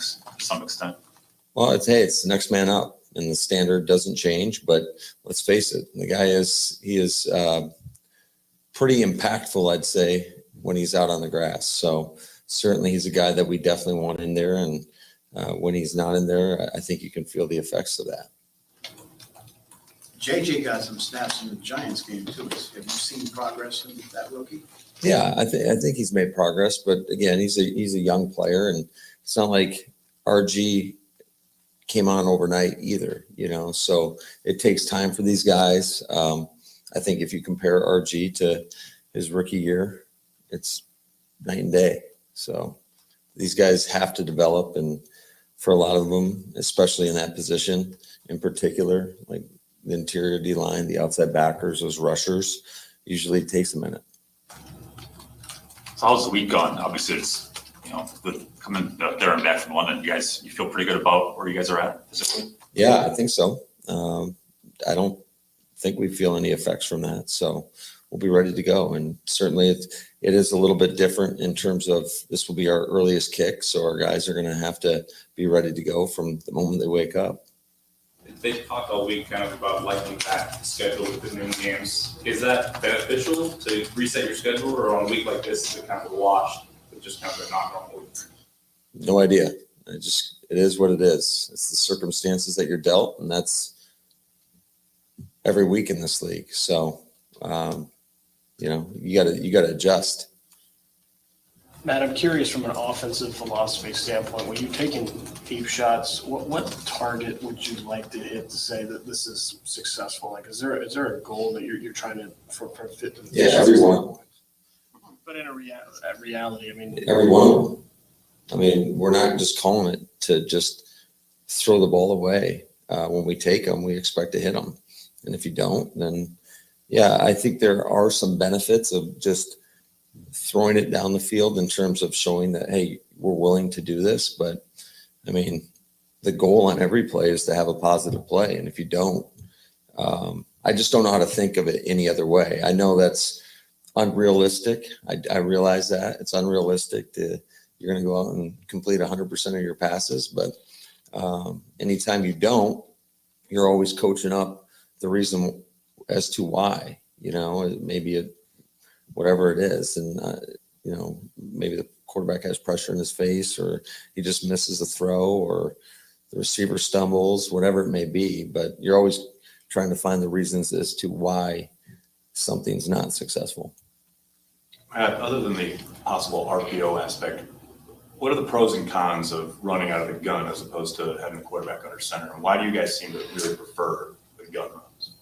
extent? Well, it's the next man up, and the standard doesn't change. But let's face it, the guy is pretty impactful, I'd say, when he's out on the grass. So certainly he's a guy that we definitely want in there, and when he's not in there, I think you can feel the effects of that. JJ got some snaps in the Giants game too. Have you seen progress in that rookie? Yeah, I think he's made progress, but again, he's a young player, and it's not like RG came on overnight either, so it takes time for these guys. I think if you compare RG to his rookie year, it's night and day. So these guys have to develop, and for a lot of them, especially in that position in particular, like the interior D line, the outside backers, those rushers, usually it takes a minute. So how's the week gone? Obviously, it's coming there and back from London. You feel pretty good about where you guys are at physically? Yeah, I think so. I don't think we feel any effects from that, so we'll be ready to go. And certainly, it is a little bit different in terms of this will be our earliest kick, so our guys are going to have to be ready to go from the moment they wake up. They've talked all week kind of about lightening back the schedule with the noon games. Is that beneficial to reset your schedule, or on a week like this, is it kind of washed with just kind of a knock-on week? No idea. It is what it is. It's the circumstances that you're dealt, and that's every week in this league. So, you gotta adjust. Matt, I'm curious from an offensive philosophy standpoint, when you're taking deep shots, what target would you like to hit to say that this is successful? Like, is there a goal that you're trying to for fit? Yeah, everyone. But in reality, I mean, Everyone. I mean, we're not just calling it to just throw the ball away. When we take them, we expect to hit them. And if you don't, then yeah, I think there are some benefits of just throwing it down the field in terms of showing that, hey, we're willing to do this. But I mean, the goal on every play is to have a positive play. And if you don't, I just don't know how to think of it any other way. I know that's unrealistic. I realize that it's unrealistic you're going to go out and complete 100% of your passes. But anytime you don't, you're always coaching up the reason as to why, maybe whatever it is. And, maybe the quarterback has pressure in his face, or he just misses a throw, or the receiver stumbles, whatever it may be. But you're always trying to find the reasons as to why something's not successful. Other than the possible RPO aspect, what are the pros and cons of running out of the gun as opposed to having the quarterback under center? And why do you guys seem to really prefer the gun runs?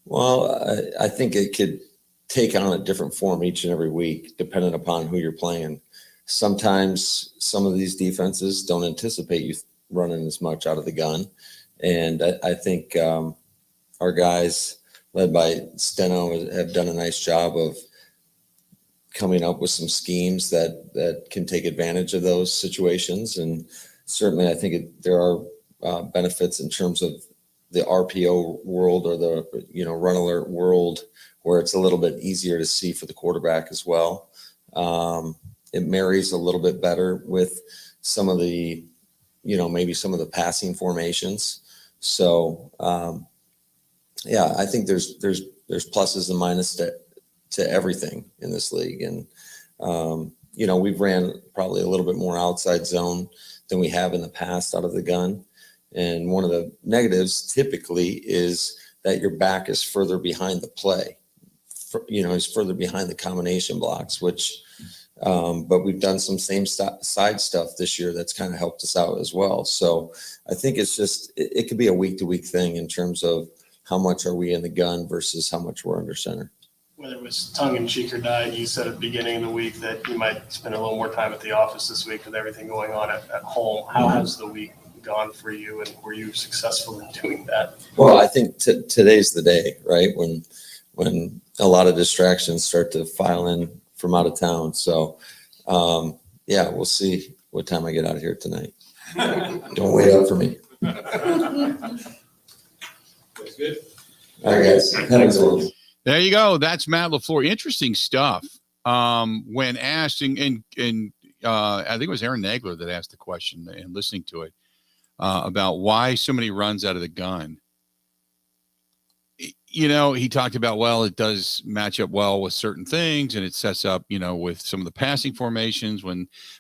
Well, I think it could take on a different form each and every week, depending upon who you're playing. Sometimes some of these defenses don't anticipate you running as much out of the gun. And I think our guys, led by Steno, have done a nice job of coming up with some schemes that can take advantage of those situations. And certainly I think there are benefits in terms of the RPO world, or the run alert world, where it's a little bit easier to see for the quarterback as well. It marries a little bit better with some of the, maybe some of the passing formations. So I think there's pluses and minuses to everything in this league. And we've ran probably a little bit more outside zone than we have in the past out of the gun. And one of the negatives typically is that your back is further behind the play, is further behind the combination blocks, but we've done some same side stuff this year that's kind of helped us out as well. So I think it's just, it could be a week to week thing in terms of how much are we in the gun versus how much we're under center. Whether it was tongue in cheek or not, you said at the beginning of the week that you might spend a little more time at the office this week with everything going on at home. How has the week gone for you, and were you successful in doing that? Well, I think today's the day, right? When a lot of distractions start to file in from out of town. So, we'll see what time I get out of here tonight. Don't wait up for me. That's good. All right, guys. There you go. That's Matt LaFleur. Interesting stuff. When asked, and I think it was Aaron Nagler that asked the question, and listening to it about why so many runs out of the gun. He talked about, well, it does match up well with certain things, and it sets up, with some of the passing formations.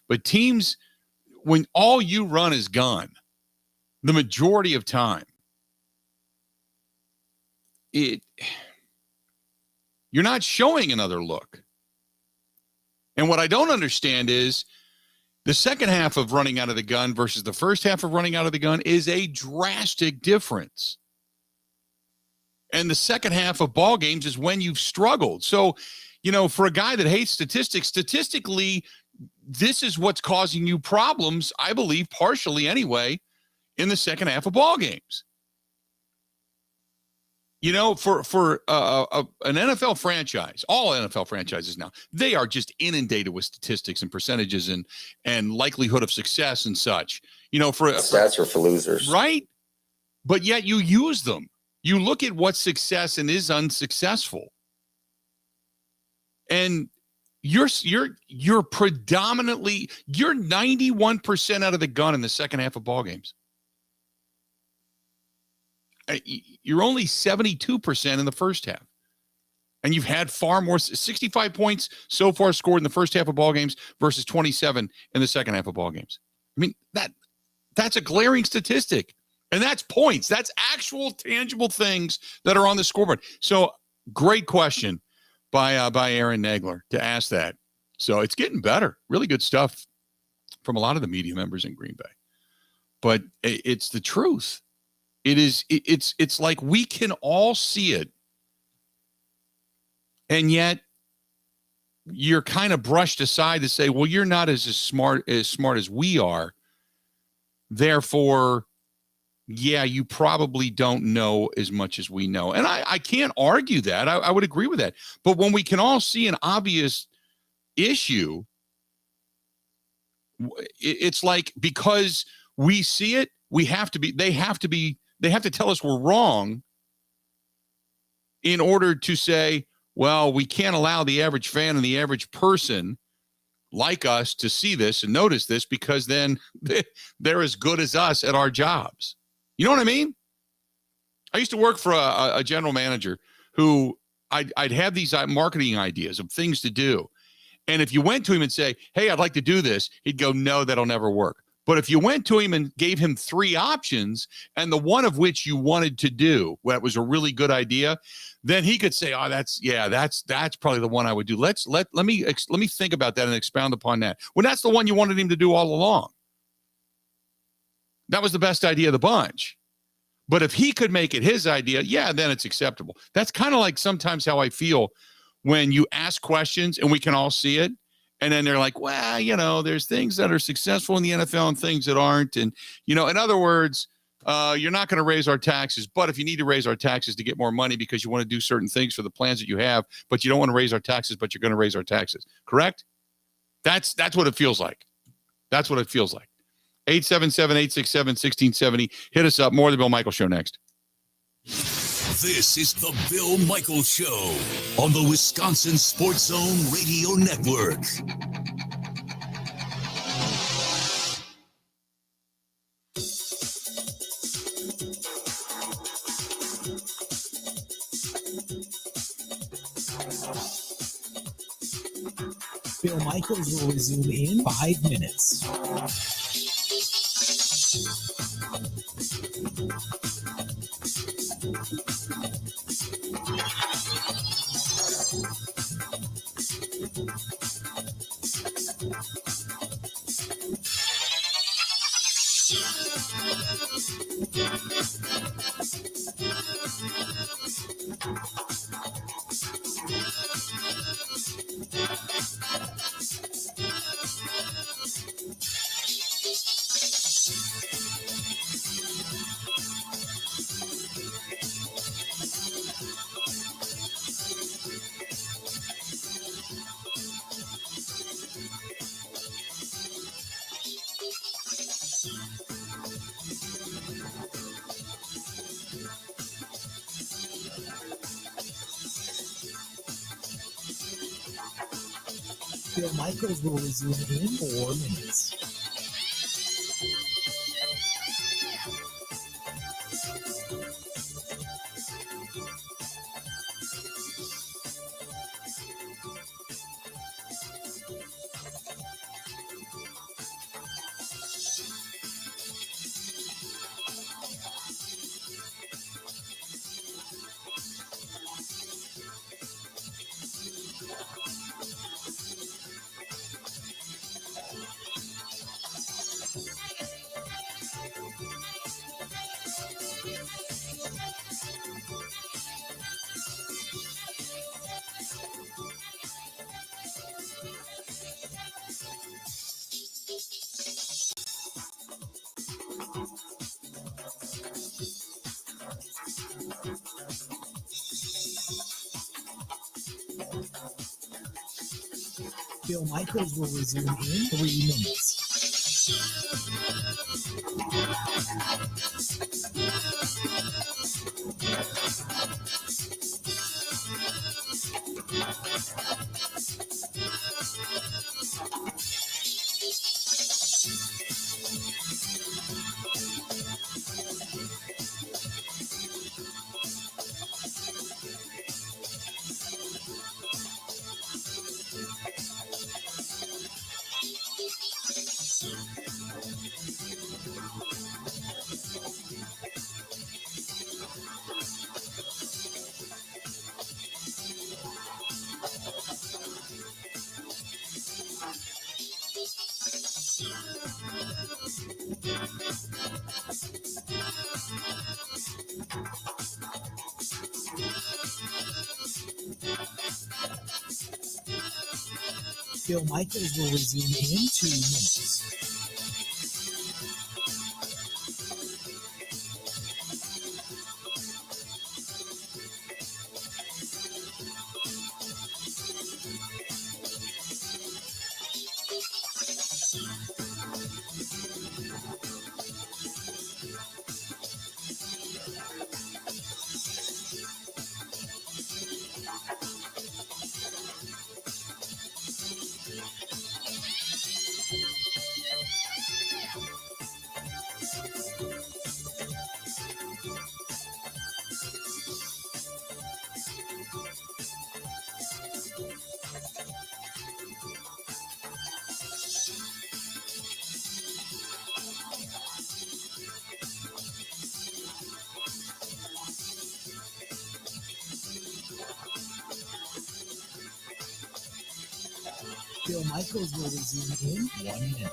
But teams, when all you run is gun, the majority of time, you're not showing another look. And what I don't understand is the second half of running out of the gun versus the first half of running out of the gun is a drastic difference. And the second half of ball games is when you've struggled. So, for a guy that hates statistics, statistically, this is what's causing you problems, I believe, partially anyway, in the second half of ball games. For an NFL franchise, all NFL franchises now, they are just inundated with statistics and percentages and likelihood of success and such. Stats are for losers, right? But yet you use them. You look at what's success and is unsuccessful, and you're predominantly 91% out of the gun in the second half of ball games. You're only 72% in the first half. And you've had far more, 65 points so far scored in the first half of ball games versus 27 in the second half of ball games. I mean, that's a glaring statistic. And that's points. That's actual tangible things that are on the scoreboard. So great question by Aaron Nagler to ask that. So it's getting better. Really good stuff from a lot of the media members in Green Bay. But it's the truth. It's like we can all see it. And yet you're kind of brushed aside to say, well, you're not as smart as we are. Therefore, yeah, you probably don't know as much as we know. And I can't argue that. I would agree with that. But when we can all see an obvious issue, it's like, because we see it, they have to tell us we're wrong in order to say, well, we can't allow the average fan and the average person like us to see this and notice this, because then they're as good as us at our jobs. You know what I mean? I used to work for a general manager who I'd have these marketing ideas of things to do. And if you went to him and say, hey, I'd like to do this, he'd go, no, that'll never work. But if you went to him and gave him 3 options, and the one of which you wanted to do, that was a really good idea, then he could say, oh, that's probably the one I would do. Let me think about that and expound upon that. Well, that's the one you wanted him to do all along. That was the best idea of the bunch. But if he could make it his idea, yeah, then it's acceptable. That's kind of like sometimes how I feel when you ask questions and we can all see it. And then they're like, well, there's things that are successful in the NFL and things that aren't. And, in other words, you're not going to raise our taxes. But if you need to raise our taxes to get more money because you want to do certain things for the plans that you have, but you don't want to raise our taxes, but you're going to raise our taxes. Correct? That's what it feels like. That's what it feels like. 877-867-1670. Hit us up. More of the Bill Michaels Show next. This is the Bill Michaels Show on the Wisconsin Sports Zone Radio Network. Bill Michaels will resume in 5 minutes. Bill Michaels will resume in 4 minutes. Bill Michaels will resume in 3 minutes. Bill Michaels will resume in 2 minutes. Bill Michaels will resume in 1 minute.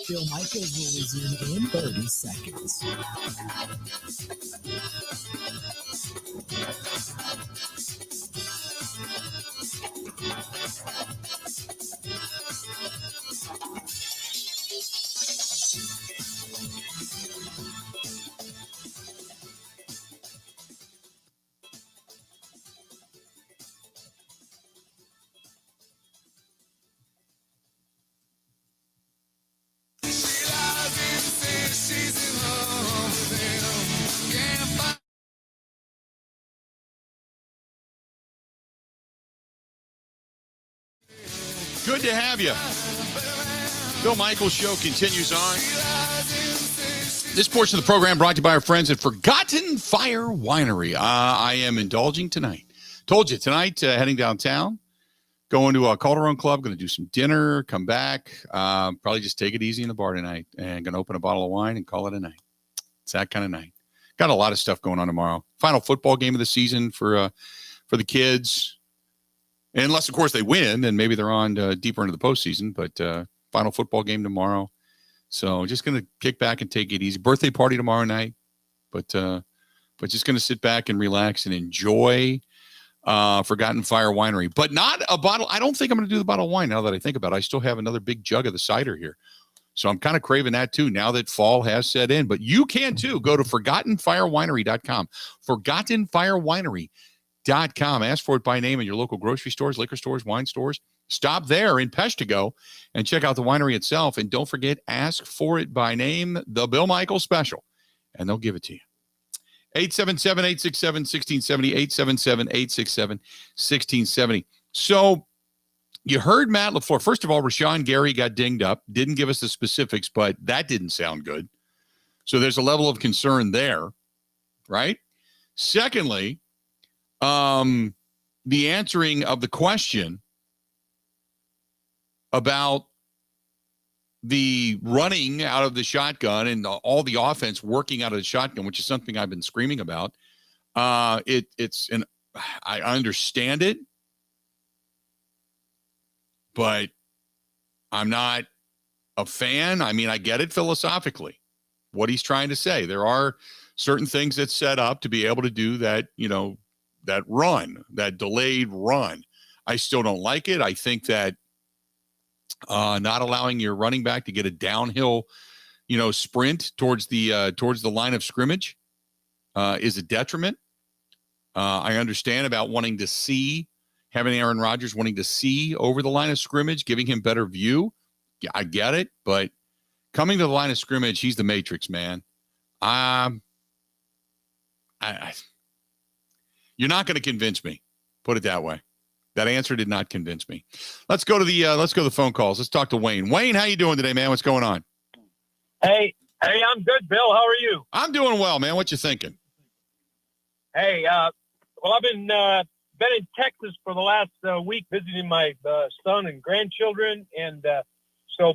Bill Michaels will resume in 30 seconds. Good to have you. Bill Michaels Show continues on. This portion of the program brought to you by our friends at Forgotten Fire Winery. I am indulging tonight. Told you, tonight, heading downtown, going to a Calderon Club, going to do some dinner, come back, probably just take it easy in the bar tonight, and going to open a bottle of wine and call it a night. It's that kind of night. Got a lot of stuff going on tomorrow. Final football game of the season for the kids. Unless, of course, they win, then maybe they're on deeper into the postseason. But final football game tomorrow. So just going to kick back and take it easy. Birthday party tomorrow night. But just going to sit back and relax and enjoy Forgotten Fire Winery. But not a bottle. I don't think I'm going to do the bottle of wine now that I think about it. I still have another big jug of the cider here. So I'm kind of craving that too now that fall has set in. But you can too. Go to ForgottenFireWinery.com. ForgottenFireWinery.com. Ask for it by name in your local grocery stores, liquor stores, wine stores. Stop there in Peshtigo and check out the winery itself. And don't forget, ask for it by name, the Bill Michaels Special, and they'll give it to you. 877-867-1670, 877-867-1670. So you heard Matt LaFleur. First of all, Rashawn Gary got dinged up. Didn't give us the specifics, but that didn't sound good. So there's a level of concern there, right? Secondly, the answering of the question about the running out of the shotgun and all the offense working out of the shotgun, which is something I've been screaming about. I understand it, but I'm not a fan. I mean, I get it philosophically, what he's trying to say. There are certain things that set up to be able to do that, that run, that delayed run. I still don't like it. I think that not allowing your running back to get a downhill, sprint towards the line of scrimmage is a detriment. I understand about wanting to see, having Aaron Rodgers wanting to see over the line of scrimmage, giving him better view. Yeah, I get it, but coming to the line of scrimmage, he's the Matrix, man. You're not going to convince me. Put it that way. That answer did not convince me. Let's go to the phone calls. Let's talk to Wayne. Wayne, how you doing today, man? What's going on? Hey, I'm good, Bill. How are you? I'm doing well, man. What you thinking? Hey, well, I've been in Texas for the last week visiting my son and grandchildren, and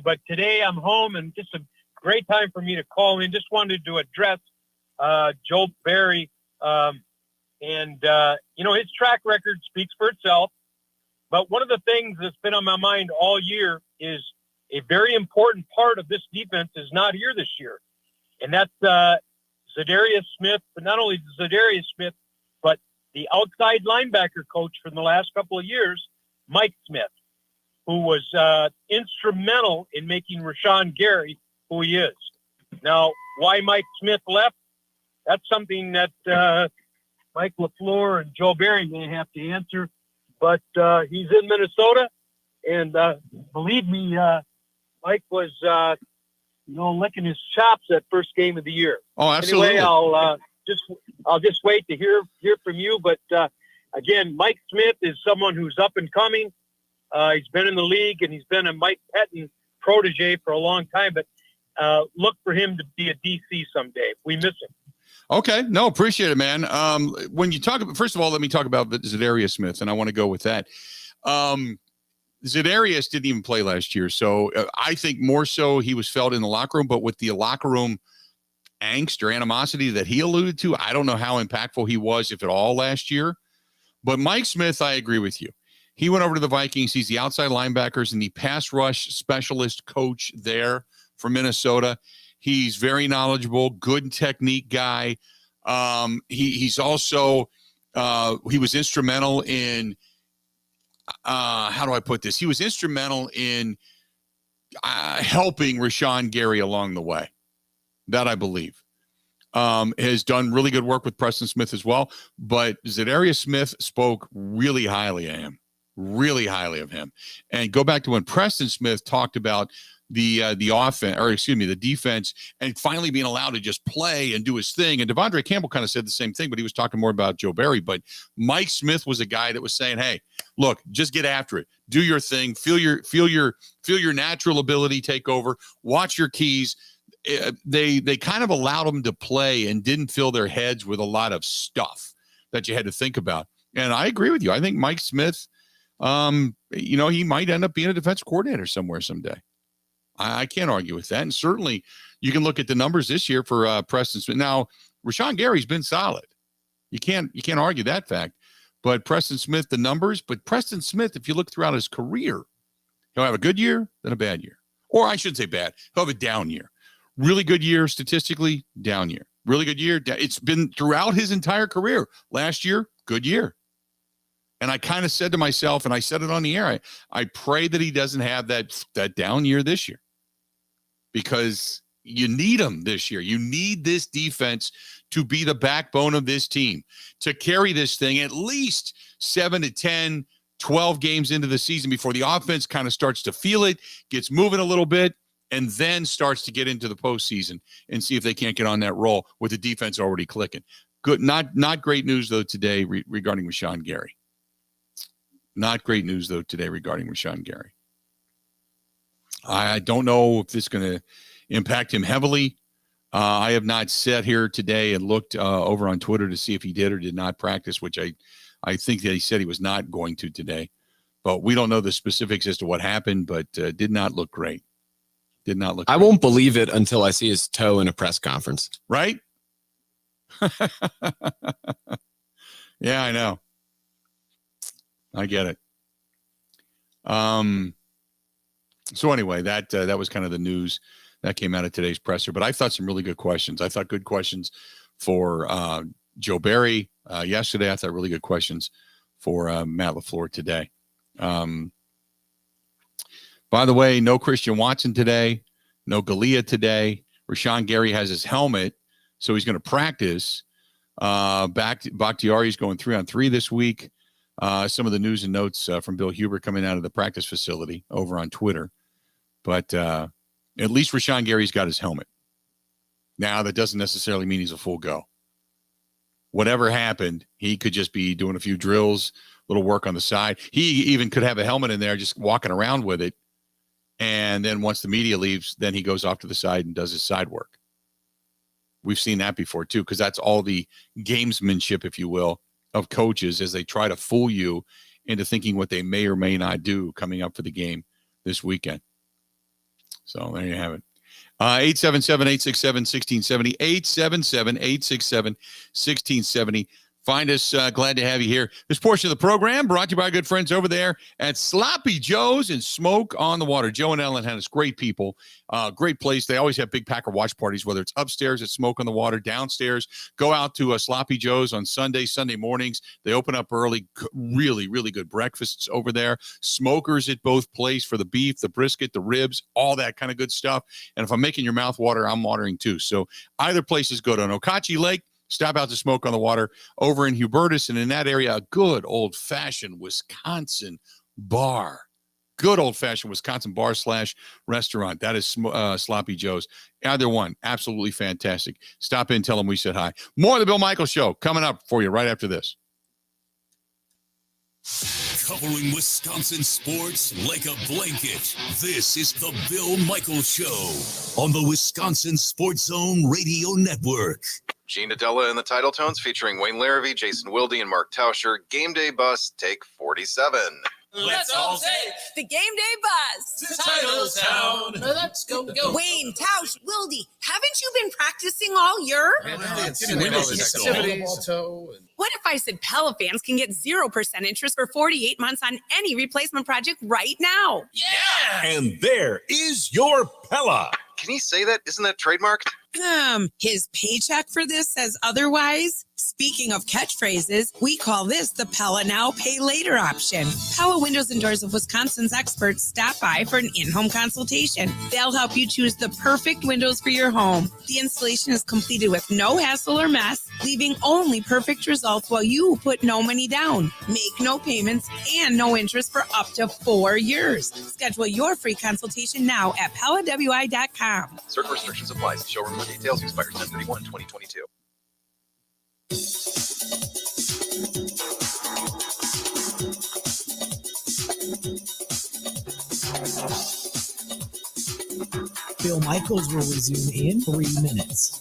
but today I'm home, and just a great time for me to call in. Just wanted to address Joe Barry, and his track record speaks for itself. But one of the things that's been on my mind all year is a very important part of this defense is not here this year. And that's Zadarius Smith, but not only Zadarius Smith, but the outside linebacker coach for the last couple of years, Mike Smith, who was instrumental in making Rashawn Gary who he is. Now, why Mike Smith left, that's something that Mike LaFleur and Joe Barry may have to answer. But he's in Minnesota, and believe me, Mike was, licking his chops that first game of the year. Oh, absolutely. Anyway, I'll just wait to hear from you. But again, Mike Smith is someone who's up and coming. He's been in the league, and he's been a Mike Pettin protege for a long time. But look for him to be a DC someday. We miss him. Okay. No, appreciate it, man. When you talk about, first of all, let me talk about Zadarius Smith, and I want to go with that. Zadarius didn't even play last year. So I think more so he was felt in the locker room, but with the locker room angst or animosity that he alluded to, I don't know how impactful he was, if at all, last year. But Mike Smith, I agree with you. He went over to the Vikings. He's the outside linebackers and the pass rush specialist coach there for Minnesota. He's very knowledgeable, good technique guy. He's also, he was instrumental in, how do I put this? He was instrumental in helping Rashawn Gary along the way. That I believe. Has done really good work with Preston Smith as well. But Zadarius Smith spoke really highly of him. Really highly of him. And go back to when Preston Smith talked about the offense, or excuse me, the defense, and finally being allowed to just play and do his thing. And Devondre Campbell kind of said the same thing, but he was talking more about Joe Barry. But Mike Smith was a guy that was saying, "Hey, look, just get after it, do your thing, feel your natural ability take over, watch your keys." They kind of allowed them to play and didn't fill their heads with a lot of stuff that you had to think about. And I agree with you. I think Mike Smith, he might end up being a defensive coordinator somewhere someday. I can't argue with that. And certainly you can look at the numbers this year for Preston Smith. Now, Rashawn Gary's been solid. You can't argue that fact. But Preston Smith, the numbers, but Preston Smith, if you look throughout his career, he'll have a good year, then a bad year. Or I should say bad. He'll have a down year. Really good year statistically, down year. Really good year. It's been throughout his entire career. Last year, good year. And I kind of said to myself, and I said it on the air, I pray that he doesn't have that down year this year. because you need them this year. You need this defense to be the backbone of this team, to carry this thing at least 7 to 10, 12 games into the season before the offense kind of starts to feel it, gets moving a little bit, and then starts to get into the postseason and see if they can't get on that roll with the defense already clicking. Good, not great news, though, today regarding Rashawn Gary. Not great news, though, today regarding Rashawn Gary. I don't know if this is going to impact him heavily. I have not sat here today and looked over on Twitter to see if he did or did not practice, which I think that he said he was not going to today. But we don't know the specifics as to what happened, but did not look great. Did not look I great. won't believe it until I see his toe in a press conference. Right? Yeah, I know. I get it. So anyway, that was kind of the news that came out of today's presser. But I thought some really good questions. I thought good questions for Joe Barry yesterday. I thought really good questions for Matt LaFleur today. By the way, no Christian Watson today, no Galea today. Rashawn Gary has his helmet, so he's going to practice. Bakhtiari's going 3-on-3 this week. Some of the news and notes from Bill Huber coming out of the practice facility over on Twitter. But at least Rashawn Gary's got his helmet. Now, that doesn't necessarily mean he's a full go. Whatever happened, he could just be doing a few drills, little work on the side. He even could have a helmet in there, just walking around with it. And then once the media leaves, then he goes off to the side and does his side work. We've seen that before, too, because that's all the gamesmanship, if you will, of coaches as they try to fool you into thinking what they may or may not do coming up for the game this weekend. So there you have it. 877-867-1670, 877-867-1670. Find us. Glad to have you here. This portion of the program brought to you by our good friends over there at Sloppy Joe's and Smoke on the Water. Joe and Ellen Hennis, great people, great place. They always have big Packer watch parties, whether it's upstairs at Smoke on the Water, downstairs. Go out to Sloppy Joe's on Sunday mornings. They open up early. Really, really good breakfasts over there. Smokers at both places for the beef, the brisket, the ribs, all that kind of good stuff. And if I'm making your mouth water, I'm watering too. So either place is good. On Okauchee Lake, stop out to Smoke on the Water over in Hubertus, and in that area, a good old-fashioned Wisconsin bar. Good old-fashioned Wisconsin bar / restaurant. That is Sloppy Joe's. Either one, absolutely fantastic. Stop in, tell them we said hi. More of the Bill Michaels Show coming up for you right after this. Covering Wisconsin sports like a blanket. This is the Bill Michaels Show on the Wisconsin Sports Zone Radio Network. Gene Adela in the title tones featuring Wayne Larrabee, Jason Wilde, and Mark Tauscher. Game Day Bus, take 47. Let's all take the Game Day Bus to Titletown. Let's go. Wayne, Tausch, Wilde, haven't you been practicing all year? What if I said Pella fans can get 0% interest for 48 months on any replacement project right now? Yeah! And there is your Pella. Can he say that? Isn't that trademarked? His paycheck for this says otherwise. Speaking of catchphrases, we call this the Pella Now Pay Later option. Pella Windows and Doors of Wisconsin's experts stop by for an in-home consultation. They'll help you choose the perfect windows for your home. The installation is completed with no hassle or mess, leaving only perfect results while you put no money down. Make no payments and no interest for up to 4 years. Schedule your free consultation now at PellaWI.com. Certain restrictions apply. See showroom for details. Expires 10/31/2022. Bill Michaels will resume in 3 minutes.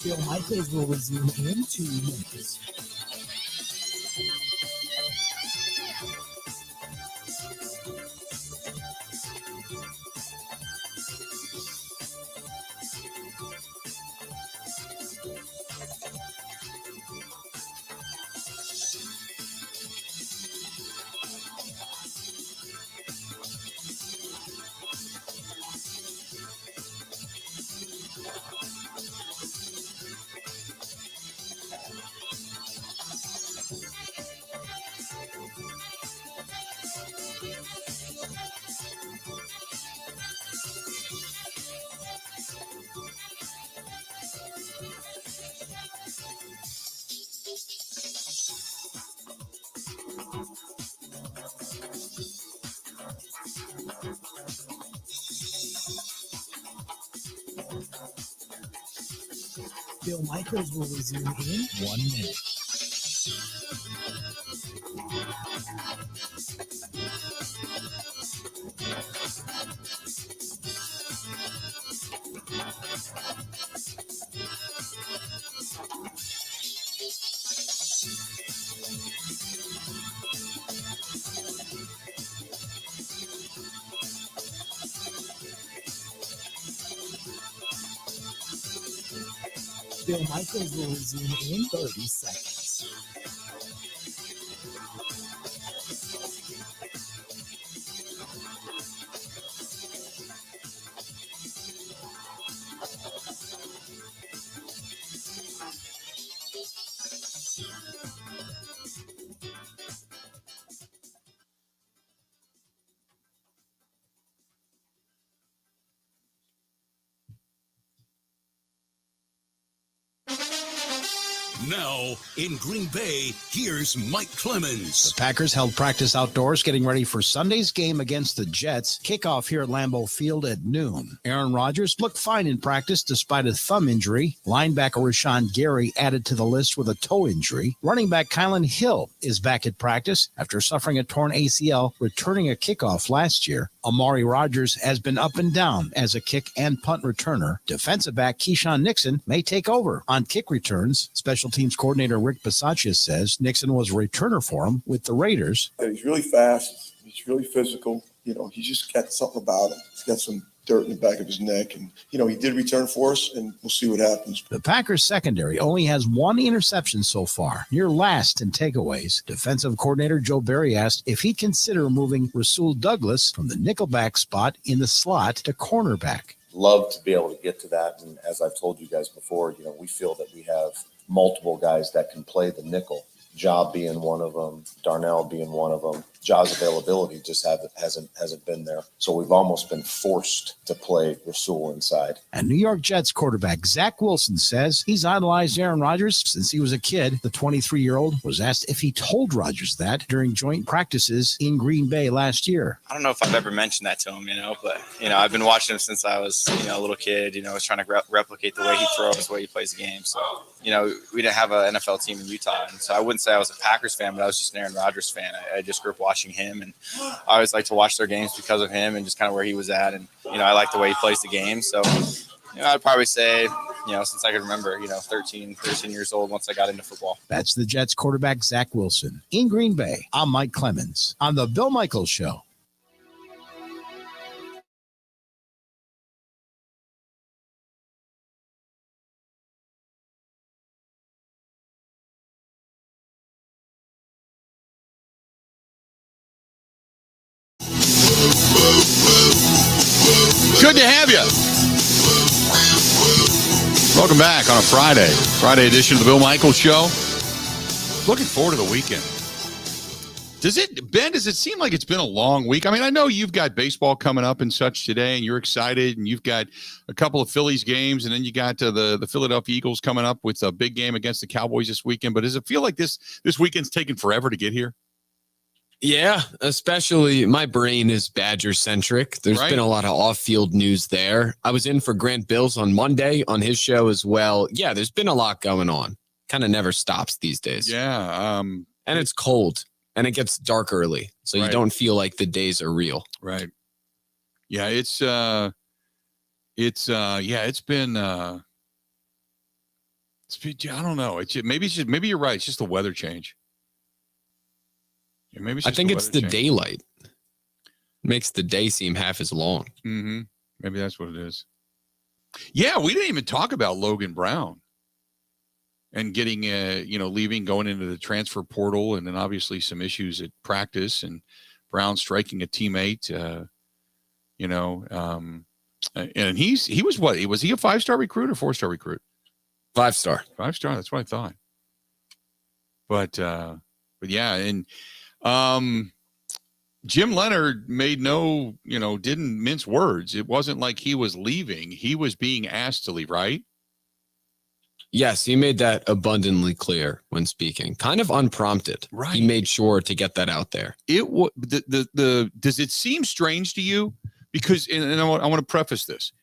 Bill Michaels will resume in 2 minutes. Bill Michaels will resume in 1 minute. Bill Michaels will resume in 30 seconds. Now, in Green Bay, here's Mike Clemens. The Packers held practice outdoors, getting ready for Sunday's game against the Jets. Kickoff here at Lambeau Field at noon. Aaron Rodgers looked fine in practice despite a thumb injury. Linebacker Rashawn Gary added to the list with a toe injury. Running back Kylan Hill is back at practice after suffering a torn ACL, returning a kickoff last year. Amari Rodgers has been up and down as a kick and punt returner. Defensive back Keyshawn Nixon may take over on kick returns. Special teams coordinator Rick Bisaccia says Nixon was a returner for him with the Raiders. He's really fast. He's really physical. He's just got something about him. He's got some dirt in the back of his neck. And, he did return for us, and we'll see what happens. The Packers secondary only has one interception so far, near last in takeaways. Defensive coordinator Joe Barry asked if he'd consider moving Rasul Douglas from the nickelback spot in the slot to cornerback. Love to be able to get to that. And as I've told you guys before, we feel that we have multiple guys that can play the nickel. Job being one of them, Darnell being one of them. Jaw's availability just hasn't been there. So we've almost been forced to play Rasul inside. And New York Jets quarterback Zach Wilson says he's idolized Aaron Rodgers since he was a kid. The 23-year-old was asked if he told Rodgers that during joint practices in Green Bay last year. I don't know if I've ever mentioned that to him, but, I've been watching him since I was, a little kid, was trying to replicate the way he throws, the way he plays the game. So, we didn't have an NFL team in Utah. And so I wouldn't say I was a Packers fan, but I was just an Aaron Rodgers fan. I just grew up watching him, and I always like to watch their games because of him and just kind of where he was at. And, I like the way he plays the game. So, I'd probably say, since I could remember, 13 years old once I got into football. That's the Jets quarterback Zach Wilson. In Green Bay, I'm Mike Clemens on the Bill Michaels Show. Good to have you. Welcome back on a Friday edition of the Bill Michaels Show. Looking forward to the weekend. Does it seem like it's been a long week? I mean, I know you've got baseball coming up and such today, and you're excited, and you've got a couple of Phillies games, and then you got the Philadelphia Eagles coming up with a big game against the Cowboys this weekend. But does it feel like this weekend's taken forever to get here? Yeah, especially my brain is Badger-centric. There's been a lot of off-field news there. I was in for Grant Bills on Monday on his show as well. Yeah, there's been a lot going on. Kind of never stops these days. Yeah. And it's cold, and it gets dark early, so you don't feel like the days are real. Right. Yeah, it's been I don't know. Maybe you're right. It's just the weather change. Yeah, maybe I think it's the daylight. Makes the day seem half as long. Mm-hmm. Maybe that's what it is. Yeah, we didn't even talk about Logan Brown and getting, leaving, going into the transfer portal, and then obviously some issues at practice, and Brown striking a teammate. And he was what? Was he a 5-star recruit or 4-star recruit? 5-star. 5-star. That's what I thought. But yeah, and Jim Leonard made didn't mince words. It wasn't like he was leaving. He was being asked to leave, right? Yes, he made that abundantly clear when speaking, kind of unprompted. Right. He made sure to get that out there. Does it seem strange to you? Because, and I want to preface this.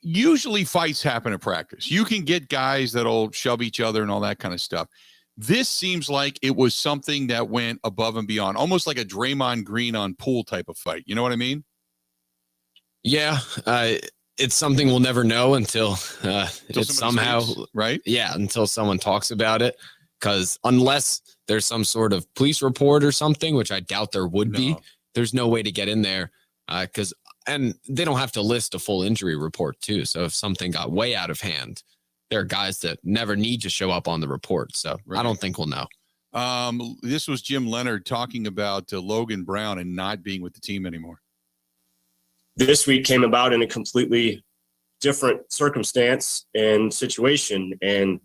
Usually fights happen at practice. You can get guys that'll shove each other and all that kind of stuff. This seems like it was something that went above and beyond, almost like a Draymond Green on Poole type of fight. You know what I mean? Yeah, it's something we'll never know until it's somehow speaks, right. Yeah, until someone talks about it. Because unless there's some sort of police report or something, which I doubt there would be, there's no way to get in there. And they don't have to list a full injury report too. So if something got way out of hand, there are guys that never need to show up on the report. So I don't think we'll know. This was Jim Leonard talking about Logan Brown and not being with the team anymore. This week came about in a completely different circumstance and situation. And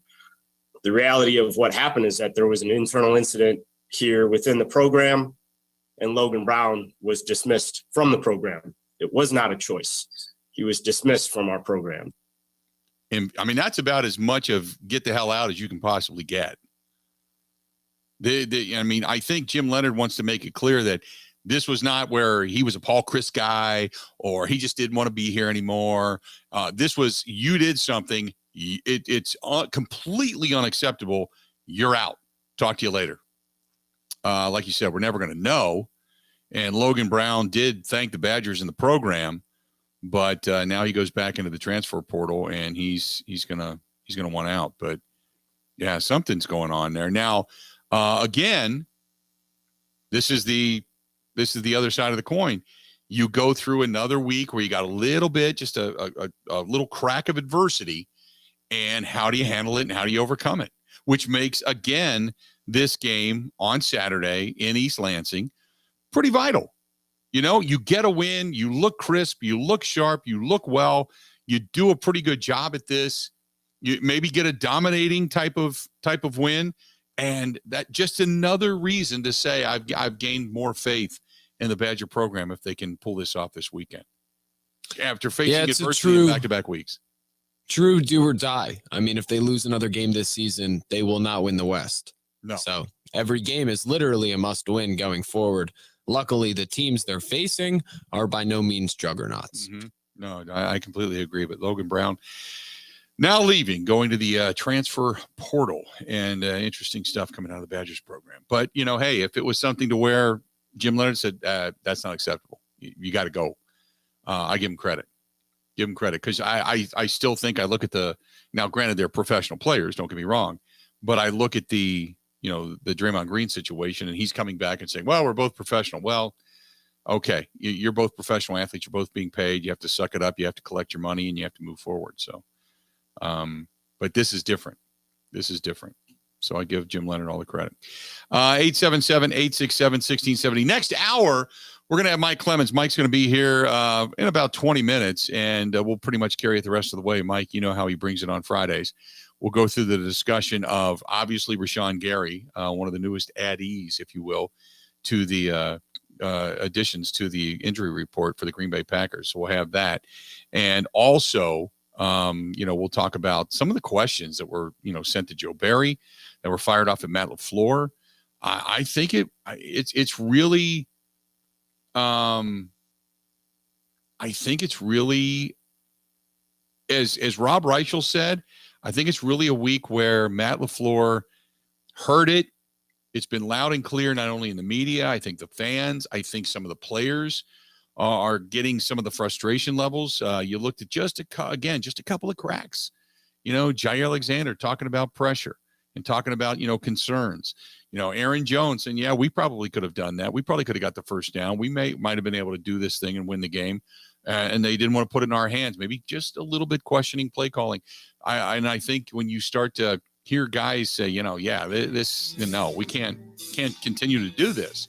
the reality of what happened is that there was an internal incident here within the program, and Logan Brown was dismissed from the program. It was not a choice. He was dismissed from our program. And I mean, that's about as much of get the hell out as you can possibly get. I think Jim Leonard wants to make it clear that this was not where he was a Paul Chris guy or he just didn't want to be here anymore. This was, you did something. It's completely unacceptable. You're out. Talk to you later. Like you said, we're never going to know. And Logan Brown did thank the Badgers in the program, but now he goes back into the transfer portal and he's gonna want out. But yeah, something's going on there. Now, again, this is the other side of the coin. You go through another week where you got a little bit, just a little crack of adversity, and how do you handle it and how do you overcome it? Which makes, again, this game on Saturday in East Lansing pretty vital. You get a win, you look crisp, you look sharp, you look well, you do a pretty good job at this. You maybe get a dominating type of win, and that just another reason to say I've gained more faith in the Badger program if they can pull this off this weekend after facing adversity in back-to-back weeks. True do or die. I mean, if they lose another game this season, they will not win the West. No. So every game is literally a must-win going forward. Luckily, the teams they're facing are by no means juggernauts. Mm-hmm. No, I completely agree. But Logan Brown now leaving, going to the transfer portal, and interesting stuff coming out of the Badgers program. But, hey, if it was something to where Jim Leonard said, that's not acceptable, you got to go. I give him credit. Give him credit because I still think I look at now, granted, they're professional players, don't get me wrong, but I look at the Draymond Green situation, and he's coming back and saying, well, we're both professional. Well, okay, you're both professional athletes. You're both being paid. You have to suck it up. You have to collect your money, and you have to move forward. So, but this is different. This is different. So I give Jim Leonard all the credit. 877-867-1670. Next hour, we're going to have Mike Clemens. Mike's going to be here in about 20 minutes, and we'll pretty much carry it the rest of the way. Mike, you know how he brings it on Fridays. We'll go through the discussion of, obviously, Rashawn Gary, one of the newest addies, if you will, to the additions to the injury report for the Green Bay Packers. So we'll have that. And also, we'll talk about some of the questions that were, sent to Joe Barry, that were fired off at Matt LaFleur. I think it's really, I think it's really, as Rob Reischel said, I think it's really a week where Matt LaFleur heard it. It's been loud and clear, not only in the media. I think the fans, I think some of the players are getting some of the frustration levels. You looked at just a couple of cracks Jair Alexander talking about pressure and talking about, concerns. Aaron Jones, and yeah, we probably could have done that. We probably could have got the first down. We might have been able to do this thing and win the game. And they didn't want to put it in our hands. Maybe just a little bit questioning play calling. I think when you start to hear guys say, we can't continue to do this.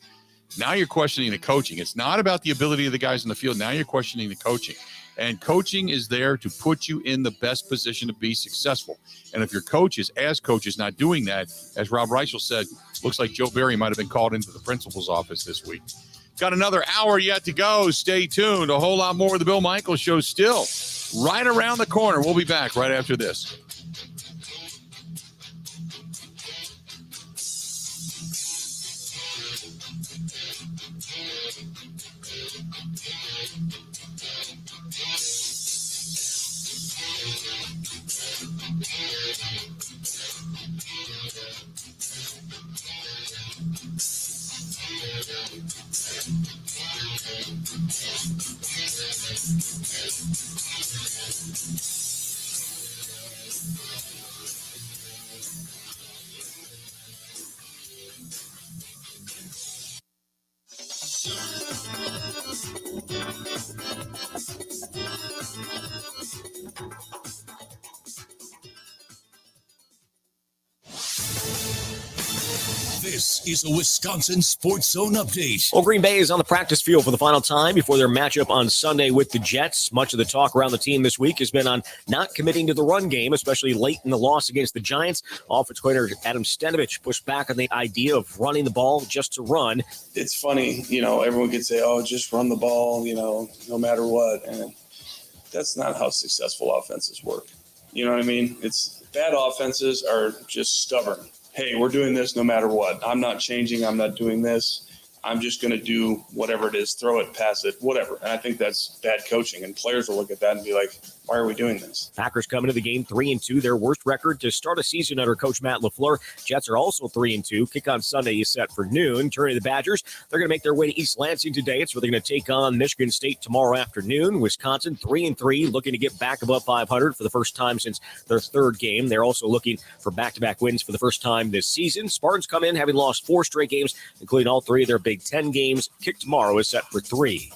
Now you're questioning the coaching. It's not about the ability of the guys in the field. Now you're questioning the coaching. And coaching is there to put you in the best position to be successful. And if your coach is not doing that, as Rob Reischel said, looks like Joe Barry might have been called into the principal's office this week. Got another hour yet to go. Stay tuned. A whole lot more of the Bill Michaels Show still right around the corner. We'll be back right after this. This is a Wisconsin Sports Zone update. Well, Green Bay is on the practice field for the final time before their matchup on Sunday with the Jets. Much of the talk around the team this week has been on not committing to the run game, especially late in the loss against the Giants. Offensive coordinator Adam Stenavich pushed back on the idea of running the ball just to run. It's funny, everyone could say, just run the ball, no matter what. And that's not how successful offenses work. You know what I mean? It's bad offenses are just stubborn. Hey, we're doing this no matter what. I'm not changing. I'm not doing this. I'm just going to do whatever it is, throw it, pass it, whatever. And I think that's bad coaching. And players will look at that and be like, why are we doing this? Packers come into the game 3-2, their worst record to start a season under Coach Matt LaFleur. Jets are also 3-2. Kick on Sunday is set for noon. Turning to the Badgers, they're going to make their way to East Lansing today. It's where they're going to take on Michigan State tomorrow afternoon. Wisconsin 3-3, looking to get back above 500 for the first time since their third game. They're also looking for back-to-back wins for the first time this season. Spartans come in having lost 4 straight games, including all 3 of their Big Ten games. Kick tomorrow is set for 3.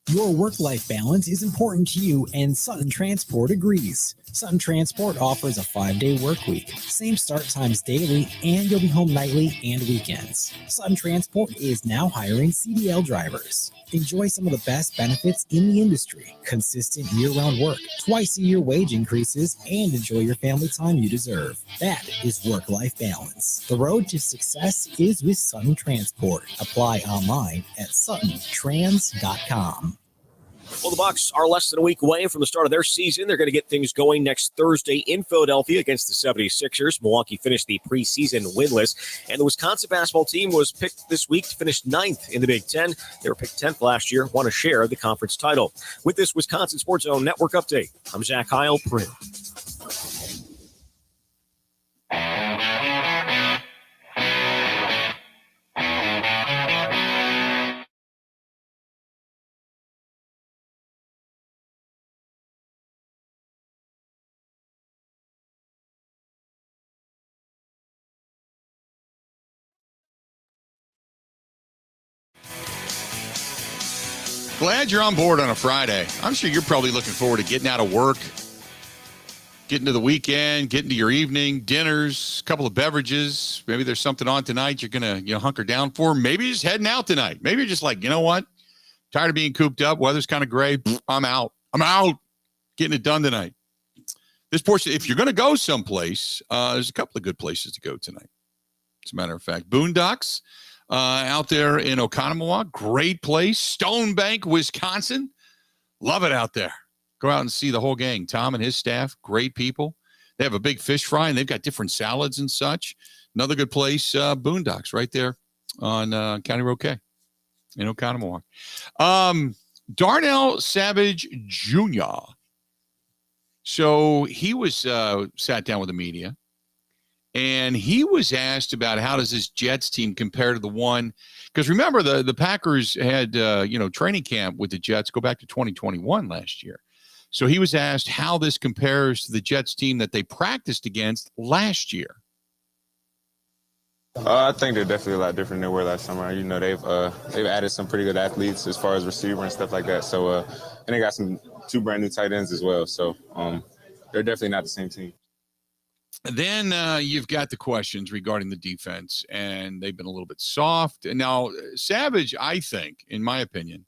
Your work-life balance is important to you, and Sutton Transport agrees. Sutton Transport offers a 5-day work week, same start times daily, and you'll be home nightly and weekends. Sutton Transport is now hiring CDL drivers. Enjoy some of the best benefits in the industry, consistent year-round work, twice-a-year wage increases, and enjoy your family time you deserve. That is work-life balance. The road to success is with Sutton Transport. Apply online at suttontrans.com. Well, the Bucs are less than a week away from the start of their season. They're going to get things going next Thursday in Philadelphia against the 76ers. Milwaukee finished the preseason winless, and the Wisconsin basketball team was picked this week to finish 9th in the Big Ten. They were picked 10th last year, won a share of the conference title. With this Wisconsin Sports Zone Network update, I'm Zach Heil, Print. Glad you're on board on a Friday. I'm sure you're probably looking forward to getting out of work, getting to the weekend, getting to your evening, dinners, a couple of beverages. Maybe there's something on tonight you're going to hunker down for. Maybe you're just heading out tonight. Maybe you're just like, you know what? Tired of being cooped up. Weather's kind of gray. I'm out. Getting it done tonight. This portion, if you're going to go someplace, there's a couple of good places to go tonight. As a matter of fact, Boondocks. Out there in Oconomowoc, great place. Stone Bank, Wisconsin. Love it out there. Go out and see the whole gang. Tom and his staff, great people. They have a big fish fry, and they've got different salads and such. Another good place, Boondocks, right there on County Road K in Oconomowoc. Darnell Savage Jr. So he was sat down with the media. And he was asked about how does this Jets team compare to the one, because remember the Packers had, training camp with the Jets go back to 2021 last year. So he was asked how this compares to the Jets team that they practiced against last year. I think they're definitely a lot different than they were last summer. You know, they've added some pretty good athletes as far as receiver and stuff like that. So, and they got two brand new tight ends as well. So, they're definitely not the same team. Then you've got the questions regarding the defense, and they've been a little bit soft. And now Savage, I think, in my opinion,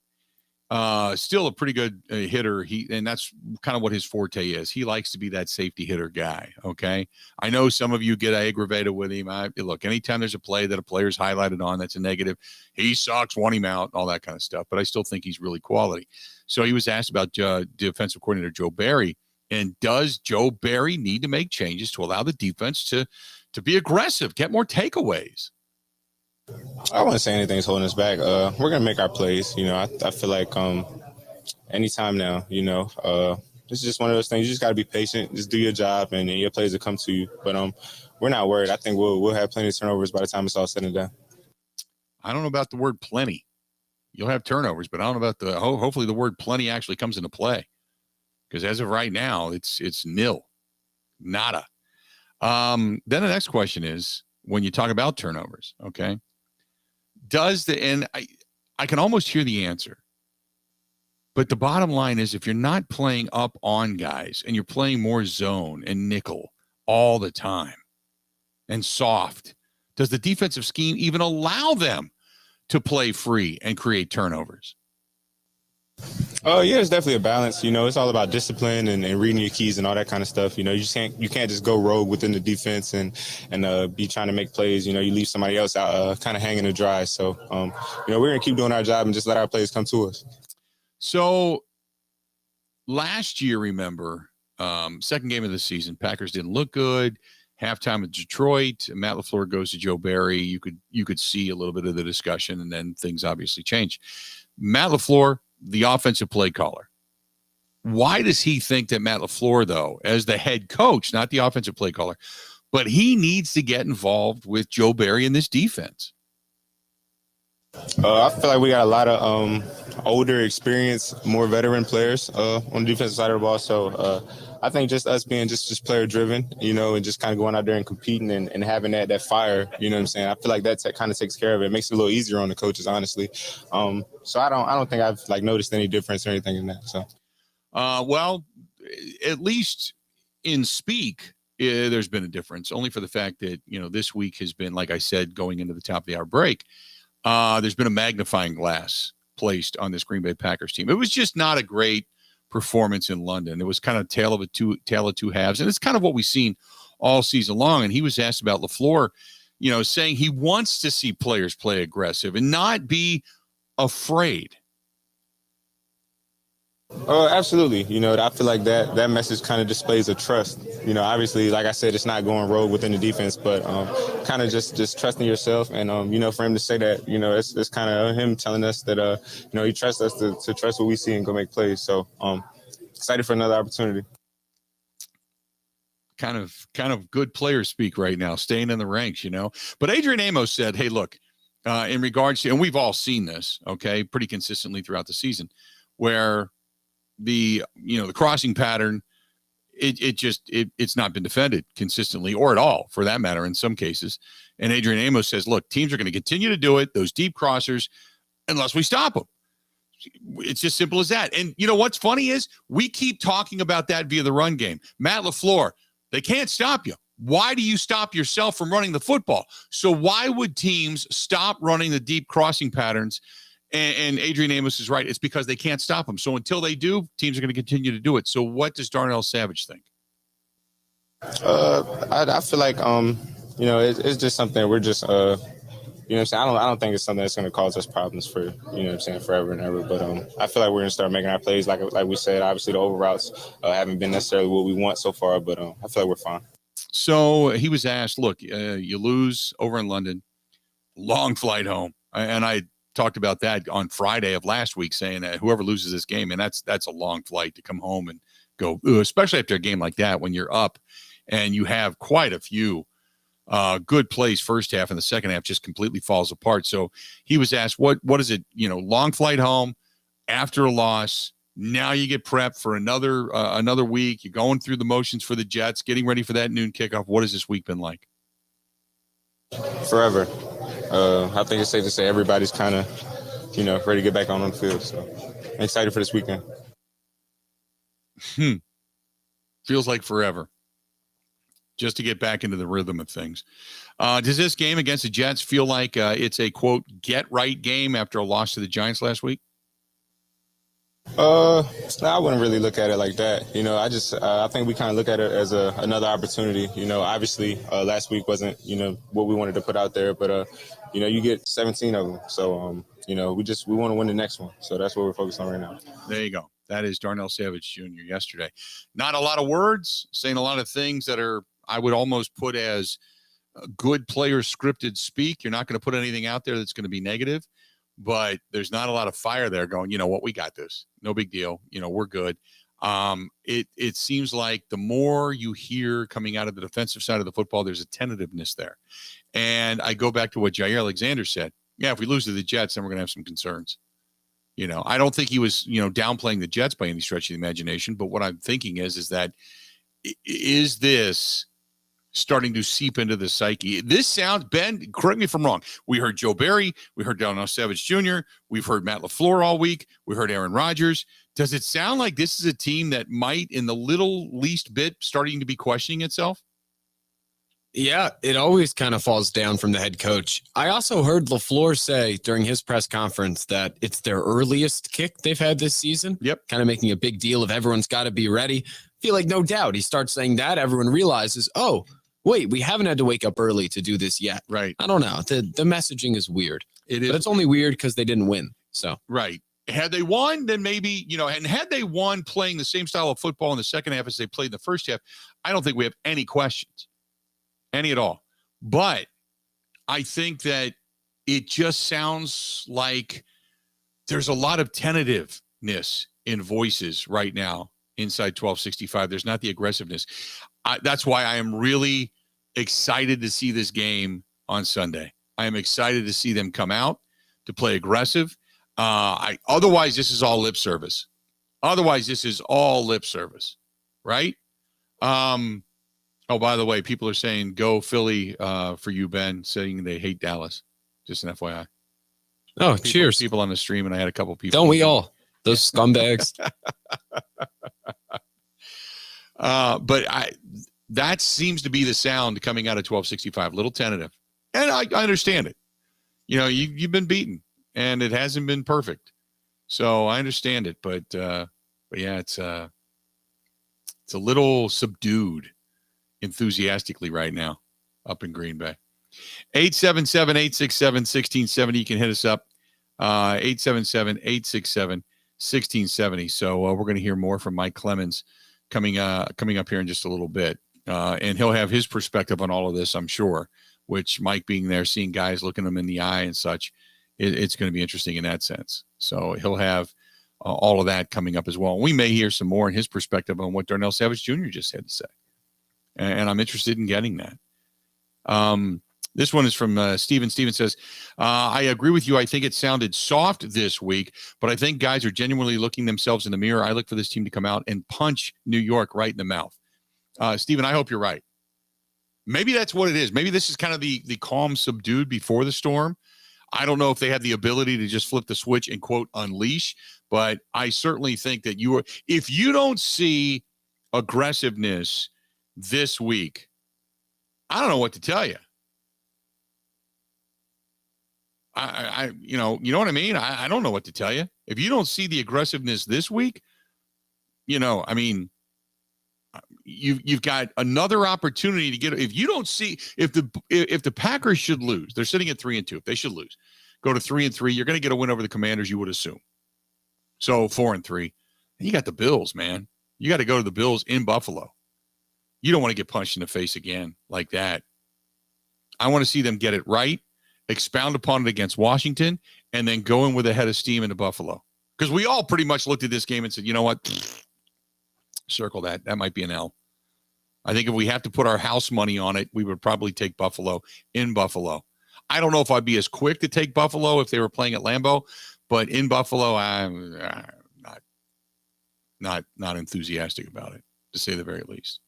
still a pretty good hitter. And that's kind of what his forte is. He likes to be that safety hitter guy. Okay. I know some of you get aggravated with him. Look, anytime there's a play that a player's highlighted on, that's a negative. He sucks, want him out, all that kind of stuff. But I still think he's really quality. So he was asked about defensive coordinator Joe Barry. And does Joe Barry need to make changes to allow the defense to be aggressive, get more takeaways? I wouldn't say anything's holding us back. We're going to make our plays. You know, I feel like anytime now, you know, this is just one of those things. You just got to be patient. Just do your job, and your plays will come to you. But we're not worried. I think we'll have plenty of turnovers by the time it's all said and done. I don't know about the word plenty. You'll have turnovers, but I don't know about hopefully the word plenty actually comes into play. Because as of right now, it's nil, nada. Then the next question is, when you talk about turnovers, okay, and I can almost hear the answer. But the bottom line is, if you're not playing up on guys and you're playing more zone and nickel all the time and soft, does the defensive scheme even allow them to play free and create turnovers? Oh, yeah, it's definitely a balance. You know, it's all about discipline and reading your keys and all that kind of stuff. You know, you can't just go rogue within the defense and be trying to make plays. You know, you leave somebody else out kind of hanging to dry. So, you know, we're going to keep doing our job and just let our plays come to us. So last year, remember, second game of the season, Packers didn't look good. Halftime at Detroit, Matt LaFleur goes to Joe Barry. You could see a little bit of the discussion, and then things obviously changed. Matt LaFleur, the offensive play caller. Why does he think that Matt LaFleur, though, as the head coach, not the offensive play caller, but he needs to get involved with Joe Barry in this defense? I feel like we got a lot of older, experienced, more veteran players on the defensive side of the ball. So I think just us being just player driven, you know, and just kind of going out there and competing and having that fire, you know what I'm saying? I feel like that kind of takes care of it. It makes it a little easier on the coaches, honestly. So I don't think I've noticed any difference or anything in that. So, well, at least in speak, there's been a difference, only for the fact that, you know, this week has been, like I said, going into the top of the hour break. There's been a magnifying glass placed on this Green Bay Packers team. It was just not a great performance in London. It was kind of tale of two halves, and it's kind of what we've seen all season long. And he was asked about LaFleur, you know, saying he wants to see players play aggressive and not be afraid. Absolutely. You know, I feel like that message kind of displays a trust. You know, obviously, like I said, it's not going rogue within the defense, but kind of just trusting yourself. And, you know, for him to say that, you know, it's kind of him telling us that, you know, he trusts us to trust what we see and go make plays. So excited for another opportunity. Kind of good player speak right now, staying in the ranks, you know. But Adrian Amos said, hey, look, in regards to, and we've all seen this, okay, pretty consistently throughout the season, where the crossing pattern, it's not been defended consistently or at all, for that matter, in some cases. And Adrian Amos says, look, teams are going to continue to do it, those deep crossers, unless we stop them. It's just simple as that. And you know what's funny is we keep talking about that via the run game. Matt LaFleur, they can't stop you. Why do you stop yourself from running the football? So why would teams stop running the deep crossing patterns? And Adrian Amos is right. It's because they can't stop them. So until they do, teams are going to continue to do it. So what does Darnell Savage think? I feel like, you know, it's just something we're just, you know what I'm saying? I don't think it's something that's going to cause us problems for, you know what I'm saying, forever and ever. But I feel like we're going to start making our plays. Like we said, obviously the over routes haven't been necessarily what we want so far, but I feel like we're fine. So he was asked, look, you lose over in London, long flight home. And I talked about that on Friday of last week, saying that whoever loses this game, and that's a long flight to come home and go, especially after a game like that, when you're up and you have quite a few good plays first half, and the second half just completely falls apart. So he was asked, what is it, you know, long flight home after a loss, Now you get prepped for another week. You're going through the motions for the Jets, getting ready for that noon kickoff. What has this week been like? Forever. I think it's safe to say everybody's kind of, ready to get back on the field. So I'm excited for this weekend. Feels like forever. Just to get back into the rhythm of things. Does this game against the Jets feel like it's a, quote, get-right game after a loss to the Giants last week? No, I wouldn't really look at it like that. I think we kind of look at it as another opportunity. Obviously last week wasn't, what we wanted to put out there, but, you get 17 of them. So, we want to win the next one. So that's what we're focused on right now. There you go. That is Darnell Savage Jr. yesterday. Not a lot of words, saying a lot of things that are, I would almost put as good player scripted speak. You're not going to put anything out there that's going to be negative, but there's not a lot of fire there going, we got this. No big deal. We're good. It seems like the more you hear coming out of the defensive side of the football, there's a tentativeness there. And I go back to what Jair Alexander said. Yeah, if we lose to the Jets, then we're going to have some concerns. I don't think he was, downplaying the Jets by any stretch of the imagination. But what I'm thinking is that is this starting to seep into the psyche? This sounds, Ben, correct me if I'm wrong. We heard Joe Barry. We heard Darnell Savage Jr. We've heard Matt LaFleur all week. We heard Aaron Rodgers. Does it sound like this is a team that might, in the least bit, starting to be questioning itself? Yeah, it always kind of falls down from the head coach. I also heard LaFleur say during his press conference that it's their earliest kick they've had this season. Yep. Kind of making a big deal of everyone's got to be ready. Feel like no doubt he starts saying that, everyone realizes, oh, wait, we haven't had to wake up early to do this yet. Right. I don't know. The messaging is weird. It is. But it's only weird because they didn't win. So right. Had they won, then maybe, and had they won playing the same style of football in the second half as they played in the first half, I don't think we have any questions. Any at all. But I think that it just sounds like there's a lot of tentativeness in voices right now inside 1265. There's not the aggressiveness. That's why I am really excited to see this game on Sunday. I am excited to see them come out to play aggressive. Otherwise, this is all lip service. Right? Oh, by the way, people are saying go Philly for you, Ben, saying they hate Dallas. Just an FYI. Oh, cheers. People on the stream, and I had a couple people. Don't we all? Those scumbags. But that seems to be the sound coming out of 1265. A little tentative. And I understand it. You've been beaten, and it hasn't been perfect. So I understand it. But yeah, it's a little subdued enthusiastically right now up in Green Bay. 877-867-1670. You can hit us up. 877-867-1670. So we're going to hear more from Mike Clemens coming up here in just a little bit. And he'll have his perspective on all of this, I'm sure, which Mike being there, seeing guys looking them in the eye and such, it's going to be interesting in that sense. So he'll have all of that coming up as well. We may hear some more in his perspective on what Darnell Savage Jr. just had to say. And I'm interested in getting that. This one is from Steven. Steven says, I agree with you. I think it sounded soft this week, but I think guys are genuinely looking themselves in the mirror. I look for this team to come out and punch New York right in the mouth. Steven, I hope you're right. Maybe that's what it is. Maybe this is kind of the calm, subdued before the storm. I don't know if they have the ability to just flip the switch and, quote, unleash, but I certainly think that if you don't see aggressiveness this week, I don't know what to tell you. You know what I mean? I don't know what to tell you. If you don't see the aggressiveness this week, you've got another opportunity to get. If you don't see, if the Packers should lose, they're sitting at 3-2. If they should lose, go to 3-3. You're going to get a win over the Commanders, you would assume. So 4-3. And you got the Bills, man. You got to go to the Bills in Buffalo. You don't want to get punched in the face again like that. I want to see them get it right, expound upon it against Washington, and then go in with a head of steam into Buffalo. Because we all pretty much looked at this game and said, you know what? Circle that. That might be an L. I think if we have to put our house money on it, we would probably take Buffalo in Buffalo. I don't know if I'd be as quick to take Buffalo if they were playing at Lambeau, but in Buffalo, I'm not. not enthusiastic about it, to say the very least.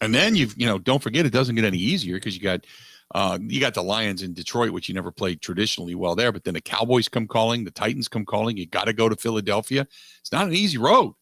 And then don't forget, it doesn't get any easier because you got the Lions in Detroit, which you never played traditionally well there. But then the Cowboys come calling, the Titans come calling. You got to go to Philadelphia. It's not an easy road.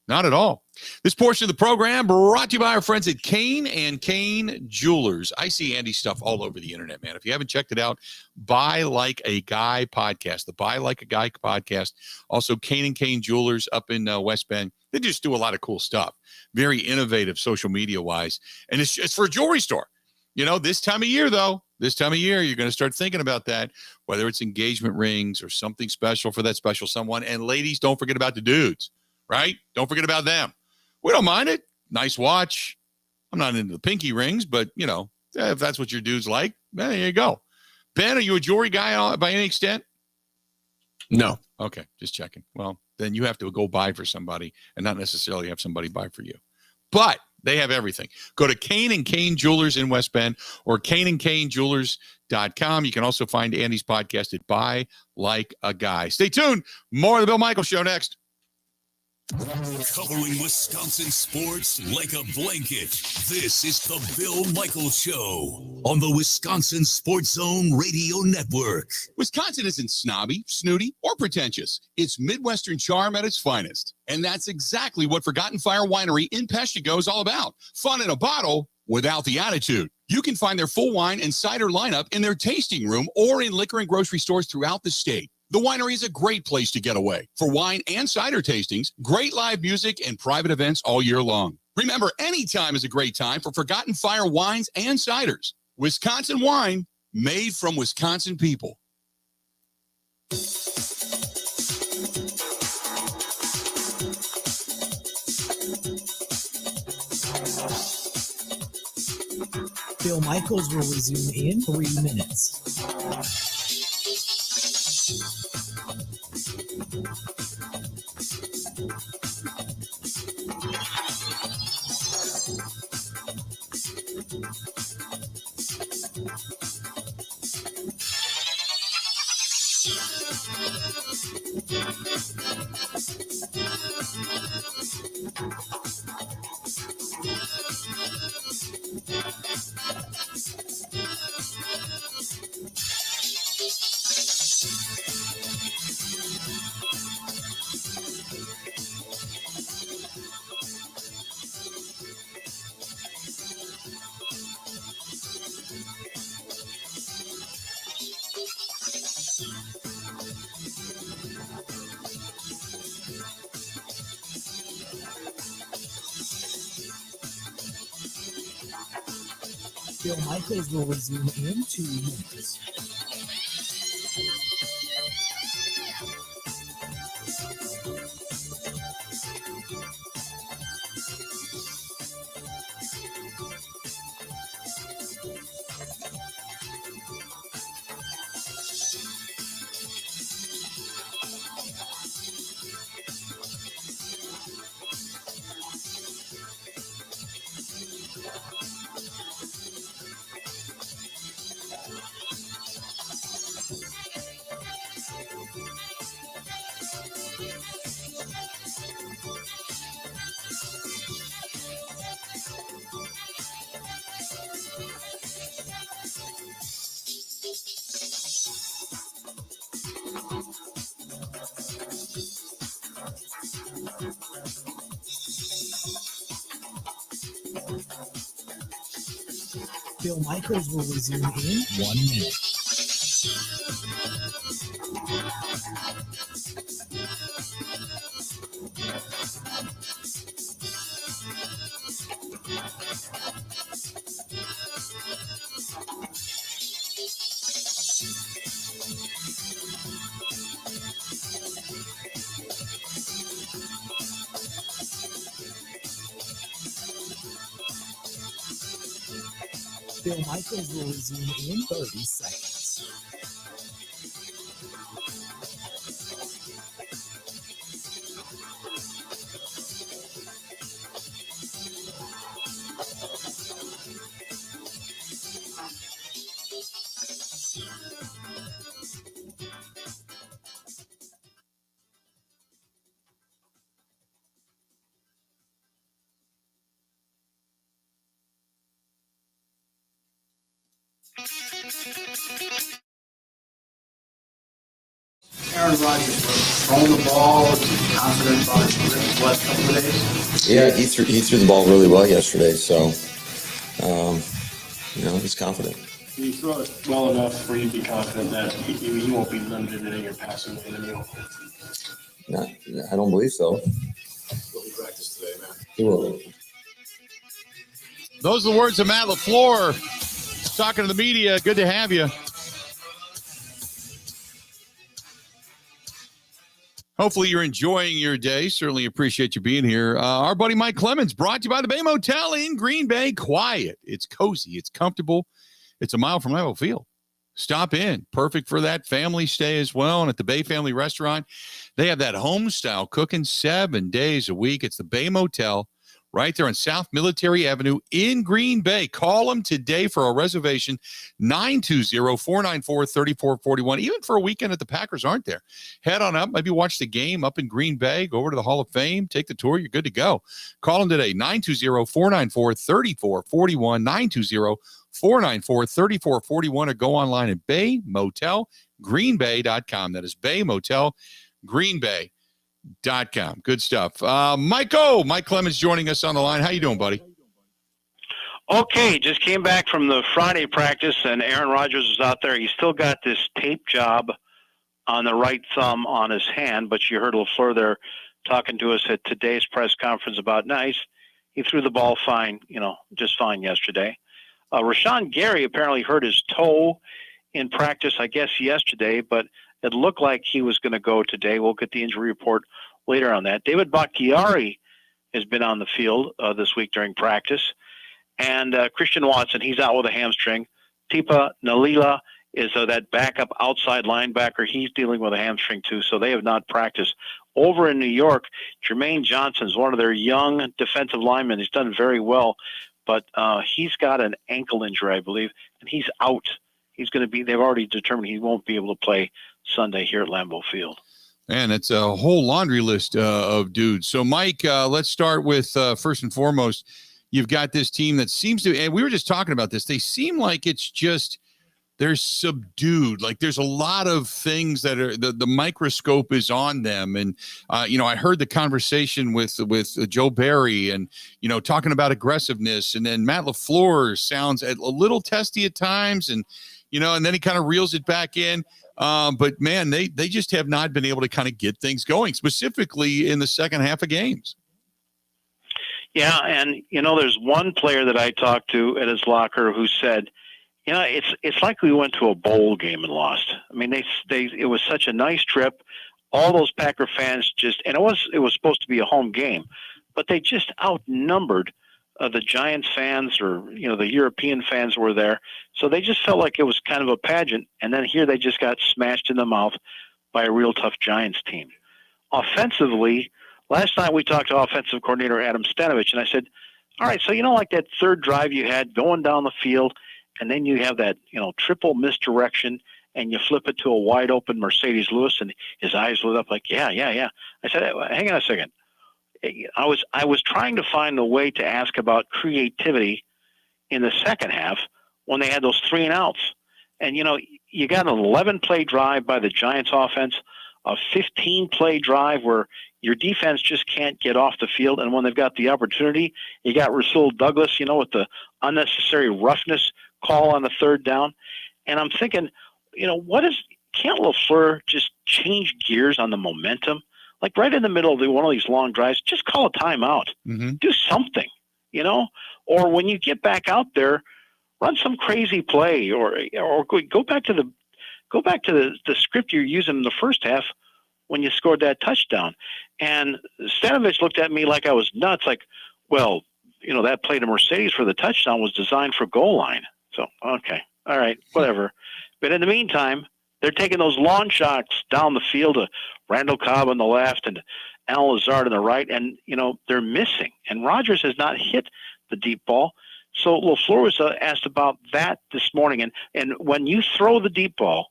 Not at all. This portion of the program brought to you by our friends at Kane and Kane Jewelers. I see Andy's stuff all over the internet, man. If you haven't checked it out, Buy Like a Guy podcast, the Buy Like a Guy podcast. Also, Kane and Kane Jewelers up in West Bend. They just do a lot of cool stuff. Very innovative social media wise. And it's for a jewelry store. This time of year, though, you're going to start thinking about that, whether it's engagement rings or something special for that special someone. And ladies, don't forget about the dudes. Right? Don't forget about them. We don't mind it. Nice watch. I'm not into the pinky rings, but, if that's what your dudes like, there you go. Ben, are you a jewelry guy by any extent? No. Okay, just checking. Well, then you have to go buy for somebody and not necessarily have somebody buy for you. But they have everything. Go to Kane and Kane Jewelers in West Bend or kaneandkanejewelers.com. You can also find Andy's podcast at Buy Like a Guy. Stay tuned. More of the Bill Michaels Show next. Covering Wisconsin sports like a blanket. This is the Bill Michaels Show on the Wisconsin Sports Zone Radio Network. Wisconsin isn't snobby, snooty, or pretentious. It's Midwestern charm at its finest. And that's exactly what Forgotten Fire Winery in Peshtigo is all about. Fun in a bottle without the attitude. You can find their full wine and cider lineup in their tasting room or in liquor and grocery stores throughout the state. The winery is a great place to get away for wine and cider tastings, great live music, and private events all year long. Remember, any time is a great time for Forgotten Fire wines and ciders. Wisconsin wine made from Wisconsin people. Bill Michaels will resume in 3 minutes. Bill Michaels will resume in 2 minutes. Bill Michaels will resume in 1 minute. Bill Michaels will resume in 30 seconds. Aaron Rodgers throwing the ball, confident about his last couple of days. Yeah, he threw the ball really well yesterday, so he's confident. Can you throw it well enough for you to be confident that you won't be limited in your passing game? I don't believe so. Will he practice today, man? He will. Those are the words of Matt LaFleur talking to the media. Good to have you. Hopefully you're enjoying your day. Certainly appreciate you being here. Our buddy Mike Clemens, brought to you by the Bay Motel in Green Bay. Quiet. It's cozy. It's comfortable. It's a mile from Lambeau Field. Stop in. Perfect for that family stay as well. And at the Bay Family Restaurant, they have that home-style cooking 7 days a week. It's the Bay Motel right there on South Military Avenue in Green Bay. Call them today for a reservation, 920-494-3441. Even for a weekend if the Packers aren't there. Head on up. Maybe watch the game up in Green Bay. Go over to the Hall of Fame. Take the tour. You're good to go. Call them today, 920-494-3441, 920-494-3441, or go online at baymotelgreenbay.com. That is baymotelgreenbay.com. Good stuff. Mike Clemens joining us on the line. How you doing, buddy? Okay, just came back from the Friday practice, and Aaron Rodgers was out there. He's still got this tape job on the right thumb on his hand, but you heard LaFleur there talking to us at today's press conference about he threw the ball fine, just fine yesterday. Rashawn Gary apparently hurt his toe in practice, I guess, yesterday, but it looked like he was going to go today. We'll get the injury report later on that. David Bakhtiari has been on the field this week during practice. And Christian Watson, he's out with a hamstring. Tipa Nalila is that backup outside linebacker. He's dealing with a hamstring too, so they have not practiced. Over in New York, Jermaine Johnson is one of their young defensive linemen. He's done very well, but he's got an ankle injury, I believe, and he's out. He's going to be – they've already determined he won't be able to play Sunday here at Lambeau Field. Man, it's a whole laundry list of dudes. So, Mike, let's start with first and foremost, you've got this team that seems to – and we were just talking about this. They seem like it's just – they're subdued. Like there's a lot of things that are – the microscope is on them. And, I heard the conversation with Joe Barry and, talking about aggressiveness. And then Matt LaFleur sounds a little testy at times and – and then he kind of reels it back in. But, man, they just have not been able to kind of get things going, specifically in the second half of games. Yeah, and, there's one player that I talked to at his locker who said, it's like we went to a bowl game and lost. I mean, it was such a nice trip. All those Packer fans and it was supposed to be a home game, but they just outnumbered the Giants fans or, the European fans were there. So they just felt like it was kind of a pageant. And then here they just got smashed in the mouth by a real tough Giants team. Offensively, last night we talked to offensive coordinator Adam Stanovich, and I said, all right, so like that third drive you had going down the field, and then you have that, triple misdirection, and you flip it to a wide open Mercedes Lewis, and his eyes lit up like, yeah. I said, hang on a second. I was trying to find a way to ask about creativity in the second half when they had those 3 and outs. And, you got an 11-play drive by the Giants offense, a 15-play drive where your defense just can't get off the field. And when they've got the opportunity, you got Rasul Douglas, with the unnecessary roughness call on the third down. And I'm thinking, can't LaFleur just change gears on the momentum? Like right in the middle of one of these long drives, just call a timeout. Mm-hmm. Do something, or when you get back out there, run some crazy play, or go back to the script you're using in the first half when you scored that touchdown. And Stanovich looked at me like I was nuts. Like, well, that play to Mercedes for the touchdown was designed for goal line. So okay, all right, whatever. But in the meantime, they're taking those long shots down the field to Randall Cobb on the left and Alan Lazard on the right, and, they're missing. And Rodgers has not hit the deep ball. So LaFleur was asked about that this morning. And when you throw the deep ball,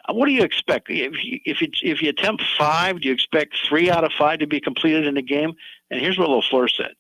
what do you expect? If you attempt 5, do you expect 3 out of 5 to be completed in the game? And here's what LaFleur said.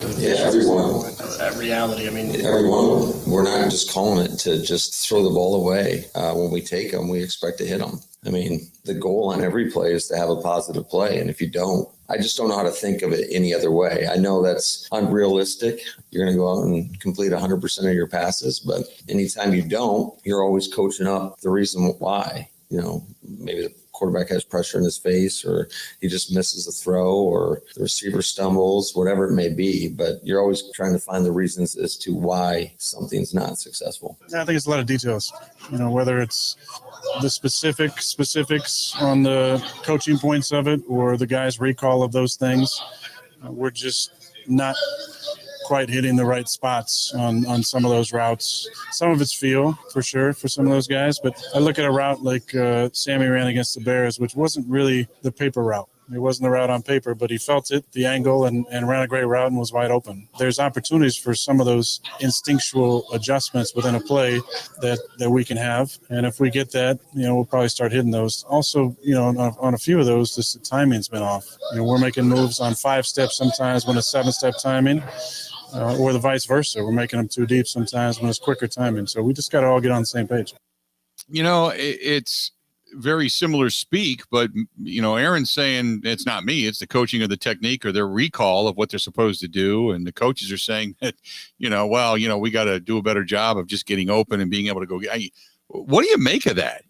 Yeah, everyone. That reality. I mean, Everyone. We're not just calling it to just throw the ball away. When we take them, we expect to hit them. I mean, the goal on every play is to have a positive play. And if you don't, I just don't know how to think of it any other way. I know that's unrealistic. You're going to go out and complete 100% of your passes. But anytime you don't, you're always coaching up the reason why. Maybe the quarterback has pressure in his face, or he just misses a throw, or the receiver stumbles, whatever it may be. But you're always trying to find the reasons as to why something's not successful. I think it's a lot of details, whether it's the specifics on the coaching points of it or the guy's recall of those things. We're just not quite hitting the right spots on some of those routes. Some of it's feel, for sure, for some of those guys. But I look at a route like Sammy ran against the Bears, which wasn't really the paper route. It wasn't the route on paper, but he felt it, the angle, and ran a great route and was wide open. There's opportunities for some of those instinctual adjustments within a play that we can have. And if we get that, we'll probably start hitting those. Also, on a few of those, the timing's been off. We're making moves on 5 steps sometimes when it's 7-step timing. Or the vice versa. We're making them too deep sometimes when it's quicker timing. So we just got to all get on the same page. It's very similar speak, but, Aaron's saying it's not me. It's the coaching of the technique or their recall of what they're supposed to do. And the coaches are saying that, we got to do a better job of just getting open and being able to go. What do you make of that?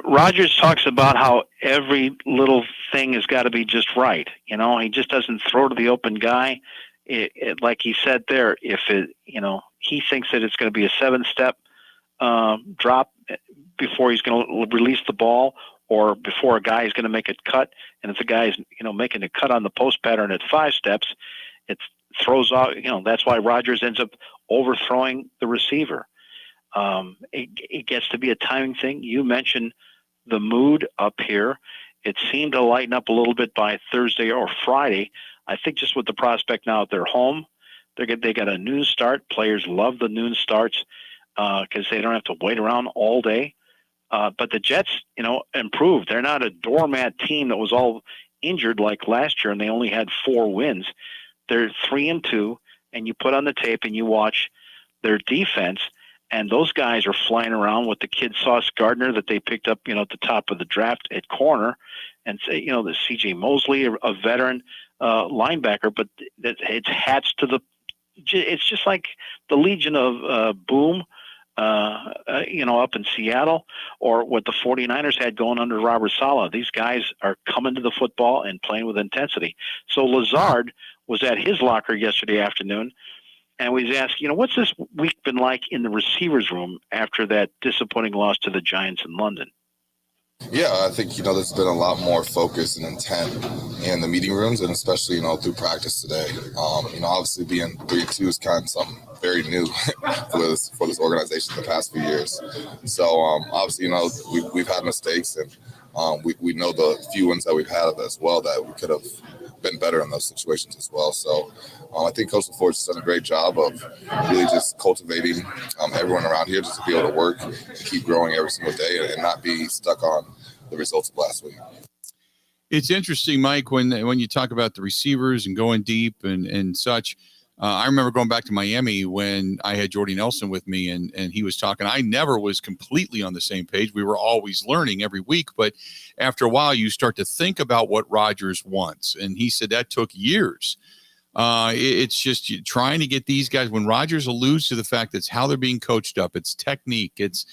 Rodgers talks about how every little thing has got to be just right. He just doesn't throw to the open guy. Like he said there, if he thinks that it's going to be a 7-step drop before he's going to release the ball, or before a guy is going to make a cut. And if the guy is, making a cut on the post pattern at 5 steps, it throws off, that's why Rodgers ends up overthrowing the receiver. It gets to be a timing thing. You mentioned the mood up here. It seemed to lighten up a little bit by Thursday or Friday. I think just with the prospect now at their home, they got a noon start. Players love the noon starts because they don't have to wait around all day. But the Jets, improved. They're not a doormat team that was all injured like last year, and they only had 4 wins. They're 3-2, and you put on the tape and you watch their defense. And those guys are flying around with the kid Sauce Gardner that they picked up, at the top of the draft at corner, and say, the C.J. Mosley, a veteran linebacker, but it's hats to the. It's just like the Legion of Boom, up in Seattle, or what the 49ers had going under Robert Saleh. These guys are coming to the football and playing with intensity. So Lazard was at his locker yesterday afternoon. And we asked, what's this week been like in the receivers room after that disappointing loss to the Giants in London? Yeah, I think, there's been a lot more focus and intent in the meeting rooms, and especially, through practice today. Obviously being 3-2 is kind of something very new for this organization the past few years. So, obviously, we've had mistakes, and we know the few ones that we've had as well that we could have been better in those situations as well. So I think Coach LaFleur has done a great job of really just cultivating everyone around here just to be able to work and keep growing every single day and not be stuck on the results of last week. It's interesting, Mike, when you talk about the receivers and going deep and such. I remember going back to Miami when I had Jordy Nelson with me and he was talking. I never was completely on the same page. We were always learning every week. But after a while, you start to think about what Rodgers wants. And he said that took years. It's just trying to get these guys. When Rodgers alludes to the fact that it's how they're being coached up, it's technique, it's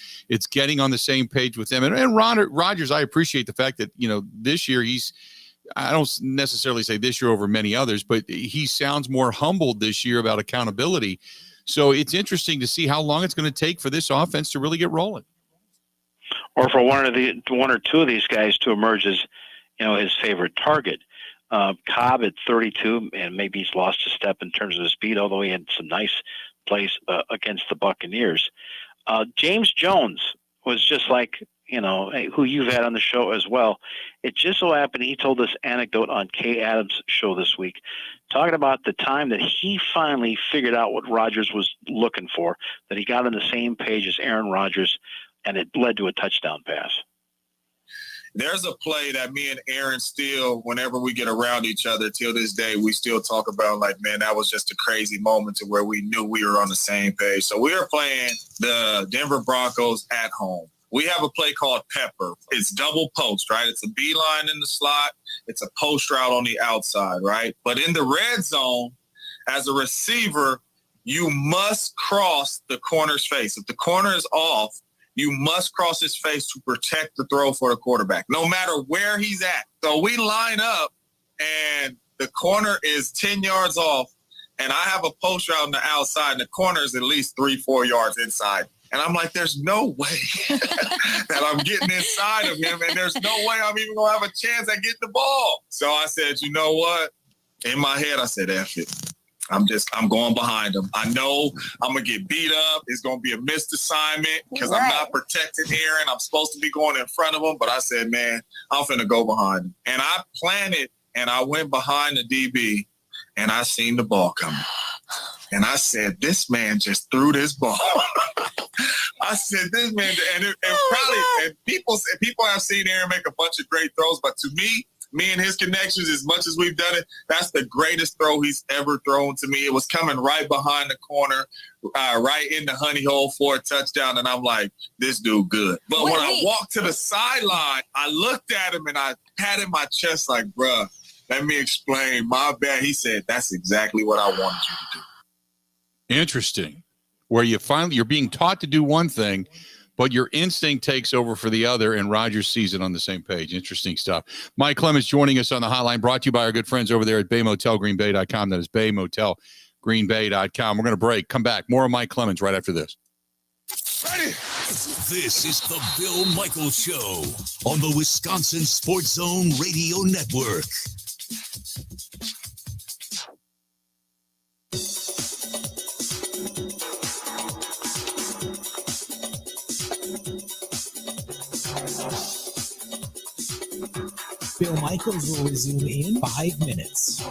getting on the same page with them. And Rodgers, I appreciate the fact that, this year I don't necessarily say this year over many others, but he sounds more humbled this year about accountability. So it's interesting to see how long it's going to take for this offense to really get rolling. Or for one or two of these guys to emerge as, his favorite target. Cobb at 32, and maybe he's lost a step in terms of his speed, although he had some nice plays against the Buccaneers. James Jones was just like, who you've had on the show as well. It just so happened he told this anecdote on Kay Adams' show this week, talking about the time that he finally figured out what Rodgers was looking for, that he got on the same page as Aaron Rodgers, and it led to a touchdown pass. there's a play that me and Aaron still, whenever we get around each other till this day, we still talk about like, man, that was just a crazy moment to where we knew we were on the same page. So we were playing the Denver Broncos at home. We have a play called Pepper. It's double post, right? It's a beeline in the slot. It's a post route on the outside, right? But in the red zone, as a receiver, you must cross the corner's face. If the corner is off, you must cross his face to protect the throw for the quarterback, no matter where he's at. So we line up, and the corner is 10 yards off, and I have a post route on the outside, and the corner is at least 3-4 yards inside. And I'm like, there's no way that I'm getting inside of him, and there's no way I'm even going to have a chance at getting the ball. So I said, you know what? In my head, I said, F it. I'm going behind him. I know I'm going to get beat up. It's going to be a missed assignment because I'm not protecting Aaron. I'm supposed to be going in front of him. But I said, man, I'm finna go behind him. And I planted, and I went behind the DB, and I seen the ball coming. And I said, this man just threw this ball. I said, this man, and people have seen Aaron make a bunch of great throws, but to me and his connections, as much as we've done it, that's the greatest throw he's ever thrown to me. It was coming right behind the corner, right in the honey hole for a touchdown, and I'm like, this dude good. But when I walked to the sideline, I looked at him and I patted my chest like, bruh, let me explain. My bad. He said, that's exactly what I wanted you to do. Interesting. Where you're being taught to do one thing, but your instinct takes over for the other, and Rodgers sees it on the same page. Interesting stuff. Mike Clemens joining us on the hotline, brought to you by our good friends over there at BayMotelGreenBay.com. That is BayMotelGreenBay.com. We're going to break. Come back. More of Mike Clemens right after this. Ready? This is the Bill Michaels Show on the Wisconsin Sports Zone Radio Network. Bill Michaels will resume in 5 minutes.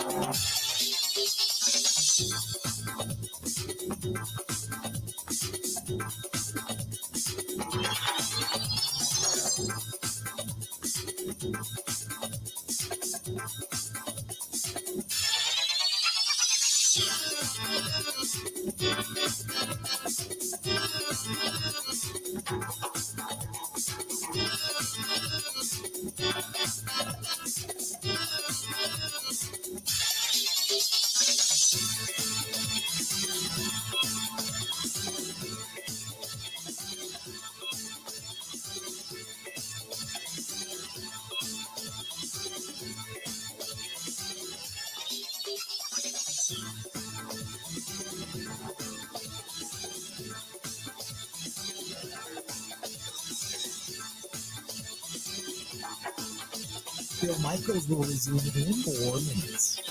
Bill Michaels will resume in 4 minutes.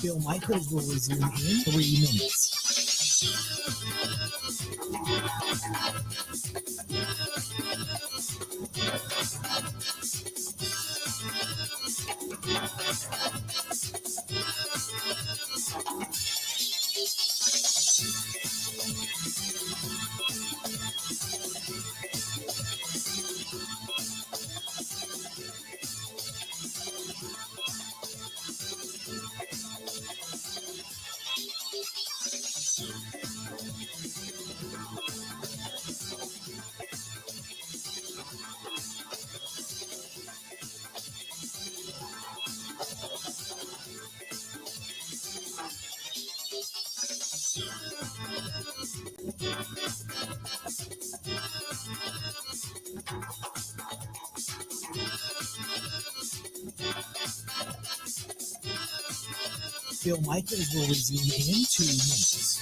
Bill Michaels will resume in 3 minutes. Bill Michaels will resume in 2 minutes.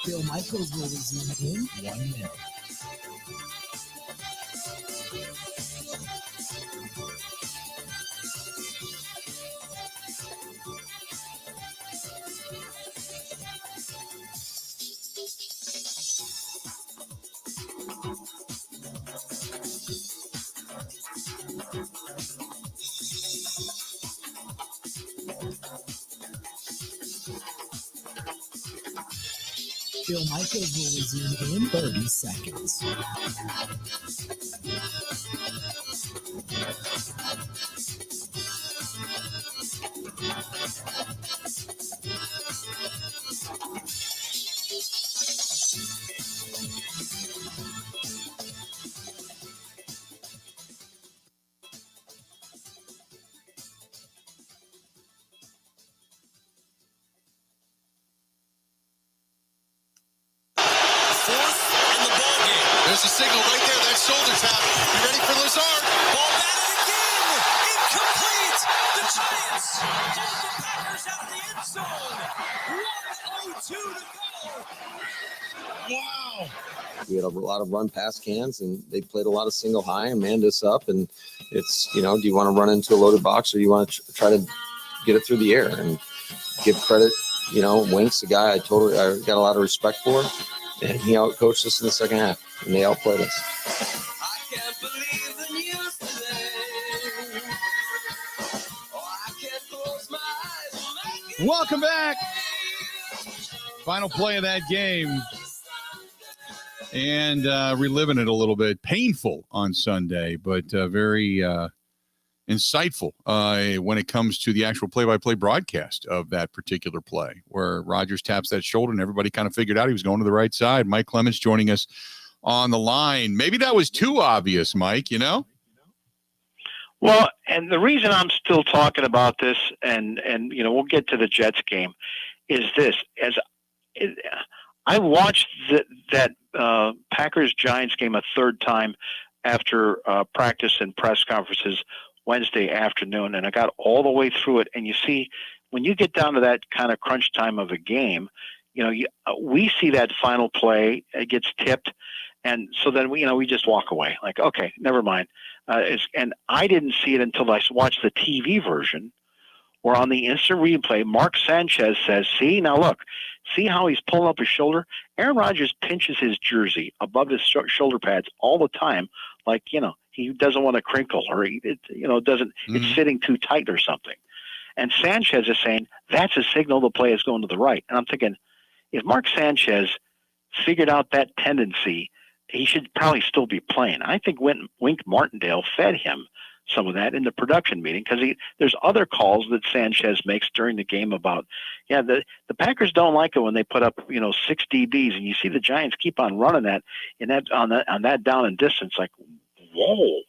Bill Michaels will resume in 1 minute. Bill Michaels will resume in 30 seconds. There's a signal right there. That shoulder tap. You ready for Lazard? Ball batted again. Incomplete. The Giants hold the Packers out of the end zone. 1:02 to go. Wow. We had a lot of run pass cans, and they played a lot of single high and manned us up. And it's, do you want to run into a loaded box, or you want to try to get it through the air? And give credit, Wentz, the guy I got a lot of respect for, and he outcoached us in the second half, and they outplayed us. Welcome back. Final play of that game. And reliving it a little bit. Painful on Sunday, but very insightful when it comes to the actual play-by-play broadcast of that particular play, where Rodgers taps that shoulder and everybody kind of figured out he was going to the right side. Mike Clemens joining us on the line. Maybe that was too obvious, Mike, Well, and the reason I'm still talking about this, and we'll get to the Jets game, is this. I watched that Packers-Giants game a third time after practice and press conferences Wednesday afternoon, and I got all the way through it. And you see, when you get down to that kind of crunch time of a game, we see that final play, it gets tipped, and so then we just walk away, like, okay, never mind. And I didn't see it until I watched the TV version, where on the instant replay, Mark Sanchez says, see how he's pulling up his shoulder? Aaron Rodgers pinches his jersey above his shoulder pads all the time, like, he doesn't want to crinkle, or it's sitting too tight or something. And Sanchez is saying that's a signal the play is going to the right. And I'm thinking, if Mark Sanchez figured out that tendency, he should probably still be playing. I think Wink Martindale fed him some of that in the production meeting, because there's other calls that Sanchez makes during the game about, the Packers don't like it when they put up 6 DBs, and you see the Giants keep on running that on that down and distance, like, whoa,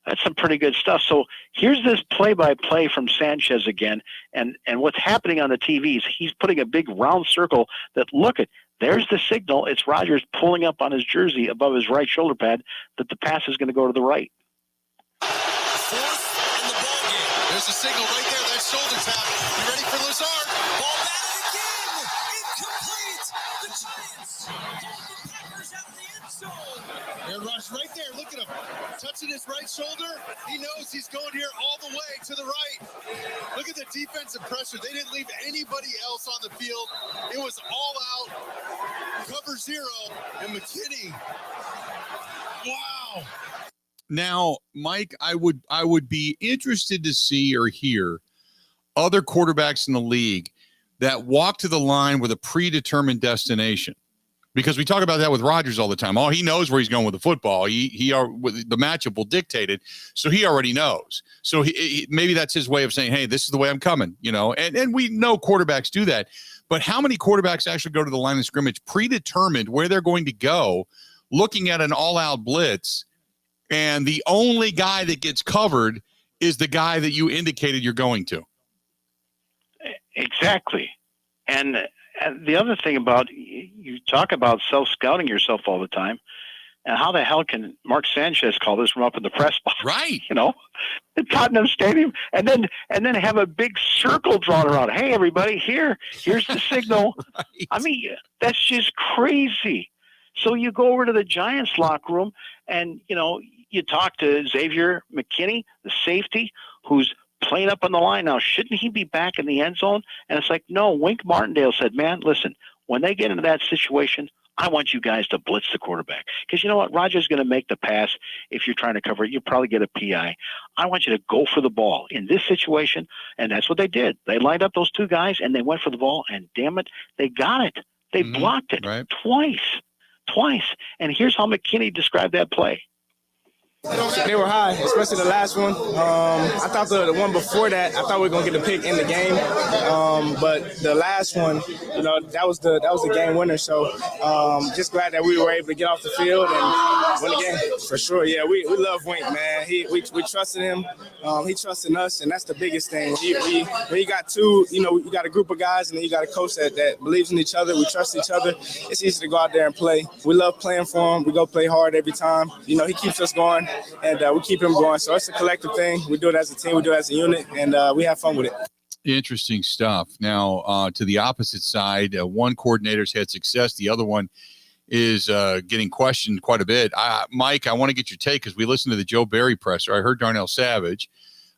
that's some pretty good stuff. So here's this play-by-play from Sanchez again, and what's happening on the TVs, he's putting a big round circle that, look at, there's the signal. It's Rodgers pulling up on his jersey above his right shoulder pad that the pass is going to go to the right. There's a signal right there. That shoulder tap. You ready for Lazard? Ball batted again. Incomplete. The Giants hold the Packers out of the end zone. Aaron Rodgers Rodgers right there. Look at him. Touching his right shoulder. He knows he's going here all the way to the right. Look at the defensive pressure. They didn't leave anybody else on the field. It was all out. Cover 0. And McKinney. Wow. Now, Mike, I would be interested to see or hear other quarterbacks in the league that walk to the line with a predetermined destination. Because we talk about that with Rodgers all the time. Oh, he knows where he's going with the football. The matchup will dictate it, so he already knows. So maybe that's his way of saying, "Hey, this is the way I'm coming," And we know quarterbacks do that. But how many quarterbacks actually go to the line of scrimmage predetermined where they're going to go, looking at an all-out blitz, and the only guy that gets covered is the guy that you indicated you're going to? Exactly. And the other thing about, you talk about self-scouting yourself all the time, and how the hell can Mark Sanchez call this from up in the press box? Right. At Tottenham Stadium, and then have a big circle drawn around. Hey, everybody, here's the signal. Right. I mean, that's just crazy. So you go over to the Giants locker room, and you talk to Xavier McKinney, the safety, who's playing up on the line now. Shouldn't he be back in the end zone? And it's like, no. Wink Martindale said, man, listen, when they get into that situation, I want you guys to blitz the quarterback. Because you know what? Rodgers is going to make the pass. If you're trying to cover it, you'll probably get a PI. I want you to go for the ball in this situation. And that's what they did. They lined up those two guys, and they went for the ball, and damn it, they got it. They blocked it twice. And here's how McKinney described that play. They were high, especially the last one. I thought the one before that, I thought we were gonna get the pick in the game, but the last one, that was the game winner. So just glad that we were able to get off the field and win the game for sure. Yeah, we love Wink, man. We trusted him, he trusted us, and that's the biggest thing. When you got two, you got a group of guys, and then you got a coach that believes in each other. We trust each other. It's easy to go out there and play. We love playing for him. We go play hard every time. He keeps us going. And we keep him going. So it's a collective thing. We do it as a team. We do it as a unit. And we have fun with it. Interesting stuff. Now, to the opposite side, one coordinator's had success. The other one is getting questioned quite a bit. Mike, I want to get your take because we listened to the Joe Barry presser. I heard Darnell Savage.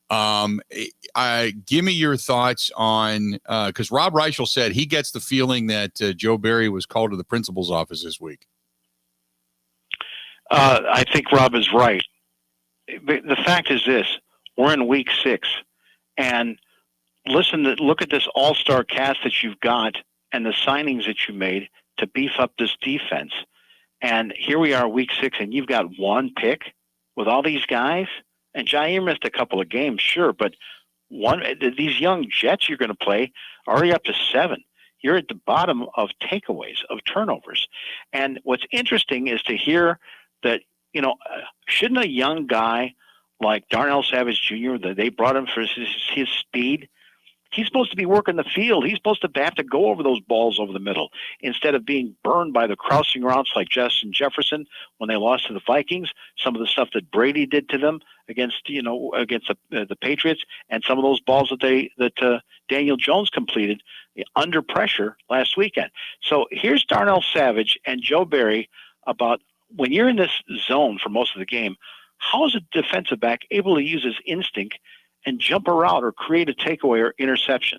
Give me your thoughts on because Rob Reischel said he gets the feeling that Joe Barry was called to the principal's office this week. I think Rob is right. The fact is this: we're in week 6, and look at this all-star cast that you've got and the signings that you made to beef up this defense. And here we are, week 6, and you've got one pick with all these guys. And Jair missed a couple of games, sure, but these young Jets you're going to play are already up to 7. You're at the bottom of takeaways, of turnovers. And what's interesting is to hear that, shouldn't a young guy like Darnell Savage Jr., that they brought him for his speed, he's supposed to be working the field. He's supposed to have to go over those balls over the middle instead of being burned by the crossing routes like Justin Jefferson when they lost to the Vikings, some of the stuff that Brady did to them against the Patriots, and some of those balls that Daniel Jones completed under pressure last weekend. So here's Darnell Savage and Joe Barry about when you're in this zone for most of the game, how is a defensive back able to use his instinct and jump a route or create a takeaway or interception?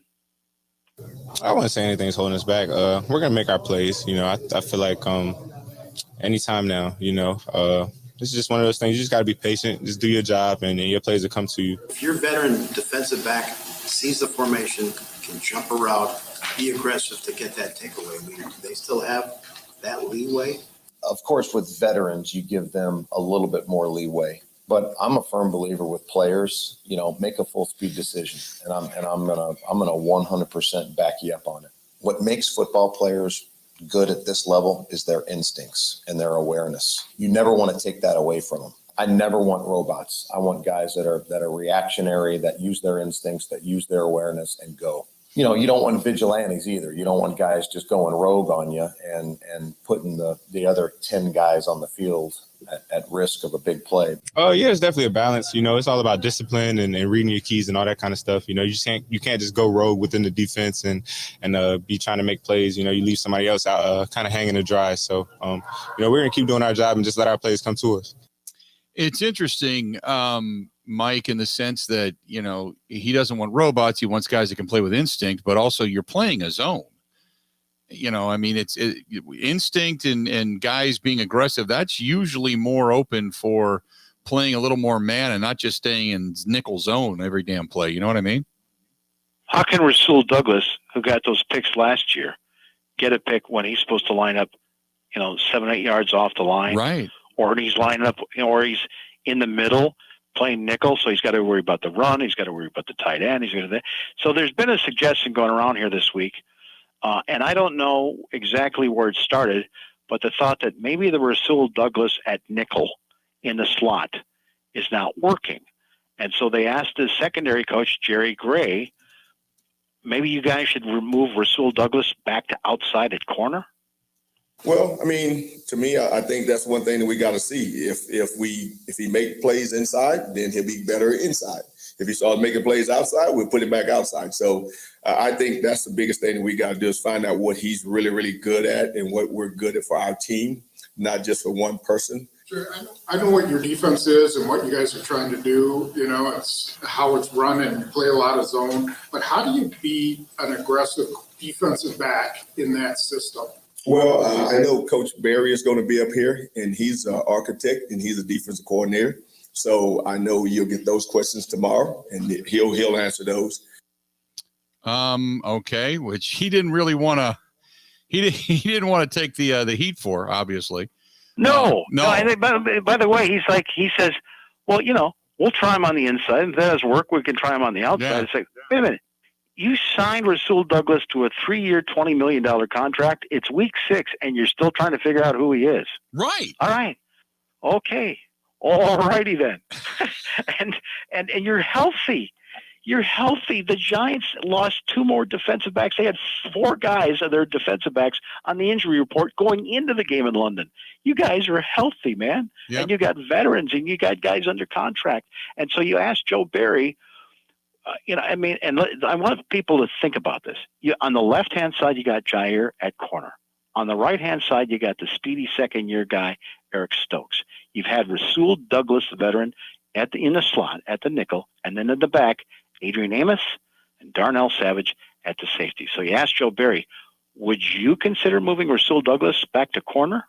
I wouldn't say anything's holding us back. We're going to make our plays. I feel like anytime now, this is just one of those things. You just got to be patient. Just do your job, and your plays will come to you. If your veteran defensive back sees the formation, can jump a route, be aggressive to get that takeaway, do they still have that leeway? Of course, with veterans, you give them a little bit more leeway. But I'm a firm believer with players, make a full speed decision, and I'm gonna 100% back you up on it. What makes football players good at this level is their instincts and their awareness. You never want to take that away from them. I never want robots. I want guys that are reactionary, that use their instincts, that use their awareness and go. you know, you don't want vigilantes either. You don't want guys just going rogue on you and putting the other 10 guys on the field at risk of a big play. Oh yeah, it's definitely a balance. You know, it's all about discipline and reading your keys and all that kind of stuff. You know, you can't just go rogue within the defense and be trying to make plays. You know, you leave somebody else out kind of hanging to dry. So, you know, we're gonna keep doing our job and just let our plays come to us. It's interesting, Mike, in the sense that, you know, he doesn't want robots. He wants guys that can play with instinct, but also you're playing a zone. You know, I mean, it's instinct and guys being aggressive. That's usually more open for playing a little more man and not just staying in nickel zone every damn play. You know what I mean? How can Rasul Douglas, who got those picks last year, get a pick when he's supposed to line up, 7-8 yards off the line? Right. Or he's lining up, or he's in the middle playing nickel, so he's got to worry about the run. He's got to worry about the tight end. So there's been a suggestion going around here this week. And I don't know exactly where it started, but the thought that maybe the Rasul Douglas at nickel in the slot is not working. And so they asked the secondary coach, Jerry Gray, maybe you guys should remove Rasul Douglas back to outside at corner? Well, I mean, to me, I think that's one thing that we got to see. If he make plays inside, then he'll be better inside. If he starts making plays outside, we'll put him back outside. So I think that's the biggest thing that we got to do is find out what he's really, really good at and what we're good at for our team, not just for one person. Sure. I know what your defense is and what you guys are trying to do. You know, it's how it's run and you play a lot of zone. But how do you be an aggressive defensive back in that system? Well, I know Coach Barry is going to be up here, and he's an architect, and he's a defensive coordinator. So I know you'll get those questions tomorrow, and he'll answer those. Okay, which he didn't really want to. He didn't want to take the heat for, obviously. No. No. By the way, he says, well, we'll try him on the inside. If that doesn't work, we can try him on the outside. Yeah. It's like, wait a minute. You signed Rasul Douglas to a 3-year, $20 million contract. It's week 6, and you're still trying to figure out who he is. Right. All right. Okay. All righty then. and you're healthy. You're healthy. The Giants lost 2 more defensive backs. They had 4 guys of their defensive backs on the injury report going into the game in London. You guys are healthy, man. Yep. And you got veterans, and you got guys under contract. And so you asked Joe Barry, and I want people to think about this. On the left-hand side, you got Jair at corner. On the right-hand side, you got the speedy second-year guy, Eric Stokes. You've had Rasul Douglas, the veteran, in the slot, at the nickel, and then in the back, Adrian Amos and Darnell Savage at the safety. So you asked Joe Barry, would you consider moving Rasul Douglas back to corner?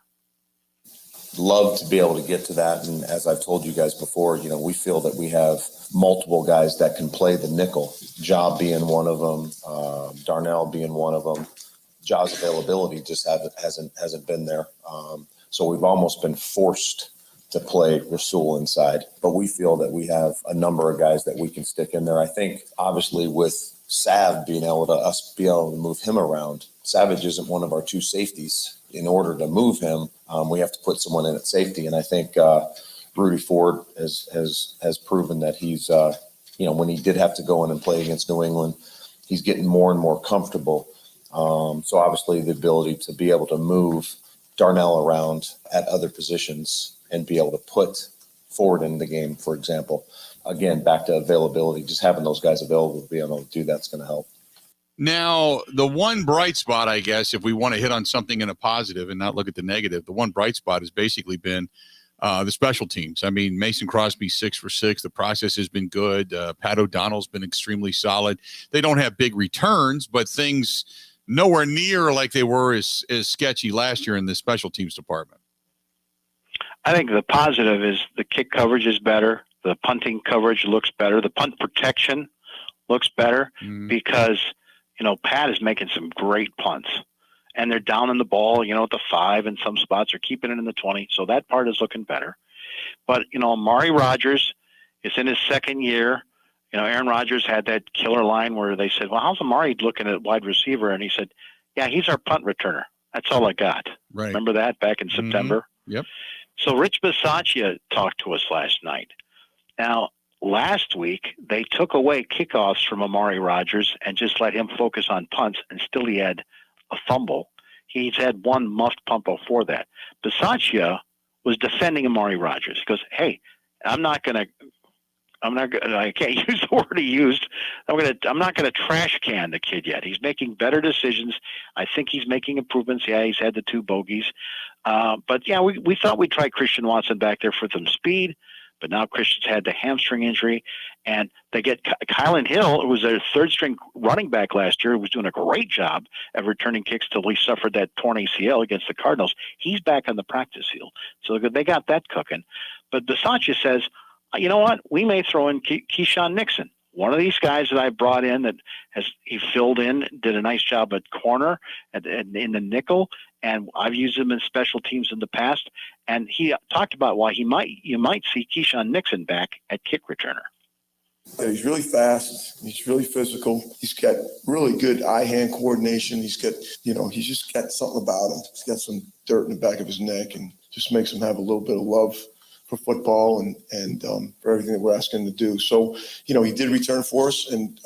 Love to be able to get to that. And as I've told you guys before, we feel that we have multiple guys that can play the nickel. Job being one of them, Darnell being one of them. Jaw's availability just hasn't been there. So we've almost been forced to play Rasul inside. But we feel that we have a number of guys that we can stick in there. I think, obviously, with Sav being able to move him around, Savage isn't one of our 2 safeties. In order to move him, we have to put someone in at safety. And I think Rudy Ford has proven that he's, when he did have to go in and play against New England, he's getting more and more comfortable. So obviously the ability to be able to move Darnell around at other positions and be able to put Ford in the game, for example. Again, back to availability, just having those guys available to be able to do that's going to help. Now, the one bright spot, I guess, if we want to hit on something in a positive and not look at the negative, the one bright spot has basically been the special teams. I mean, Mason Crosby 6 for 6. The process has been good. Pat O'Donnell's been extremely solid. They don't have big returns, but things nowhere near like they were as sketchy last year in the special teams department. I think the positive is the kick coverage is better. The punting coverage looks better. The punt protection looks better because Pat is making some great punts, and they're down in the ball, at the 5 in some spots, or keeping it in the 20. So that part is looking better. But, Amari Rodgers is in his 2nd year. Aaron Rodgers had that killer line where they said, well, how's Amari looking at wide receiver? And he said, yeah, he's our punt returner. That's all I got. Right. Remember that back in September? Yep. So Rich Bisaccia talked to us last night. Now, last week they took away kickoffs from Amari Rodgers and just let him focus on punts, and still he had a fumble. He's had one muffed punt before that. Bisaccia was defending Amari Rodgers. He goes, "Hey, I can't use the word he used. I'm not gonna trash can the kid yet. He's making better decisions. I think he's making improvements. Yeah, he's had the 2 bogeys. But yeah, we thought we'd try Christian Watson back there for some speed, but now Christian's had the hamstring injury, and they get Kylan Hill, who was their 3rd-string running back last year, who was doing a great job at returning kicks till he suffered that torn ACL against the Cardinals. He's back on the practice field. So they got that cooking. But Bisaccia says, you know what? We may throw in Keyshawn Nixon, one of these guys that I brought in that he filled in, did a nice job at corner and in the nickel, and I've used him in special teams in the past. And he talked about why you might see Keyshawn Nixon back at kick returner. Yeah, he's really fast. He's really physical. He's got really good eye-hand coordination. He's just got something about him. He's got some dirt in the back of his neck, and just makes him have a little bit of love for football and for everything that we're asking him to do. So, he did return for us, and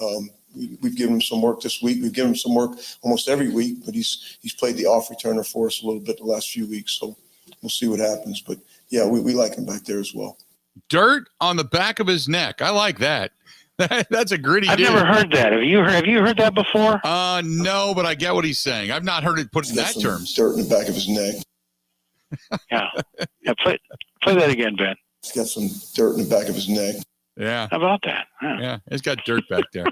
we've given him some work this week. We've given him some work almost every week, but he's played the off returner for us a little bit the last few weeks. So we'll see what happens. But yeah, we like him back there as well. Dirt on the back of his neck. I like that. That's a gritty. I've never heard that. Have you heard that before? No, but I get what he's saying. I've not heard it put in that terms. Dirt in the back of his neck. Yeah. Play that again, Ben. He's got some dirt in the back of his neck. Yeah. How about that? Yeah, he's got dirt back there.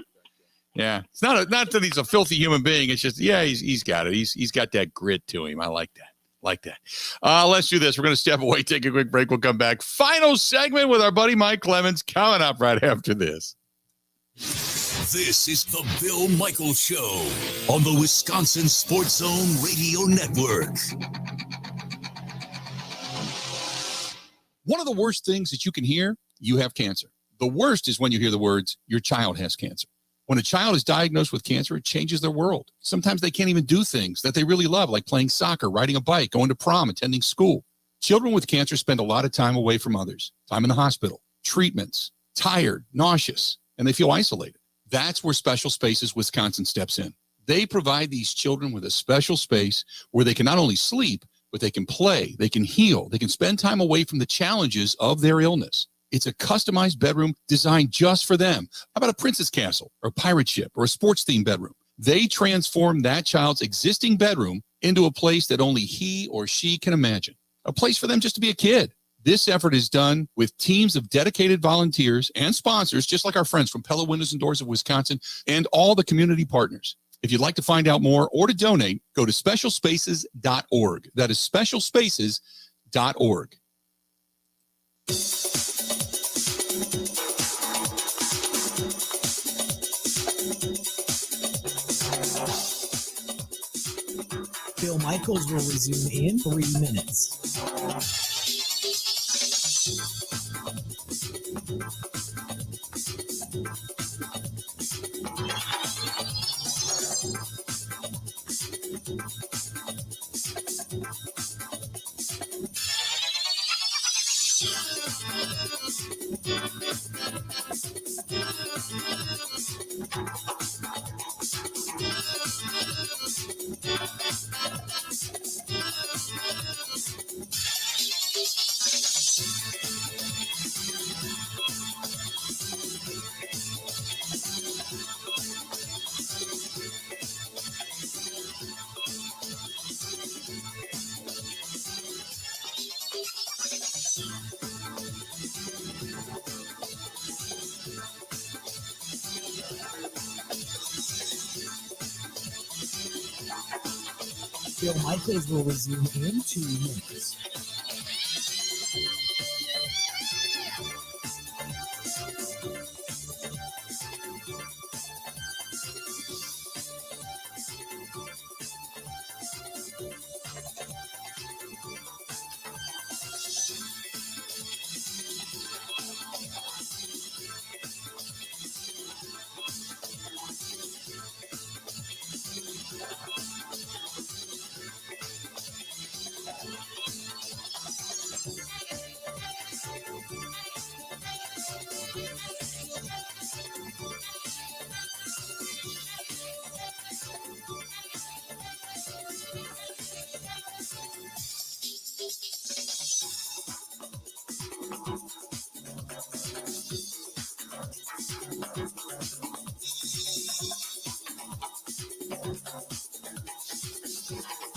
Yeah, it's not that he's a filthy human being. It's just he's got it. He's got that grit to him. I like that. Let's do this. We're going to step away, take a quick break. We'll come back. Final segment with our buddy Mike Clemens coming up right after this. This is the Bill Michaels Show on the Wisconsin Sports Zone Radio Network. One of the worst things that you can hear, you have cancer. The worst is when you hear the words, your child has cancer. When a child is diagnosed with cancer, it changes their world. Sometimes they can't even do things that they really love, like playing soccer, riding a bike, going to prom, attending school. Children with cancer spend a lot of time away from others, time in the hospital, treatments, tired, nauseous, and they feel isolated. That's where Special Spaces Wisconsin steps in. They provide these children with a special space where they can not only sleep, but they can play, they can heal, they can spend time away from the challenges of their illness. It's a customized bedroom designed just for them. How about a princess castle or a pirate ship or a sports-themed bedroom? They transform that child's existing bedroom into a place that only he or she can imagine, a place for them just to be a kid. This effort is done with teams of dedicated volunteers and sponsors, just like our friends from Pella Windows and Doors of Wisconsin and all the community partners. If you'd like to find out more or to donate, go to specialspaces.org. That is specialspaces.org. Bill Michaels will resume in 3 minutes. Bill Michaels will resume in 2 minutes.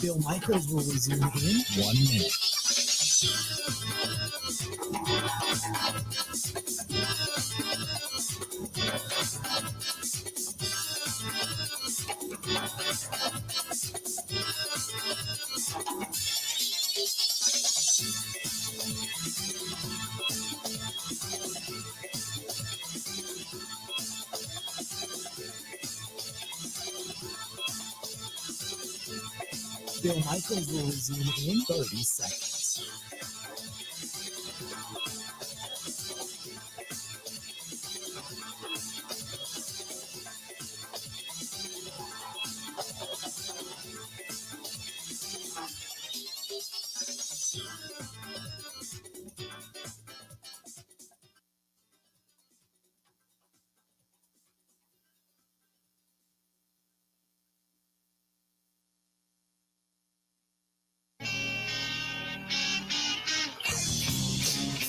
Bill Michaels will resume in 1 minute. Bill Michaels will resume in 30 seconds.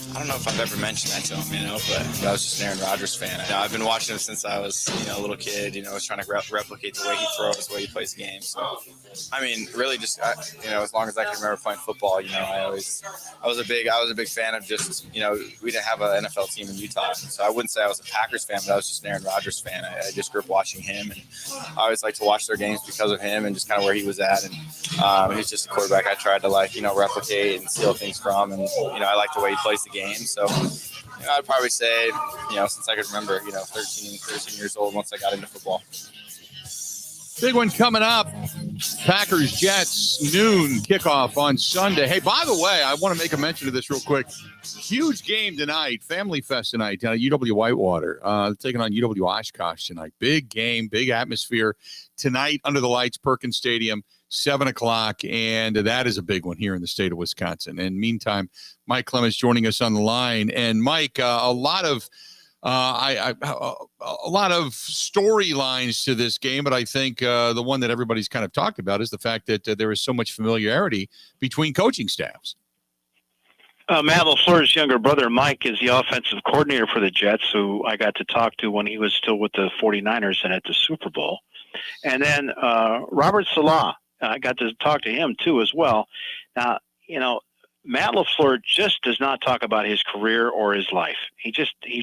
I don't know if I've ever mentioned that to him, but I was just an Aaron Rodgers fan. I've been watching him since I was, a little kid, was trying to replicate the way he throws, the way he plays the game. So, really just, as long as I can remember playing football, I was a big fan of just, we didn't have an NFL team in Utah. So I wouldn't say I was a Packers fan, but I was just an Aaron Rodgers fan. I just grew up watching him, and I always like to watch their games because of him and just kind of where he was at. And he's just a quarterback I tried to replicate and steal things from. And, I like the way he plays the game. So, I'd probably say, since I could remember, 13 years old once I got into football. Big one coming up. Packers, Jets, noon kickoff on Sunday. Hey, by the way, I want to make a mention of this real quick. Huge game tonight, Family Fest tonight down at UW Whitewater. Taking on UW Oshkosh tonight. Big game, big atmosphere tonight under the lights, Perkins Stadium, 7 o'clock. And that is a big one here in the state of Wisconsin. And meantime, Mike Clemens joining us on the line. And Mike, a lot of storylines to this game, but I think the one that everybody's kind of talked about is the fact that there is so much familiarity between coaching staffs. Matt LaFleur's younger brother, Mike, is the offensive coordinator for the Jets, who I got to talk to when he was still with the 49ers and at the Super Bowl. And then Robert Saleh, I got to talk to him too as well. Now, Matt LaFleur just does not talk about his career or his life. He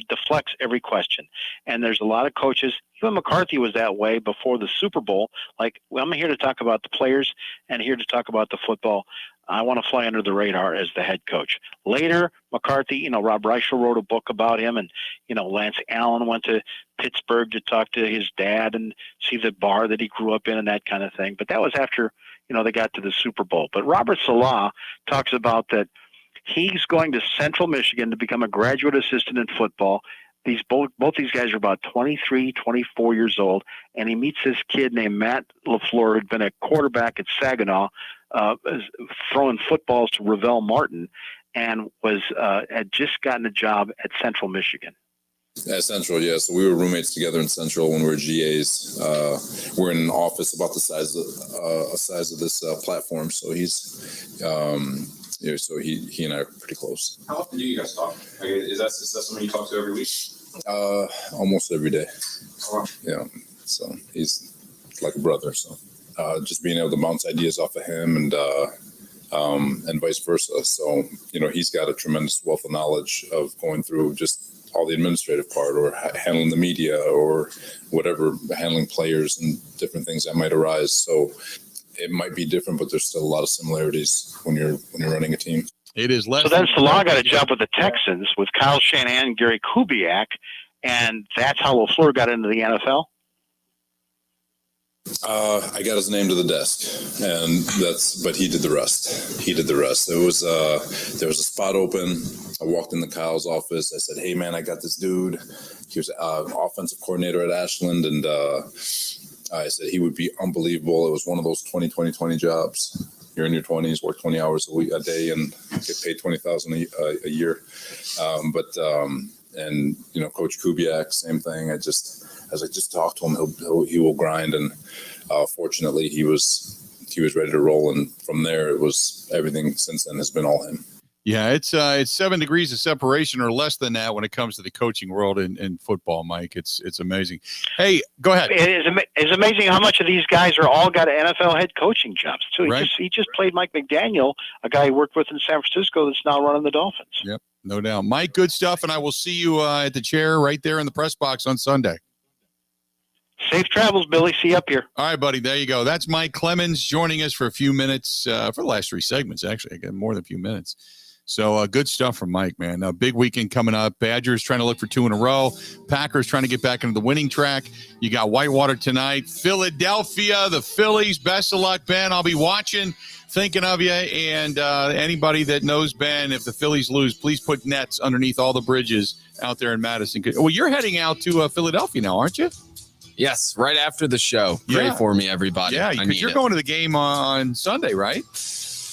deflects every question. And there's a lot of coaches. Even McCarthy was that way before the Super Bowl. I'm here to talk about the players and here to talk about the football. I want to fly under the radar as the head coach. Later, McCarthy, Rob Reischel wrote a book about him, and, Lance Allen went to Pittsburgh to talk to his dad and see the bar that he grew up in and that kind of thing. But that was after, they got to the Super Bowl. But Robert Saleh talks about that he's going to Central Michigan to become a graduate assistant in football. Both these guys are about 23, 24 years old, and he meets this kid named Matt LaFleur, who'd been a quarterback at Saginaw, throwing footballs to Ravel Martin, and had just gotten a job at Central Michigan. At Central, yeah. So we were roommates together in Central when we were GAs. We're in an office about the size of this platform. So he's, so he and I are pretty close. How often do you guys talk? Is that someone you talk to every week? Almost every day. Oh, wow. Yeah. So he's like a brother. So just being able to bounce ideas off of him and vice versa. So, he's got a tremendous wealth of knowledge of going through just all the administrative part or handling the media or whatever, handling players and different things that might arise. So it might be different, but there's still a lot of similarities when you're running a team. It is less. So then Saleh got a job with the Texans with Kyle Shanahan and Gary Kubiak, and that's how LaFleur got into the NFL? I got his name to the desk, but he did the rest. It was, there was a spot open. I walked into Kyle's office. I said, "Hey man, I got this dude. He was an offensive coordinator at Ashland." And, I said, he would be unbelievable. It was one of those 20 jobs. You're in your 20s, work 20 hours a day and get paid $20,000 a year. And Coach Kubiak, same thing. I just talked to him. He will grind. And fortunately, he was ready to roll. And from there, it was everything since then has been all him. Yeah, it's 7 degrees of separation or less than that when it comes to the coaching world in football, Mike. It's amazing. Hey, go ahead. It's amazing how much of these guys are all got NFL head coaching jobs too. Right. He just played Mike McDaniel, a guy he worked with in San Francisco that's now running the Dolphins. Yep, no doubt. Mike, good stuff, and I will see you at the chair right there in the press box on Sunday. Safe travels, Billy. See you up here. All right, buddy. There you go. That's Mike Clemens joining us for a few minutes, for the last 3 segments, actually. Again, more than a few minutes. So good stuff from Mike, man. Big weekend coming up. Badgers trying to look for 2 in a row. Packers trying to get back into the winning track. You got Whitewater tonight. Philadelphia, the Phillies. Best of luck, Ben. I'll be watching, thinking of you. And anybody that knows Ben, if the Phillies lose, please put nets underneath all the bridges out there in Madison. Well, you're heading out to Philadelphia now, aren't you? Yes, right after the show. Pray for me, everybody. Yeah, because you're going to the game on Sunday, right?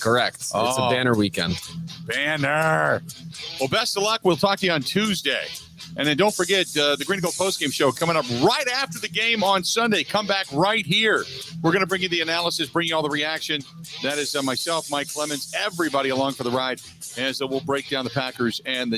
Correct. It's a banner weekend. Banner. Well, best of luck. We'll talk to you on Tuesday. And then don't forget the Green and Gold postgame show coming up right after the game on Sunday. Come back right here. We're going to bring you the analysis, bring you all the reaction. That is myself, Mike Clemens, everybody along for the ride as we'll break down the Packers and the